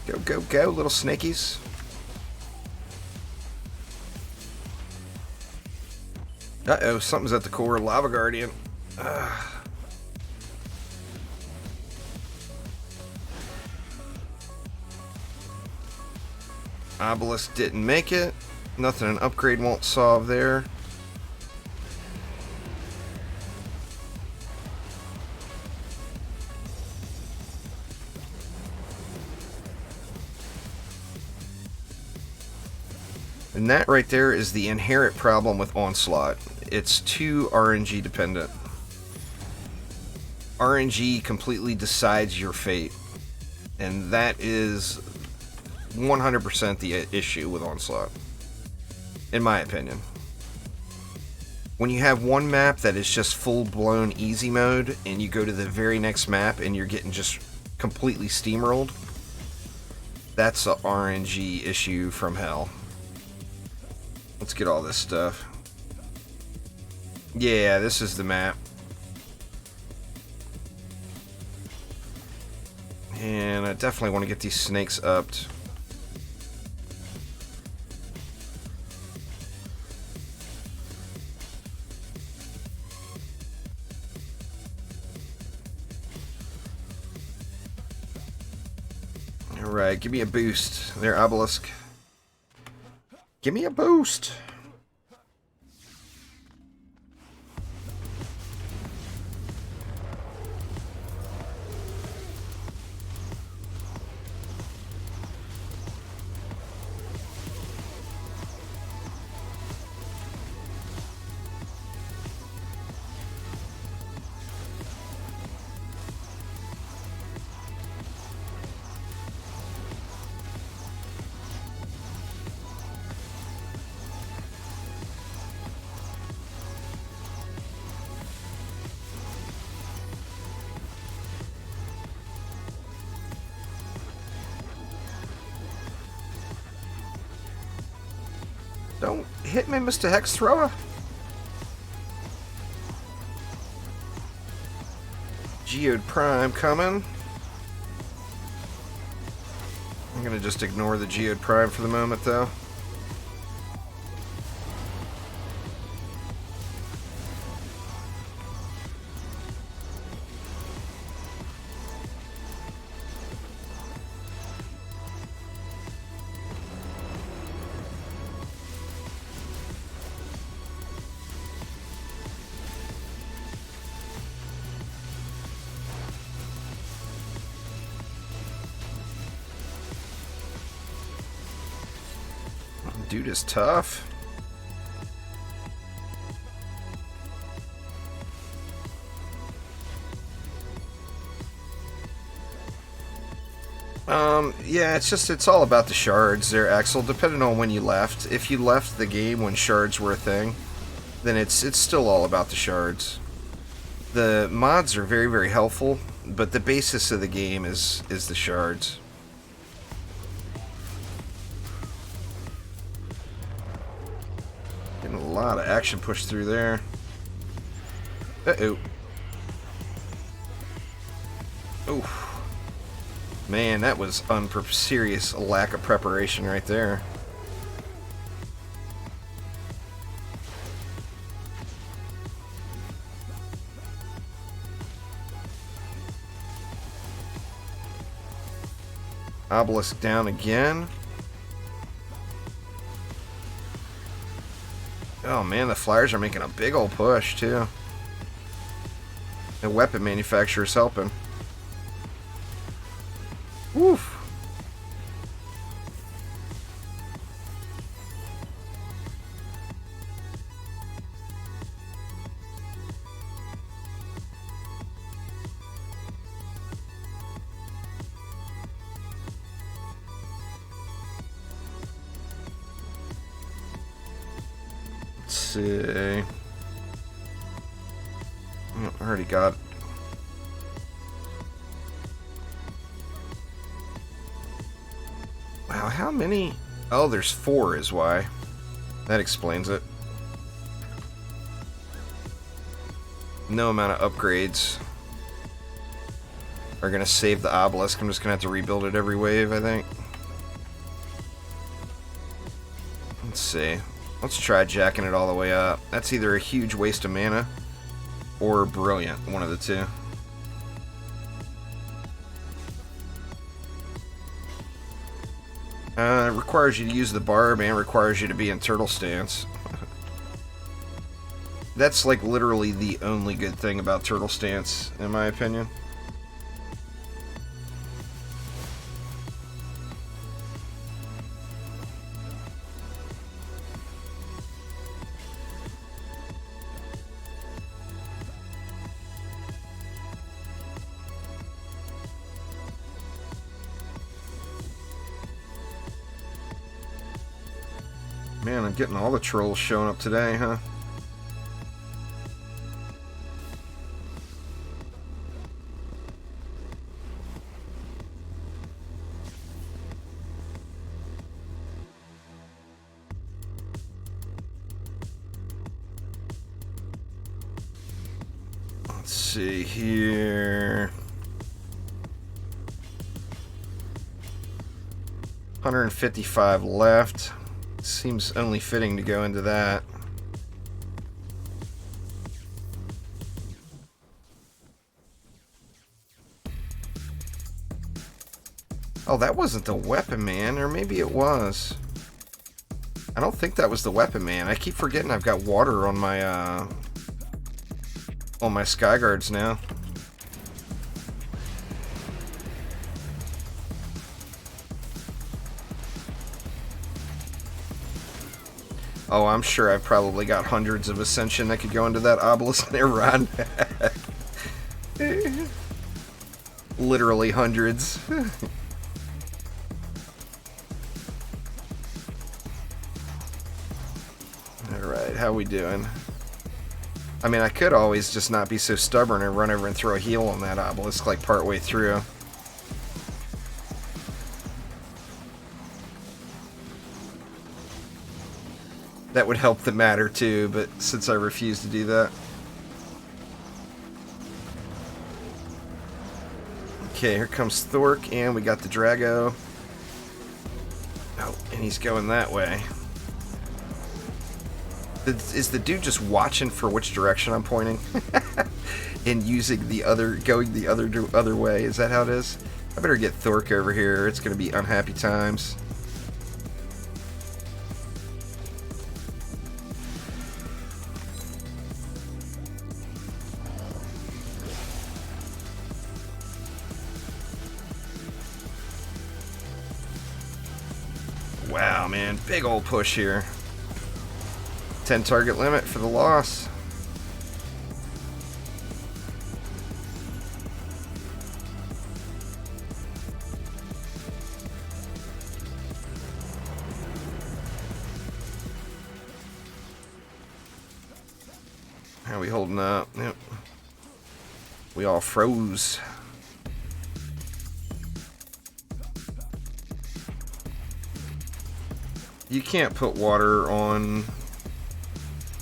Go, go, go, little snakies. Uh-oh, something's at the core. Lava Guardian. Obelisk didn't make it. Nothing an upgrade won't solve there. And that right there is the inherent problem with Onslaught. It's too RNG dependent. RNG completely decides your fate. And that is 100% the issue with Onslaught, in my opinion. When you have one map that is just full-blown easy mode, and you go to the very next map and you're getting just completely steamrolled, that's a RNG issue from hell. Let's get all this stuff. Yeah, this is the map. And I definitely want to get these snakes upped. Alright, give me a boost. There, Obelisk. Give me a boost. Don't hit me, Mr. Hex Thrower. Geode Prime coming. I'm gonna just ignore the Geode Prime for the moment, though. Dude is tough. Yeah, it's all about the shards there, Axel, depending on when you left. If you left the game when shards were a thing, then it's still all about the shards. The mods are very, very helpful, but the basis of the game is the shards. Getting a lot of action pushed through there. Uh-oh. Oof. Man, that was serious lack of preparation right there. Obelisk down again. Oh man, the flyers are making a big old push too. The weapon manufacturer's helping. Woof. Let's see. Oh, I already got it. Wow, how many? Oh, there's 4 is why. That explains it. No amount of upgrades are going to save the obelisk. I'm just going to have to rebuild it every wave, I think. see. Let's try jacking it all the way up. That's either a huge waste of mana or brilliant, one of the two. It requires you to use the barb and requires you to be in turtle stance. That's like literally the only good thing about turtle stance, in my opinion. Man, I'm getting all the trolls showing up today, huh? Let's see here. 155 left. Seems only fitting to go into that. Oh, that wasn't the weapon man, or maybe it was. I don't think that was the weapon man. I keep forgetting I've got water on my sky guards now. Oh, I'm sure I've probably got hundreds of ascension that could go into that obelisk there, Ron. Literally hundreds. Alright, how we doing? I mean, I could always just not be so stubborn and run over and throw a heal on that obelisk like partway through. That would help the matter too, but since I refuse to do that. Okay, here comes Thork, and we got the Drago. Oh, and he's going that way. Is the dude just watching for which direction I'm pointing? And using the other, going the other way? Is that how it is? I better get Thork over here. It's going to be unhappy times. Wow, man. Big old push here. 10 target limit for the loss. How are we holding up? Yep. We all froze. You can't put water on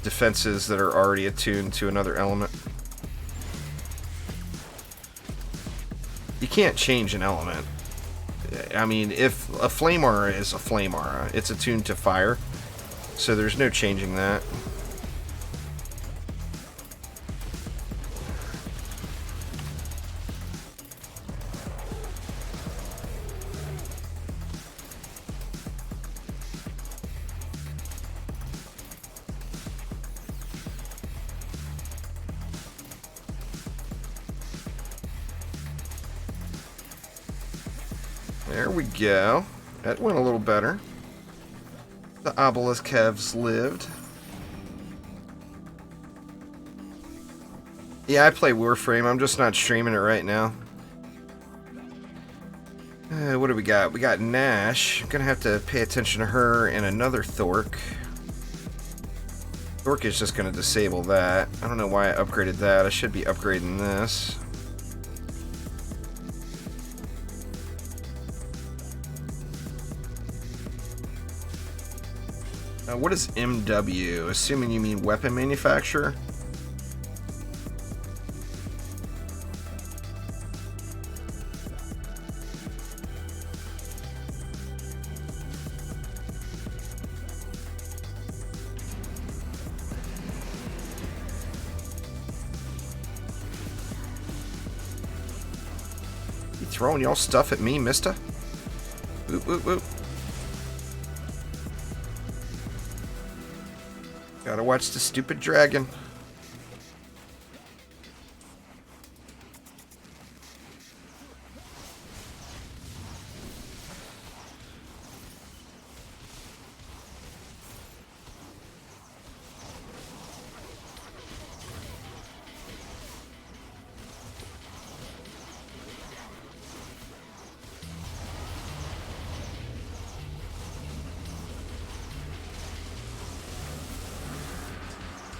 defenses that are already attuned to another element. You can't change an element. I mean, if a flame aura is a flame aura, it's attuned to fire, so there's no changing that. There we go. That went a little better. The obelisk has lived. Yeah, I play Warframe. I'm just not streaming it right now. What do we got? We got Nash. I'm gonna have to pay attention to her and another Thork. Thork is just gonna disable that. I don't know why I upgraded that. I should be upgrading this. What is MW? Assuming you mean weapon manufacturer? throwing y'all stuff at me, mister? Whoop, whoop, whoop. Gotta watch the stupid dragon.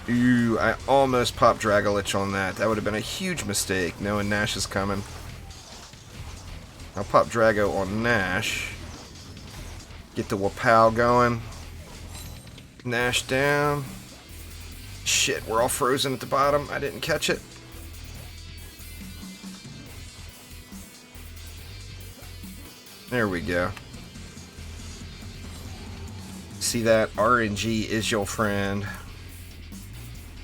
Ooh, I almost popped Dragolich on that. That would have been a huge mistake, knowing Nash is coming. I'll pop Drago on Nash. Get the Wapow going. Nash down. Shit, we're all frozen at the bottom. I didn't catch it. There we go. See that? RNG is your friend.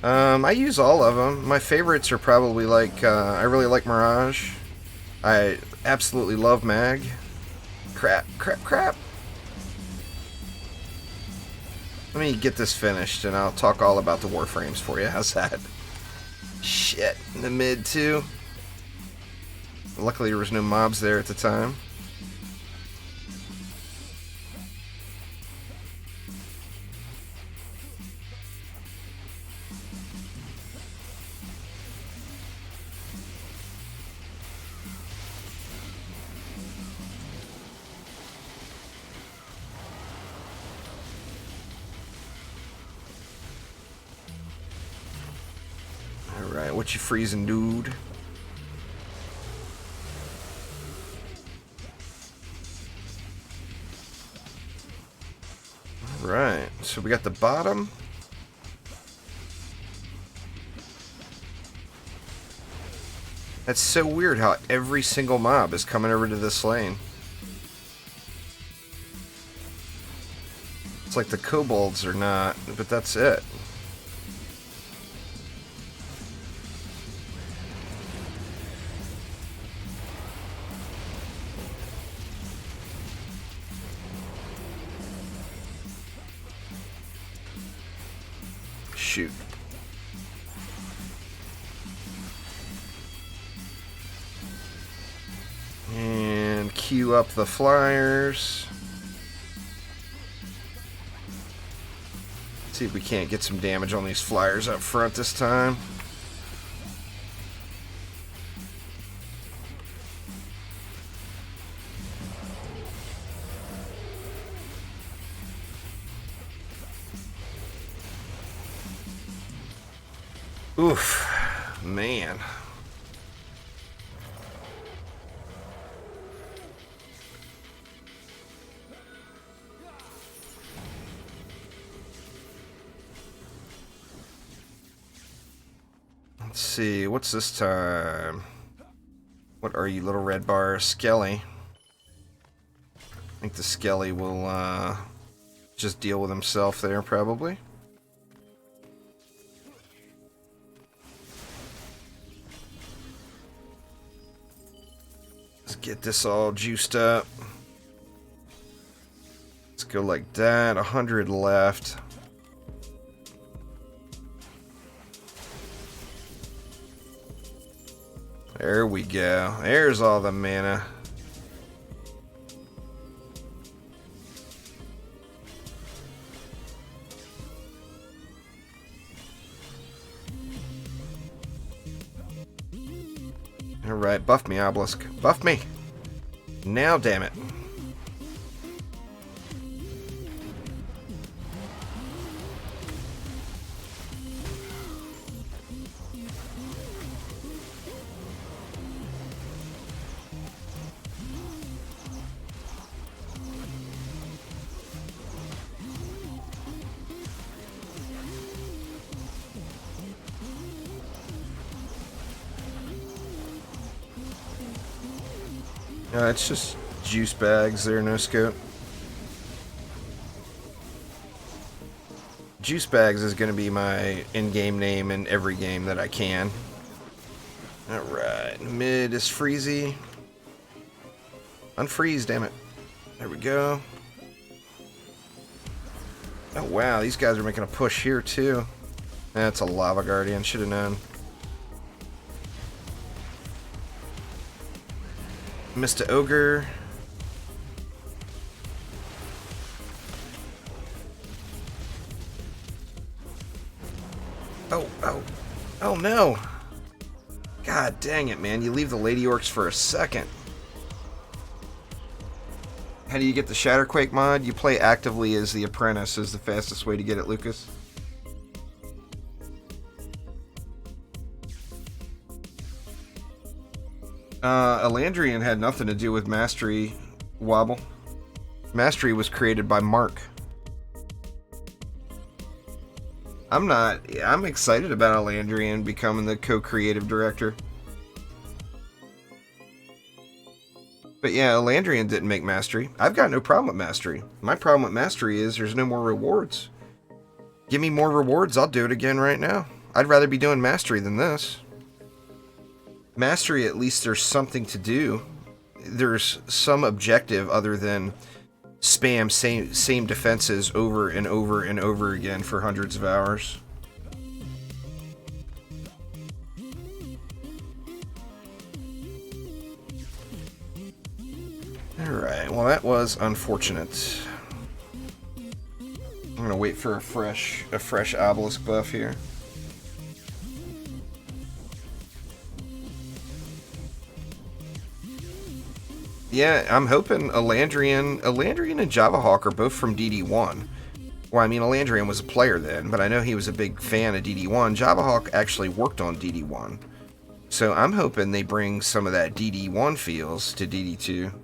I use all of them. My favorites are probably like, I really like Mirage. I absolutely love Mag. Crap, crap, crap. Let me get this finished and I'll talk all about the Warframes for you. How's that? Shit, in the mid too. Luckily there was no mobs there at the time. Alright, what you freezing, dude? Alright, so we got the bottom. That's so weird how every single mob is coming over to this lane. It's like the kobolds are not, but that's it. Shoot. And queue up the flyers. See if we can't get some damage on these flyers up front this time. Oof, man. Let's see, what's this time? What are you, little red bar? Skelly. I think the Skelly will just deal with himself there, probably. Get this all juiced up. Let's go like that. 100 left. There we go. There's all the mana. Alright, buff me, Obelisk. Buff me! Now, damn it. It's just juice bags there, no scope. Juice bags is going to be my in-game name in every game that I can. Alright, mid is Freezy. Unfreeze, damn it. There we go. Oh wow, these guys are making a push here too. That's a Lava Guardian, should have known. Mr. Ogre. Oh no! God dang it, man. You leave the Lady Orcs for a second. How do you get the Shatterquake mod? You play actively as the Apprentice is the fastest way to get it, Lucas. Elandrian had nothing to do with Mastery, Wobble. Mastery was created by Mark. I'm excited about Elandrian becoming the co-creative director. But yeah, Elandrian didn't make Mastery. I've got no problem with Mastery. My problem with Mastery is there's no more rewards. Give me more rewards, I'll do it again right now. I'd rather be doing Mastery than this. Mastery, at least there's something to do. There's some objective other than spam same defenses over and over and over again for hundreds of hours. Alright, well that was unfortunate. I'm gonna wait for a fresh obelisk buff here. Yeah, I'm hoping Elandrian and Javahawk are both from DD1. Well, I mean, Elandrian was a player then, but I know he was a big fan of DD1. Javahawk actually worked on DD1. So I'm hoping they bring some of that DD1 feels to DD2.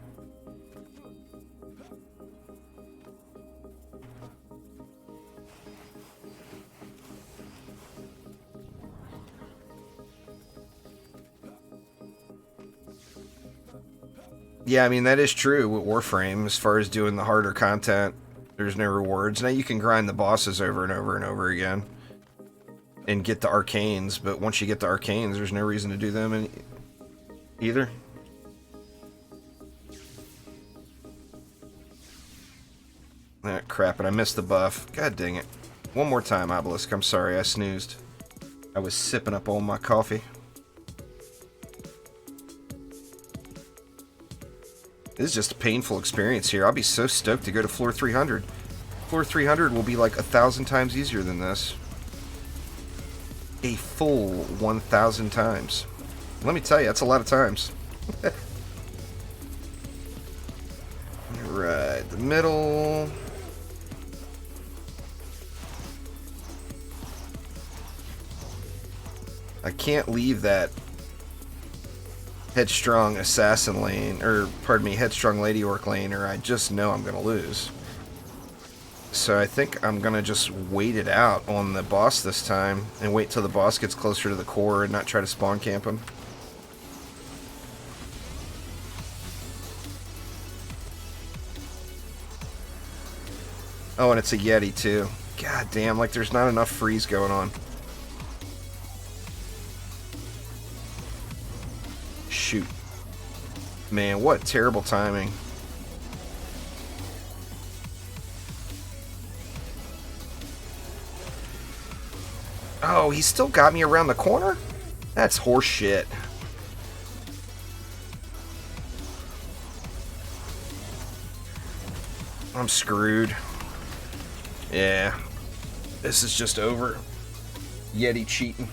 Yeah, I mean, that is true with Warframe. As far as doing the harder content, there's no rewards. Now you can grind the bosses over and over and over again and get the arcanes, but once you get the arcanes, there's no reason to do them either. Ah, crap, and I missed the buff. God dang it. One more time, Obelisk. I'm sorry, I snoozed. I was sipping up all my coffee. This is just a painful experience here. I'll be so stoked to go to floor 300. Floor 300 will be like 1,000 times easier than this. A full 1,000 times. Let me tell you, that's a lot of times. Alright, the middle. I can't leave that headstrong assassin lane, or pardon me, headstrong lady orc lane, or I just know I'm gonna lose. So I think I'm gonna just wait it out on the boss this time and wait till the boss gets closer to the core and not try to spawn camp him. Oh, and it's a Yeti too. God damn, like there's not enough freeze going on. Shoot. Man, what terrible timing. Oh, he still got me around the corner? That's horse shit. I'm screwed. Yeah. This is just over. Yeti cheating.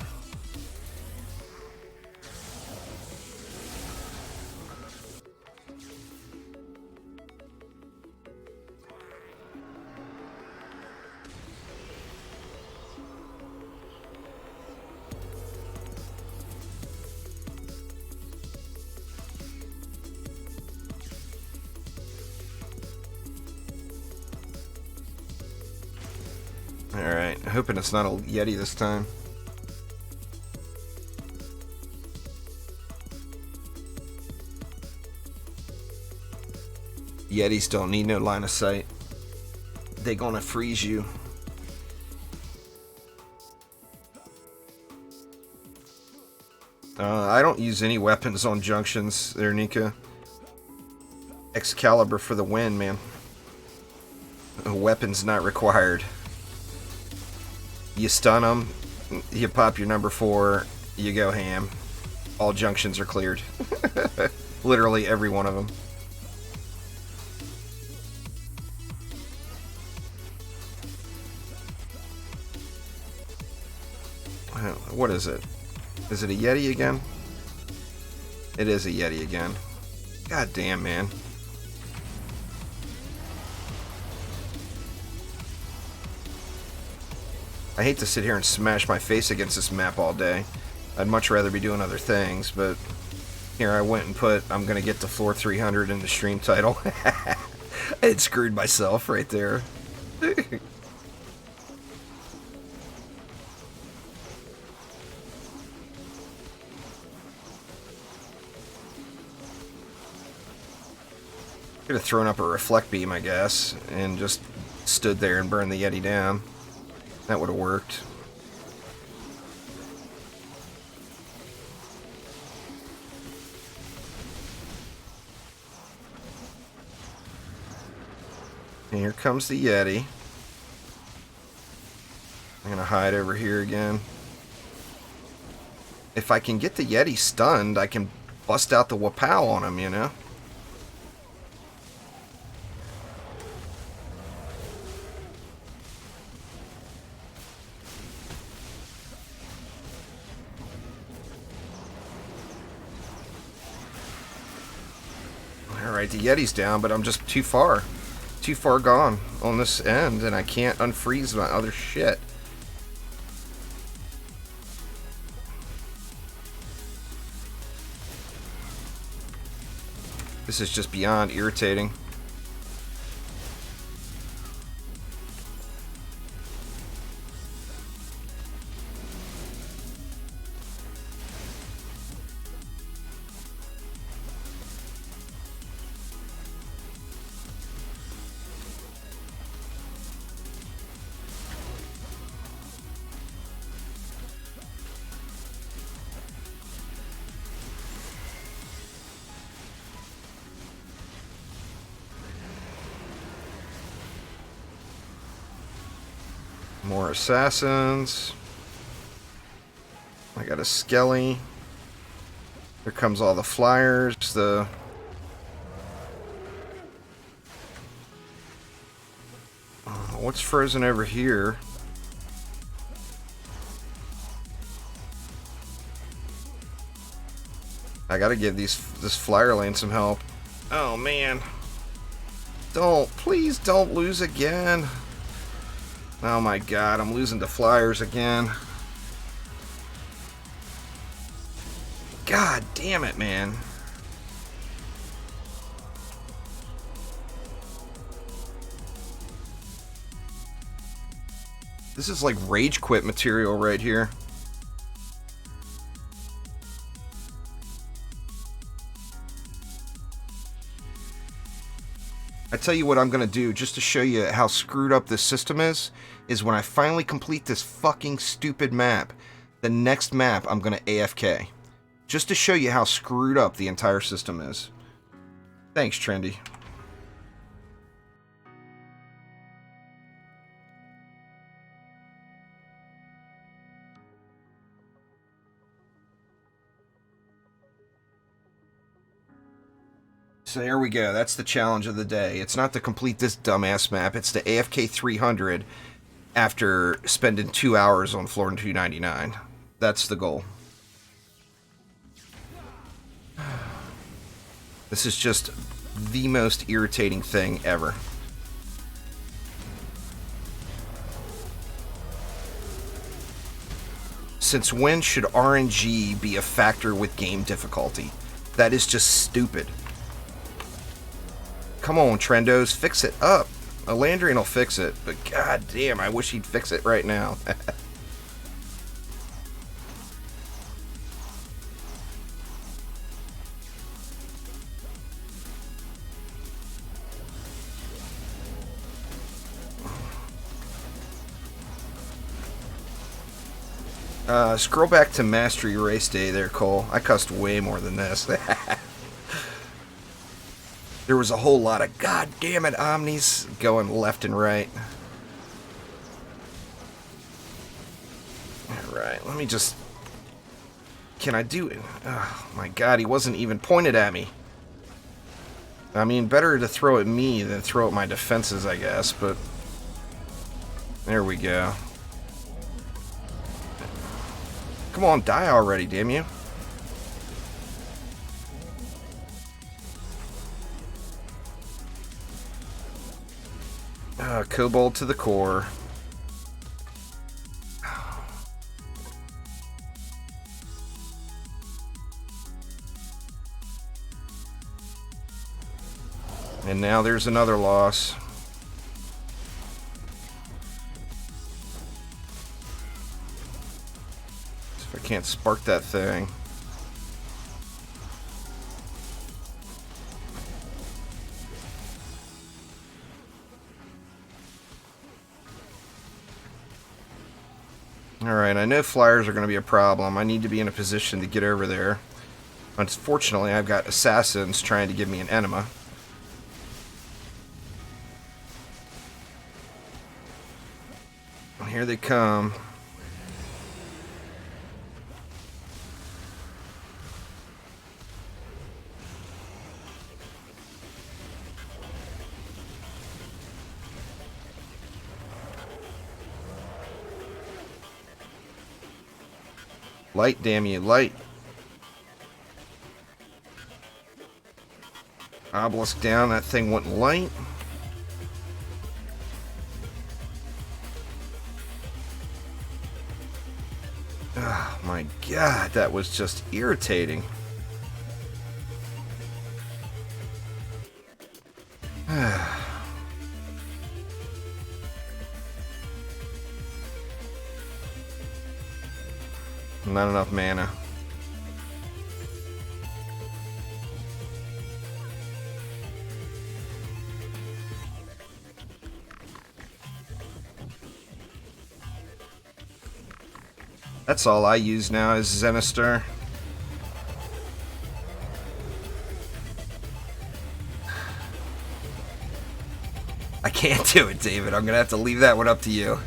Alright, hoping it's not a Yeti this time. Yetis don't need no line of sight. They gonna freeze you. I don't use any weapons on junctions there, Nika. Excalibur for the win, man. Weapons not required. You stun them, you pop your number 4, you go ham. All junctions are cleared. Literally every one of them. What is it? Is it a Yeti again? It is a Yeti again. God damn, man. I hate to sit here and smash my face against this map all day. I'd much rather be doing other things, but here I went and put, I'm gonna get to floor 300 in the stream title. I had screwed myself right there. Could have thrown up a reflect beam, I guess, and just stood there and burned the Yeti down. That would have worked. And here comes the Yeti. I'm gonna hide over here again. If I can get the Yeti stunned, I can bust out the Wapow on him, you know? Alright, the Yeti's down, but I'm just too far gone on this end, and I can't unfreeze my other shit. This is just beyond irritating. More assassins. I got a Skelly. Here comes all the flyers. What's frozen over here? I gotta give this flyer lane some help. Oh man. Please don't lose again. Oh my god, I'm losing to flyers again. God damn it, man. This is like rage quit material right here. I tell you what I'm gonna do, just to show you how screwed up this system is when I finally complete this fucking stupid map, the next map I'm gonna AFK. Just to show you how screwed up the entire system is. Thanks, Trendy. So there we go. That's the challenge of the day. It's not to complete this dumbass map. It's to AFK 300 after spending 2 hours on floor 299. That's the goal. This is just the most irritating thing ever. Since when should RNG be a factor with game difficulty? That is just stupid. Come on, Trendos, fix it up. Lightrayne will fix it, but god damn, I wish he'd fix it right now. Scroll back to Mastery Race Day there, Cole. I cussed way more than this. There was a whole lot of god damn it omnis going left and right. Alright, let me just... Can I do it? Oh my god, he wasn't even pointed at me. I mean, better to throw at me than throw at my defenses, I guess, but... There we go. Come on, die already, damn you. Kobold to the core. And now there's another loss. If I can't spark that thing. Alright, I know flyers are going to be a problem. I need to be in a position to get over there. Unfortunately, I've got assassins trying to give me an enema. Here they come. Light, damn you, light. Obelisk down, that thing went light. Oh my god, that was just irritating. Not enough mana. That's all I use now is Zenister. I can't do it, David. I'm gonna have to leave that one up to you.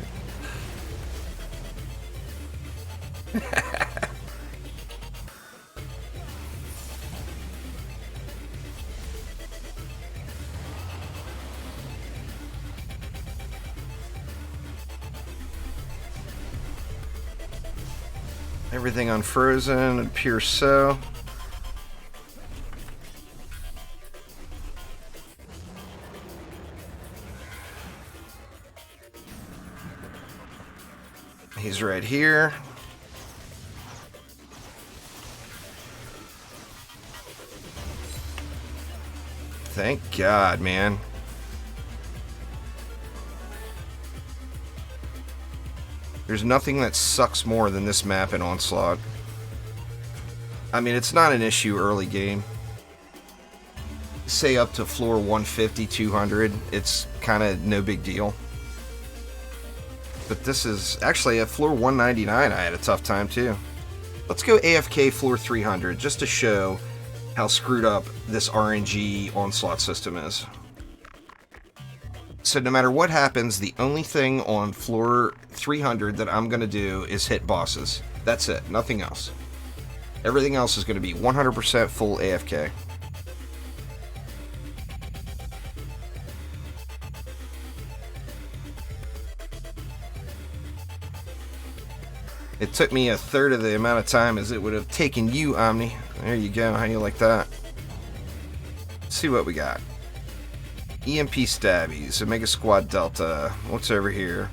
Everything unfrozen, it appears so. He's right here. Thank God, man. There's nothing that sucks more than this map in Onslaught. I mean, it's not an issue early game. Say up to floor 150, 200, it's kind of no big deal. But this is... Actually, at floor 199, I had a tough time, too. Let's go AFK floor 300, just to show how screwed up this RNG Onslaught system is. So no matter what happens, the only thing on floor 300 that I'm going to do is hit bosses. That's it. Nothing else. Everything else is going to be 100% full AFK. It took me a third of the amount of time as it would have taken you, Omni. There you go. How you like that? Let's see what we got. EMP Stabbies, Omega Squad Delta. What's over here?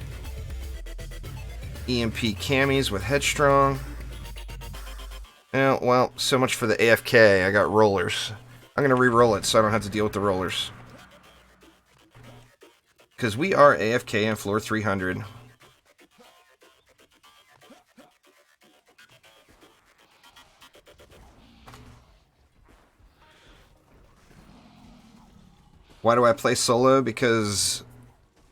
EMP Camis with Headstrong. Well, so much for the AFK. I got rollers. I'm going to re-roll it so I don't have to deal with the rollers. Because we are AFK on floor 300. Why do I play solo? Because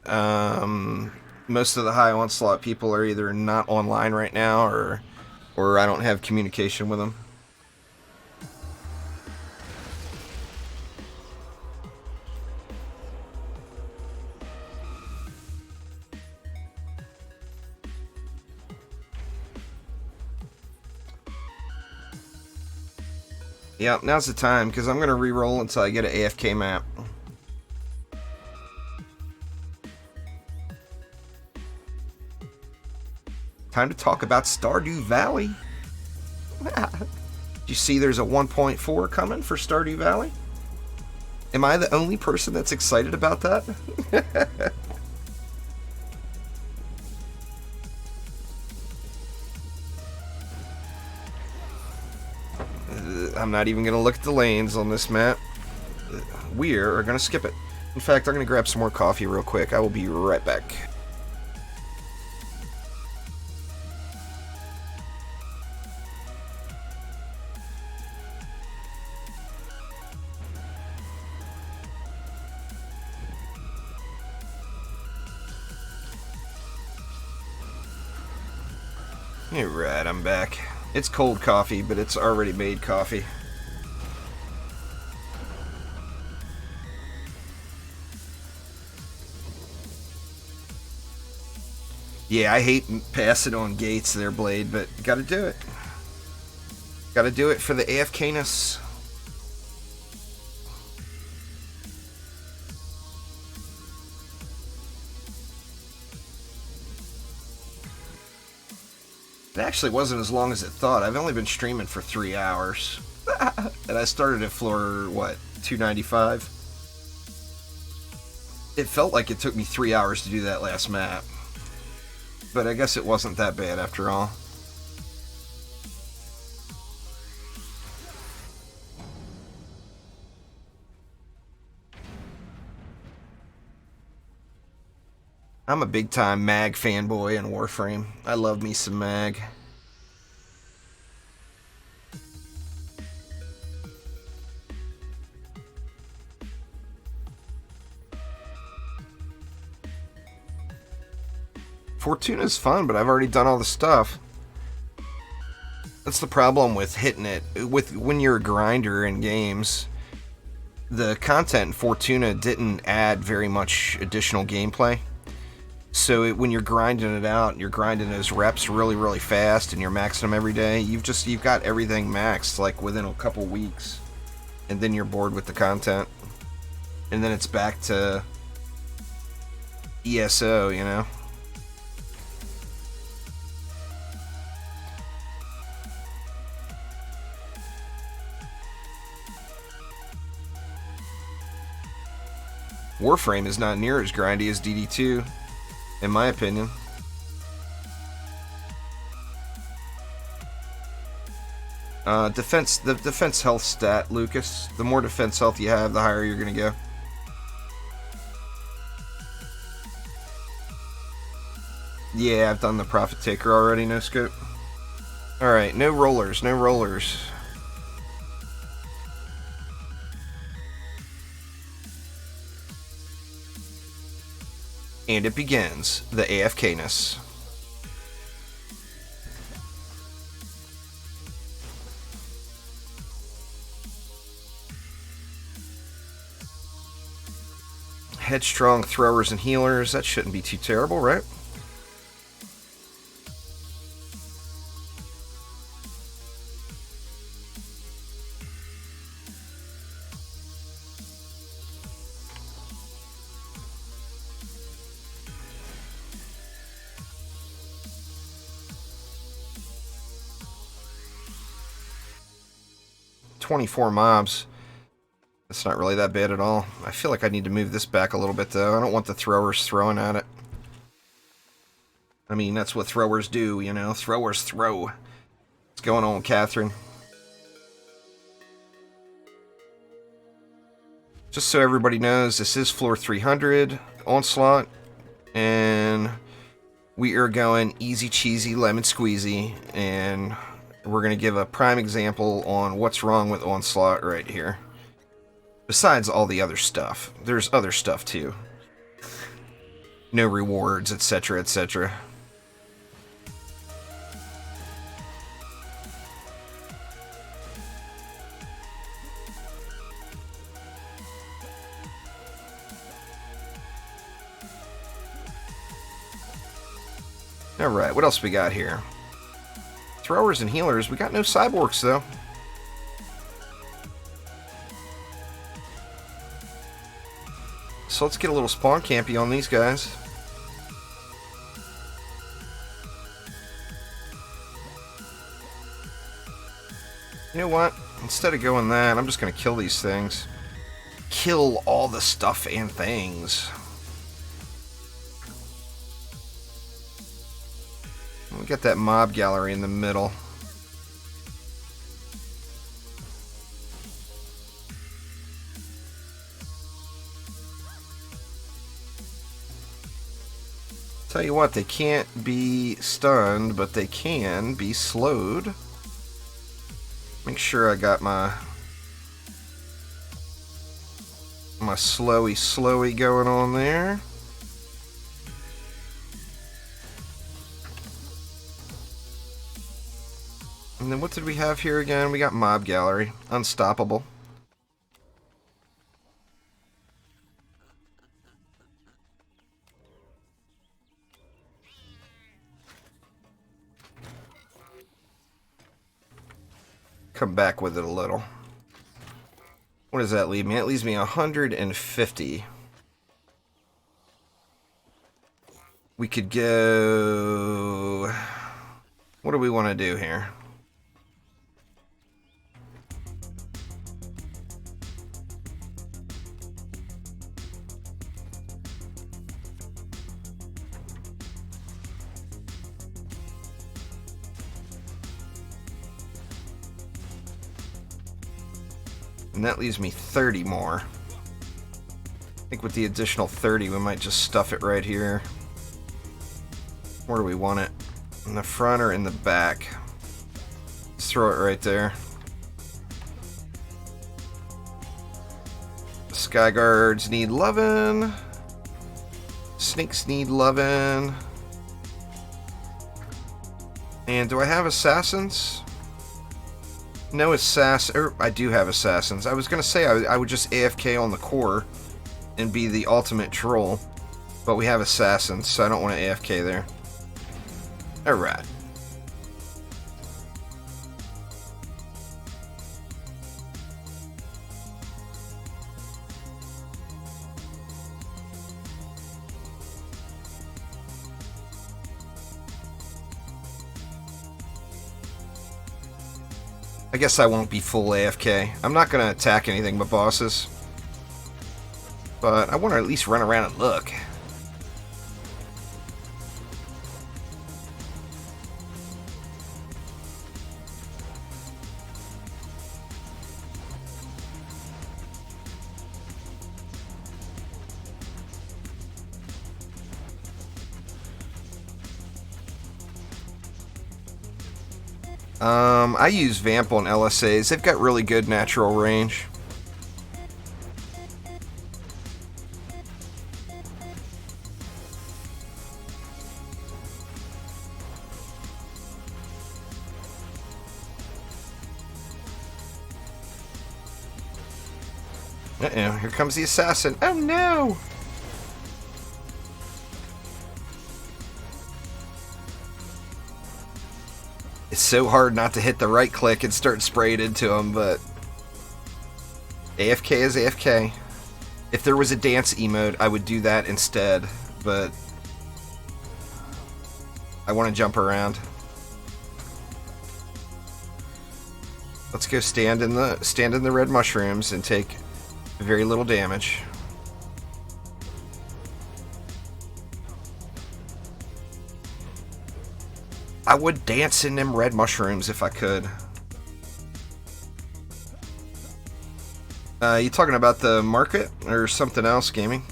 most of the high Onslaught people are either not online right now or I don't have communication with them. Yep, now's the time, because I'm going to reroll until I get an AFK map. Time to talk about Stardew Valley. Did you see there's a 1.4 coming for Stardew Valley? Am I the only person that's excited about that? I'm not even going to look at the lanes on this map. We are going to skip it. In fact, I'm going to grab some more coffee real quick. I will be right back. Alright, I'm back. It's cold coffee, but it's already made coffee. Yeah, I hate passing on gates there, Blade, but gotta do it. Gotta do it for the AFK-ness. It actually wasn't as long as it thought. I've only been streaming for 3 hours. And I started at floor, what, 295? It felt like it took me 3 hours to do that last map. But I guess it wasn't that bad after all. I'm a big-time mag fanboy in Warframe. I love me some mag. Fortuna's fun, but I've already done all the stuff. That's the problem with hitting it. When you're a grinder in games, the content in Fortuna didn't add very much additional gameplay. So when you're grinding it out, and you're grinding those reps really, really fast, and you're maxing them every day, you've got everything maxed like within a couple weeks, and then you're bored with the content, and then it's back to ESO, you know. Warframe is not near as grindy as DD2, in my opinion. The defense health stat, Lucas. The more defense health you have, the higher you're gonna go. Yeah, I've done the Profit Taker already, no scope. Alright, no rollers, no rollers. And it begins, the AFK-ness. Headstrong throwers and healers, that shouldn't be too terrible, right? "24 mobs. That's not really that bad at all. I feel like I need to move this back a little bit, though. I don't want the throwers throwing at it. I mean, that's what throwers do, you know? Throwers throw. What's going on, Catherine? Just so everybody knows, this is floor 300, Onslaught, and we are going easy cheesy lemon squeezy, and we're going to give a prime example on what's wrong with Onslaught right here. Besides all the other stuff. There's other stuff too. No rewards, etc., etc. Alright, what else we got here? Throwers and healers. We got no cyborgs, though. So let's get a little spawn campy on these guys. You know what? Instead of going that, I'm just going to kill these things. Kill all the stuff and things. We got that mob gallery in the middle. Tell you what, they can't be stunned, but they can be slowed. Make sure I got my slowy going on there. And then what did we have here again? We got mob gallery, unstoppable. Come back with it a little. What does that leave me? It leaves me 150. We could go... What do we want to do here? And that leaves me 30 more. I think with the additional 30, we might just stuff it right here. Where do we want it? In the front or in the back? Let's throw it right there. Sky guards need lovin'. Snakes need lovin'. And do I have assassins? No I do have assassins. I was gonna say I would just AFK on the core and be the ultimate troll, but we have assassins, so I don't want to AFK there. Alright. I guess I won't be full AFK. I'm not going to attack anything but bosses. But I want to at least run around and look. I use Vamp on LSAs. They've got really good natural range. Uh-oh, here comes the assassin. Oh no! It's so hard not to hit the right click and start spraying into him, but AFK is AFK. If there was a dance emote, I would do that instead, but I want to jump around. Let's go stand in the red mushrooms and take very little damage. I would dance in them red mushrooms if I could. You talking about the market or something else, gaming?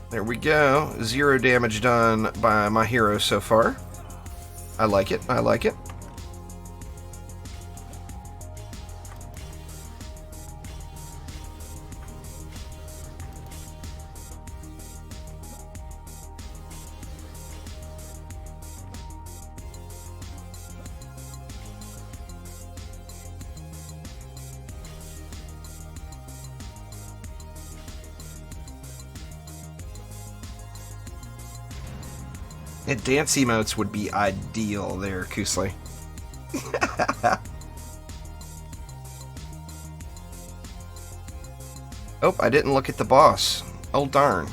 There we go. 0 damage done by my hero so far. I like it. I like it. And dance emotes would be ideal there, Koosley. Oh, I didn't look at the boss. Oh, darn.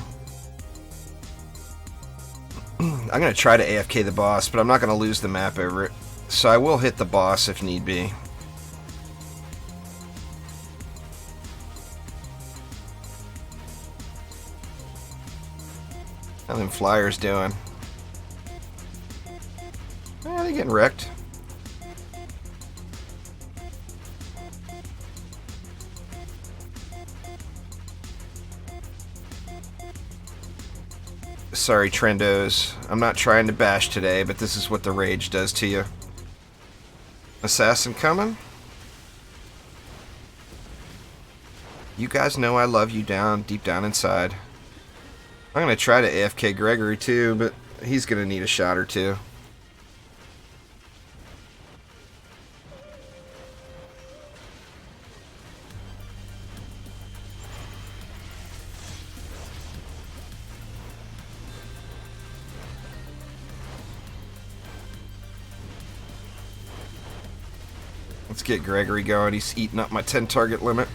I'm going to try to AFK the boss, but I'm not going to lose the map over it. So I will hit the boss if need be. How them flyers doing? They're getting wrecked. Sorry, Trendos. I'm not trying to bash today, but this is what the rage does to you. Assassin coming? You guys know I love you deep down inside. I'm going to try to AFK Gregory too, but he's going to need a shot or two. Let's get Gregory going. He's eating up my 10 target limit.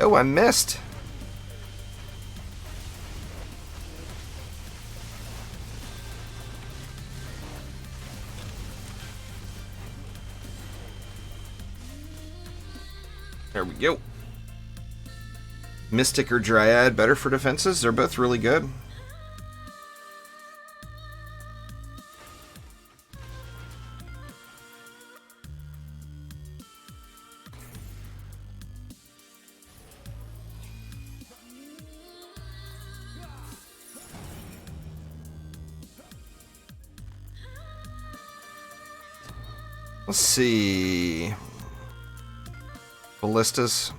Oh, I missed. There we go. Mystic or Dryad, better for defenses. They're both really good. Let's see. Ballistas.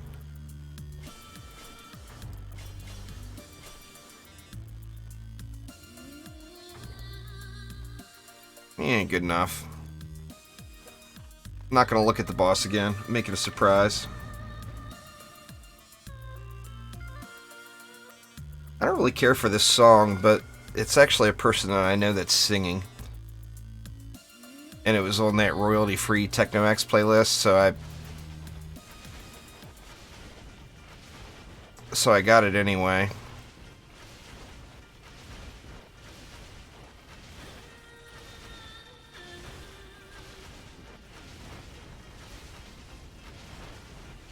He ain't good enough. I'm not gonna look at the boss again. Make it a surprise. I don't really care for this song, but it's actually a person that I know that's singing. And it was on that royalty-free TechnoX playlist, so I got it anyway.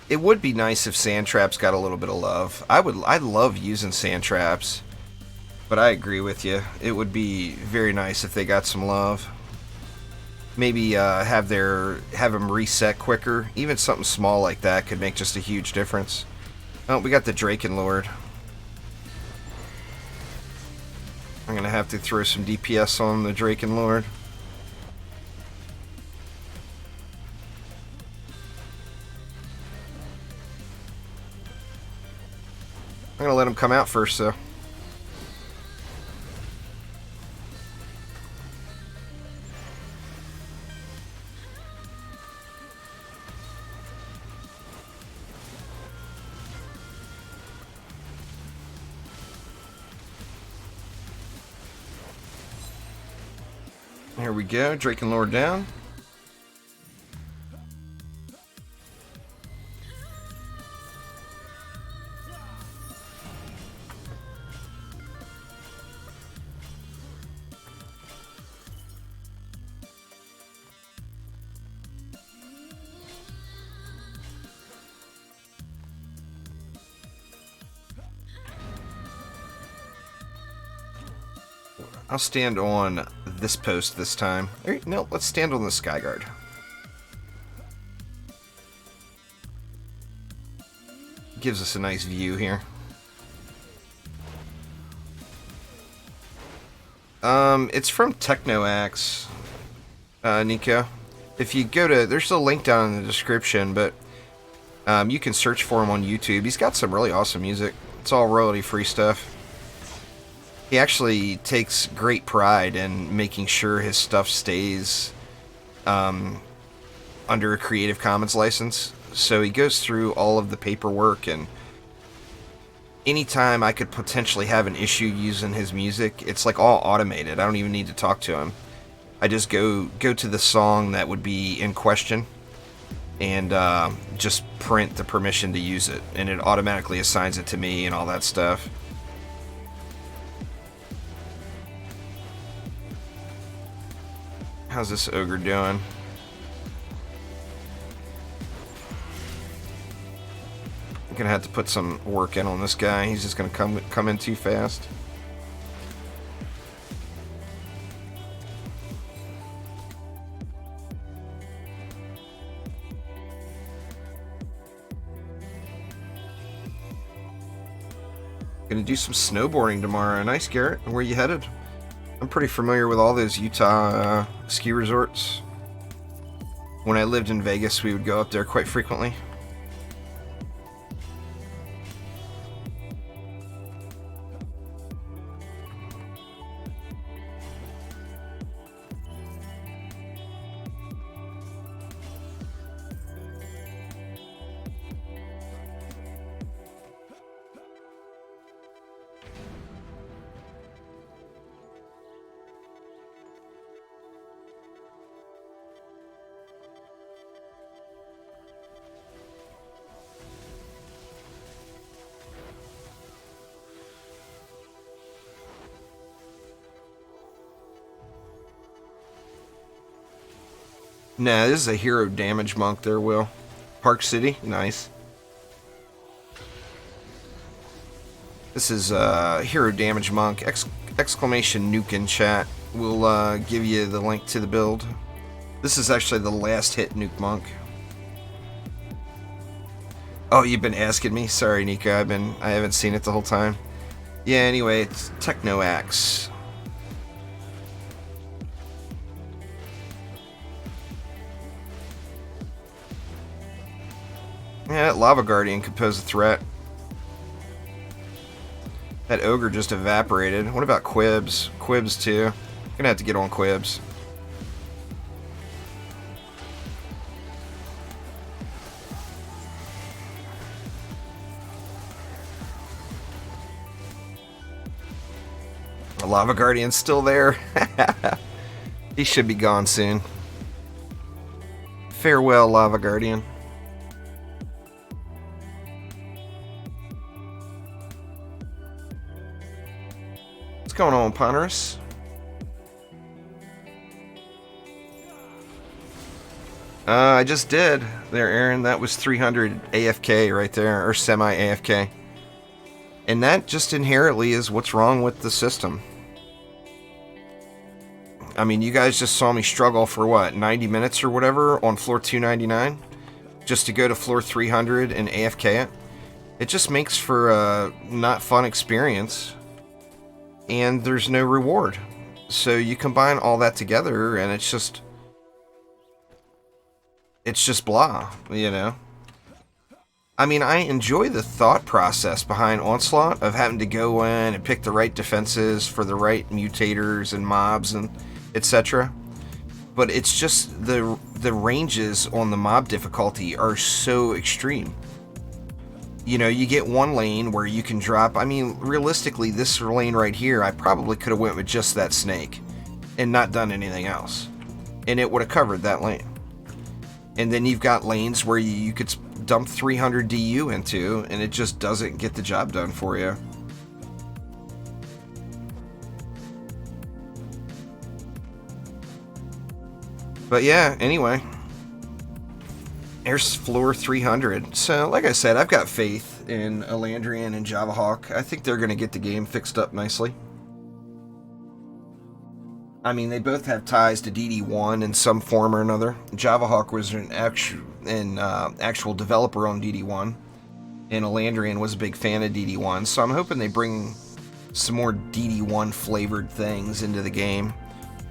It would be nice if sand traps got a little bit of love. I love using sand traps, but I agree with you. It would be very nice if they got some love. Maybe have them reset quicker. Even something small like that could make just a huge difference. Oh, we got the Draken Lord. I'm gonna have to throw some DPS on the Draken Lord. I'm gonna let him come out first, though. Here we go, Draken Lord down. I'll stand on this post this time. No, let's stand on the Skyguard. Gives us a nice view here. It's from TechnoX, Nico. If you go to, there's a link down in the description, but you can search for him on YouTube. He's got some really awesome music. It's all royalty-free stuff. He actually takes great pride in making sure his stuff stays under a Creative Commons license. So he goes through all of the paperwork, and anytime I could potentially have an issue using his music, it's like all automated. I don't even need to talk to him. I just go to the song that would be in question, and just print the permission to use it, and it automatically assigns it to me and all that stuff. How's this ogre doing? I'm gonna have to put some work in on this guy. He's just gonna come in too fast. Gonna do some snowboarding tomorrow. Nice, Garrett. Where are you headed? I'm pretty familiar with all those Utah ski resorts. When I lived in Vegas, we would go up there quite frequently. Nah, this is a hero damage monk there, Will. Park City, nice. This is hero damage monk, exclamation nuke in chat. We'll give you the link to the build. This is actually the last hit nuke monk. Oh, you've been asking me? Sorry, Nico, I haven't seen it the whole time. Yeah, anyway, it's Techno Axe. Yeah, that Lava Guardian could pose a threat. That Ogre just evaporated. What about Quibs? Quibs too. Gonna have to get on Quibs. The Lava Guardian's still there. He should be gone soon. Farewell, Lava Guardian. What's going on, Ponderous? I just did. There, Aaron. That was 300 AFK right there, or semi-AFK. And that just inherently is what's wrong with the system. I mean, you guys just saw me struggle for what, 90 minutes or whatever on floor 299? Just to go to floor 300 and AFK it? It just makes for a not fun experience. And there's no reward. So you combine all that together and it's just blah, you know? I mean, I enjoy the thought process behind Onslaught of having to go in and pick the right defenses for the right mutators and mobs and etc. But it's just the ranges on the mob difficulty are so extreme. You know, you get one lane where you can drop, I mean, realistically, this lane right here, I probably could have went with just that snake and not done anything else. And it would have covered that lane. And then you've got lanes where you could dump 300 DU into, and it just doesn't get the job done for you. But yeah, anyway. There's floor 300. So, like I said, I've got faith in Elandrian and Javahawk. I think they're going to get the game fixed up nicely. I mean, they both have ties to DD1 in some form or another. Javahawk was an actual developer on DD1, and Elandrian was a big fan of DD1. So I'm hoping they bring some more DD1 flavored things into the game.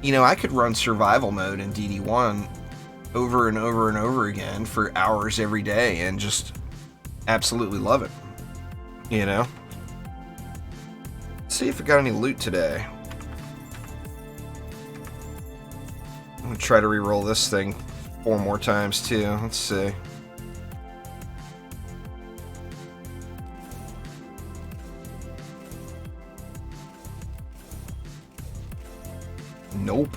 You know, I could run survival mode in DD1 over and over and over again for hours every day and just absolutely love it. You know? Let's see if I got any loot today. I'm gonna try to reroll this thing 4 more times too. Let's see. Nope.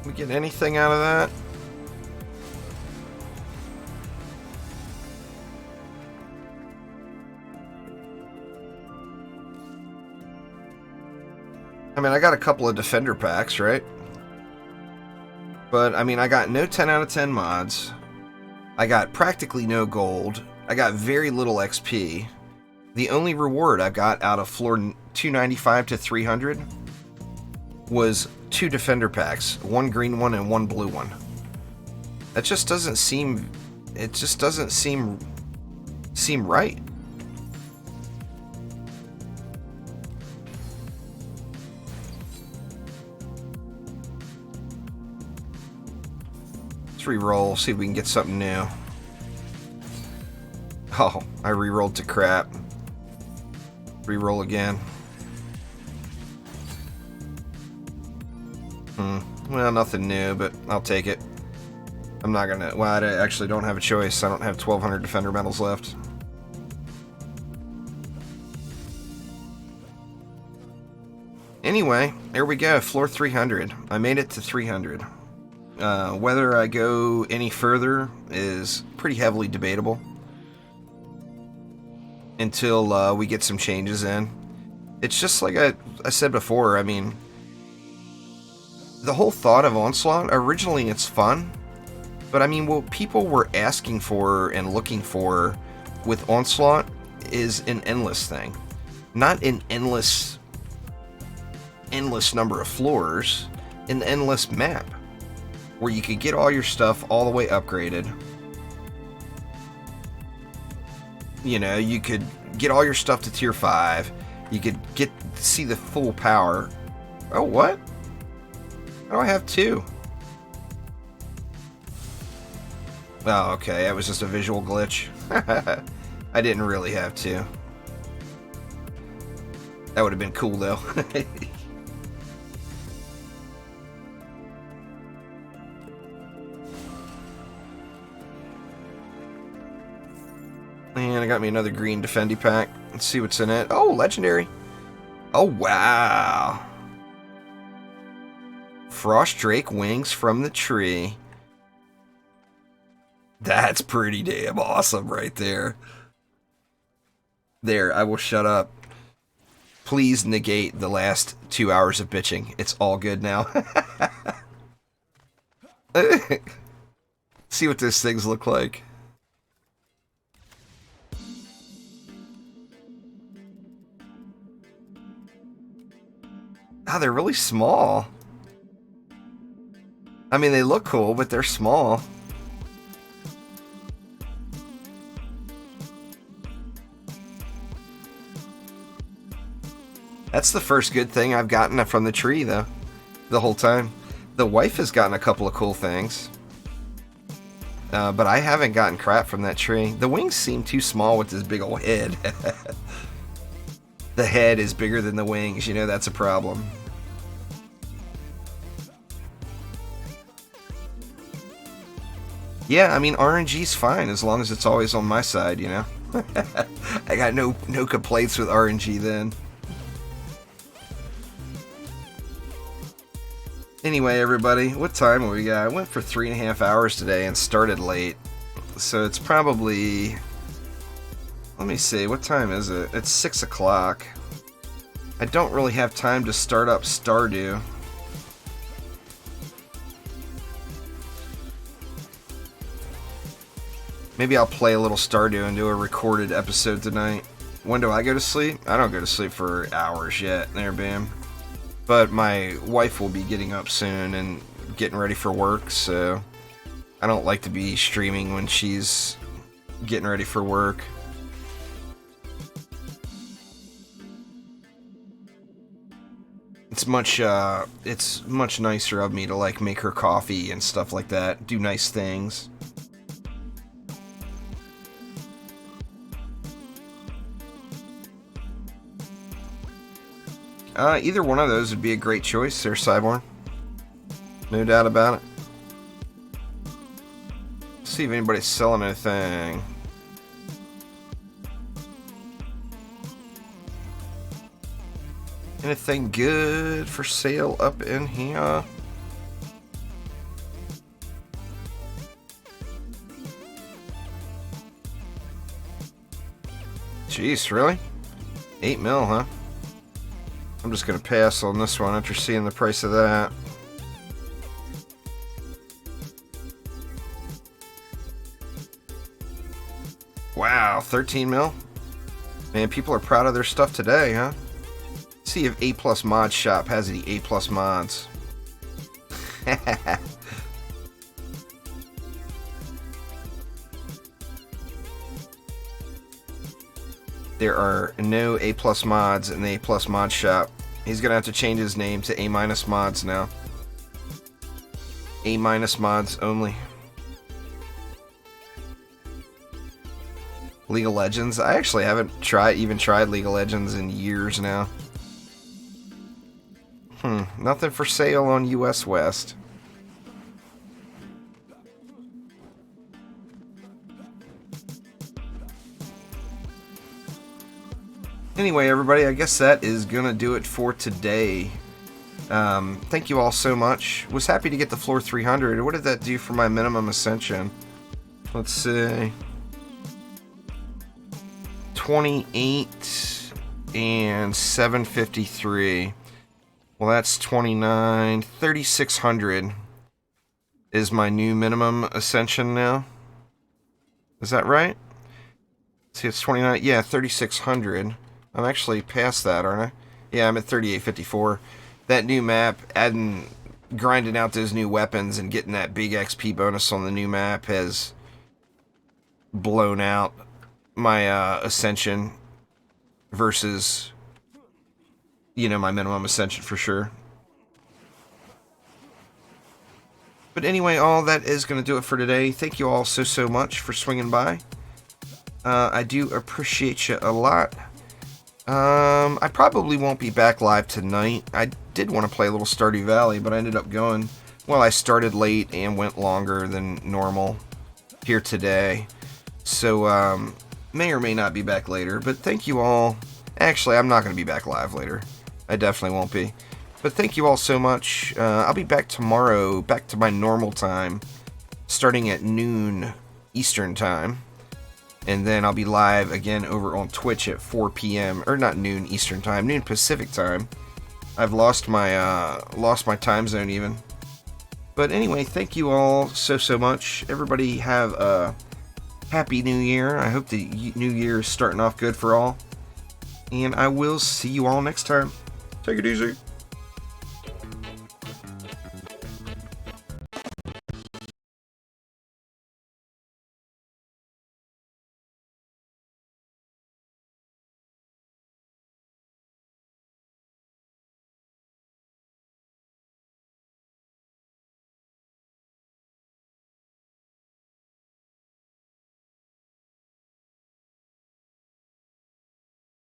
We get anything out of that? I mean, I got a couple of defender packs, right? But, I mean, I got no 10 out of 10 mods. I got practically no gold. I got very little XP. The only reward I got out of floor 295 to 300 was 2 defender packs. 1 green one and 1 blue one. That just doesn't seem... It just doesn't seem right. Let's reroll, see if we can get something new. Oh, I rerolled to crap. Reroll again. Well, nothing new, but I'll take it. I'm not gonna... Well, I actually don't have a choice. I don't have 1,200 defender medals left. Anyway, there we go. Floor 300. I made it to 300. Whether I go any further is pretty heavily debatable until we get some changes in. It's just like I said before, I mean, the whole thought of Onslaught, originally it's fun, but I mean, what people were asking for and looking for with Onslaught is an endless thing. Not an endless number of floors, an endless map where you could get all your stuff all the way upgraded. You know, you could get all your stuff to tier 5. You could see the full power. Oh, what? How do I have 2? Oh, okay. That was just a visual glitch. I didn't really have 2. That would have been cool, though. And I got me another green Defendy pack. Let's see what's in it. Oh, legendary. Oh, wow. Frost Drake wings from the tree. That's pretty damn awesome right there. There, I will shut up. Please negate the last 2 hours of bitching. It's all good now. See what those things look like. Ah, they're really small. I mean, they look cool, but they're small. That's the first good thing I've gotten from the tree, though, the whole time. The wife has gotten a couple of cool things. But I haven't gotten crap from that tree. The wings seem too small with this big old head. The head is bigger than the wings, you know, that's a problem. Yeah, I mean, RNG's fine as long as it's always on my side, you know? I got no complaints with RNG then. Anyway, everybody, what time have we got? I went for 3.5 hours today and started late. So it's probably... Let me see, what time is it? It's 6 o'clock. I don't really have time to start up Stardew. Maybe I'll play a little Stardew and do a recorded episode tonight. When do I go to sleep? I don't go to sleep for hours yet. There, bam. But my wife will be getting up soon and getting ready for work, so I don't like to be streaming when she's getting ready for work. It's much nicer of me to like make her coffee and stuff like that, do nice things. Either one of those would be a great choice there, Cyborn. No doubt about it. Let's see if anybody's selling anything. Anything good for sale up in here? Jeez, really? 8 mil, huh? I'm just gonna pass on this one after seeing the price of that. Wow, 13 mil? Man, people are proud of their stuff today, huh? Let's see if A+ Mod Shop has any A+ mods. There are no A+ mods in the A+ Mod Shop. He's gonna have to change his name to A- mods now. A- mods only. League of Legends. I actually haven't even tried League of Legends in years now. Nothing for sale on US West. Anyway, everybody, I guess that is gonna do it for today. Thank you all so much. Was happy to get the floor 300. What did that do for my minimum ascension? Let's see. 28 and 753. Well, that's 29. 3,600 is my new minimum ascension now. Is that right? See, it's 29. Yeah, 3,600. I'm actually past that, aren't I? Yeah, I'm at 3,854. That new map, grinding out those new weapons and getting that big XP bonus on the new map has blown out my ascension versus, you know, my minimum ascension for sure. But anyway, all that is going to do it for today. Thank you all so much for swinging by. I do appreciate you a lot. I probably won't be back live tonight. I did want to play a little Stardew Valley, but I ended up going... Well, I started late and went longer than normal here today. So, may or may not be back later, but thank you all. Actually, I'm not going to be back live later. I definitely won't be. But thank you all so much. I'll be back tomorrow, back to my normal time, starting at noon Eastern time. And then I'll be live again over on Twitch at 4 p.m. Or not noon Eastern time, noon Pacific time. I've lost my time zone even. But anyway, thank you all so much. Everybody have a happy new year. I hope the new year is starting off good for all. And I will see you all next time. Take it easy.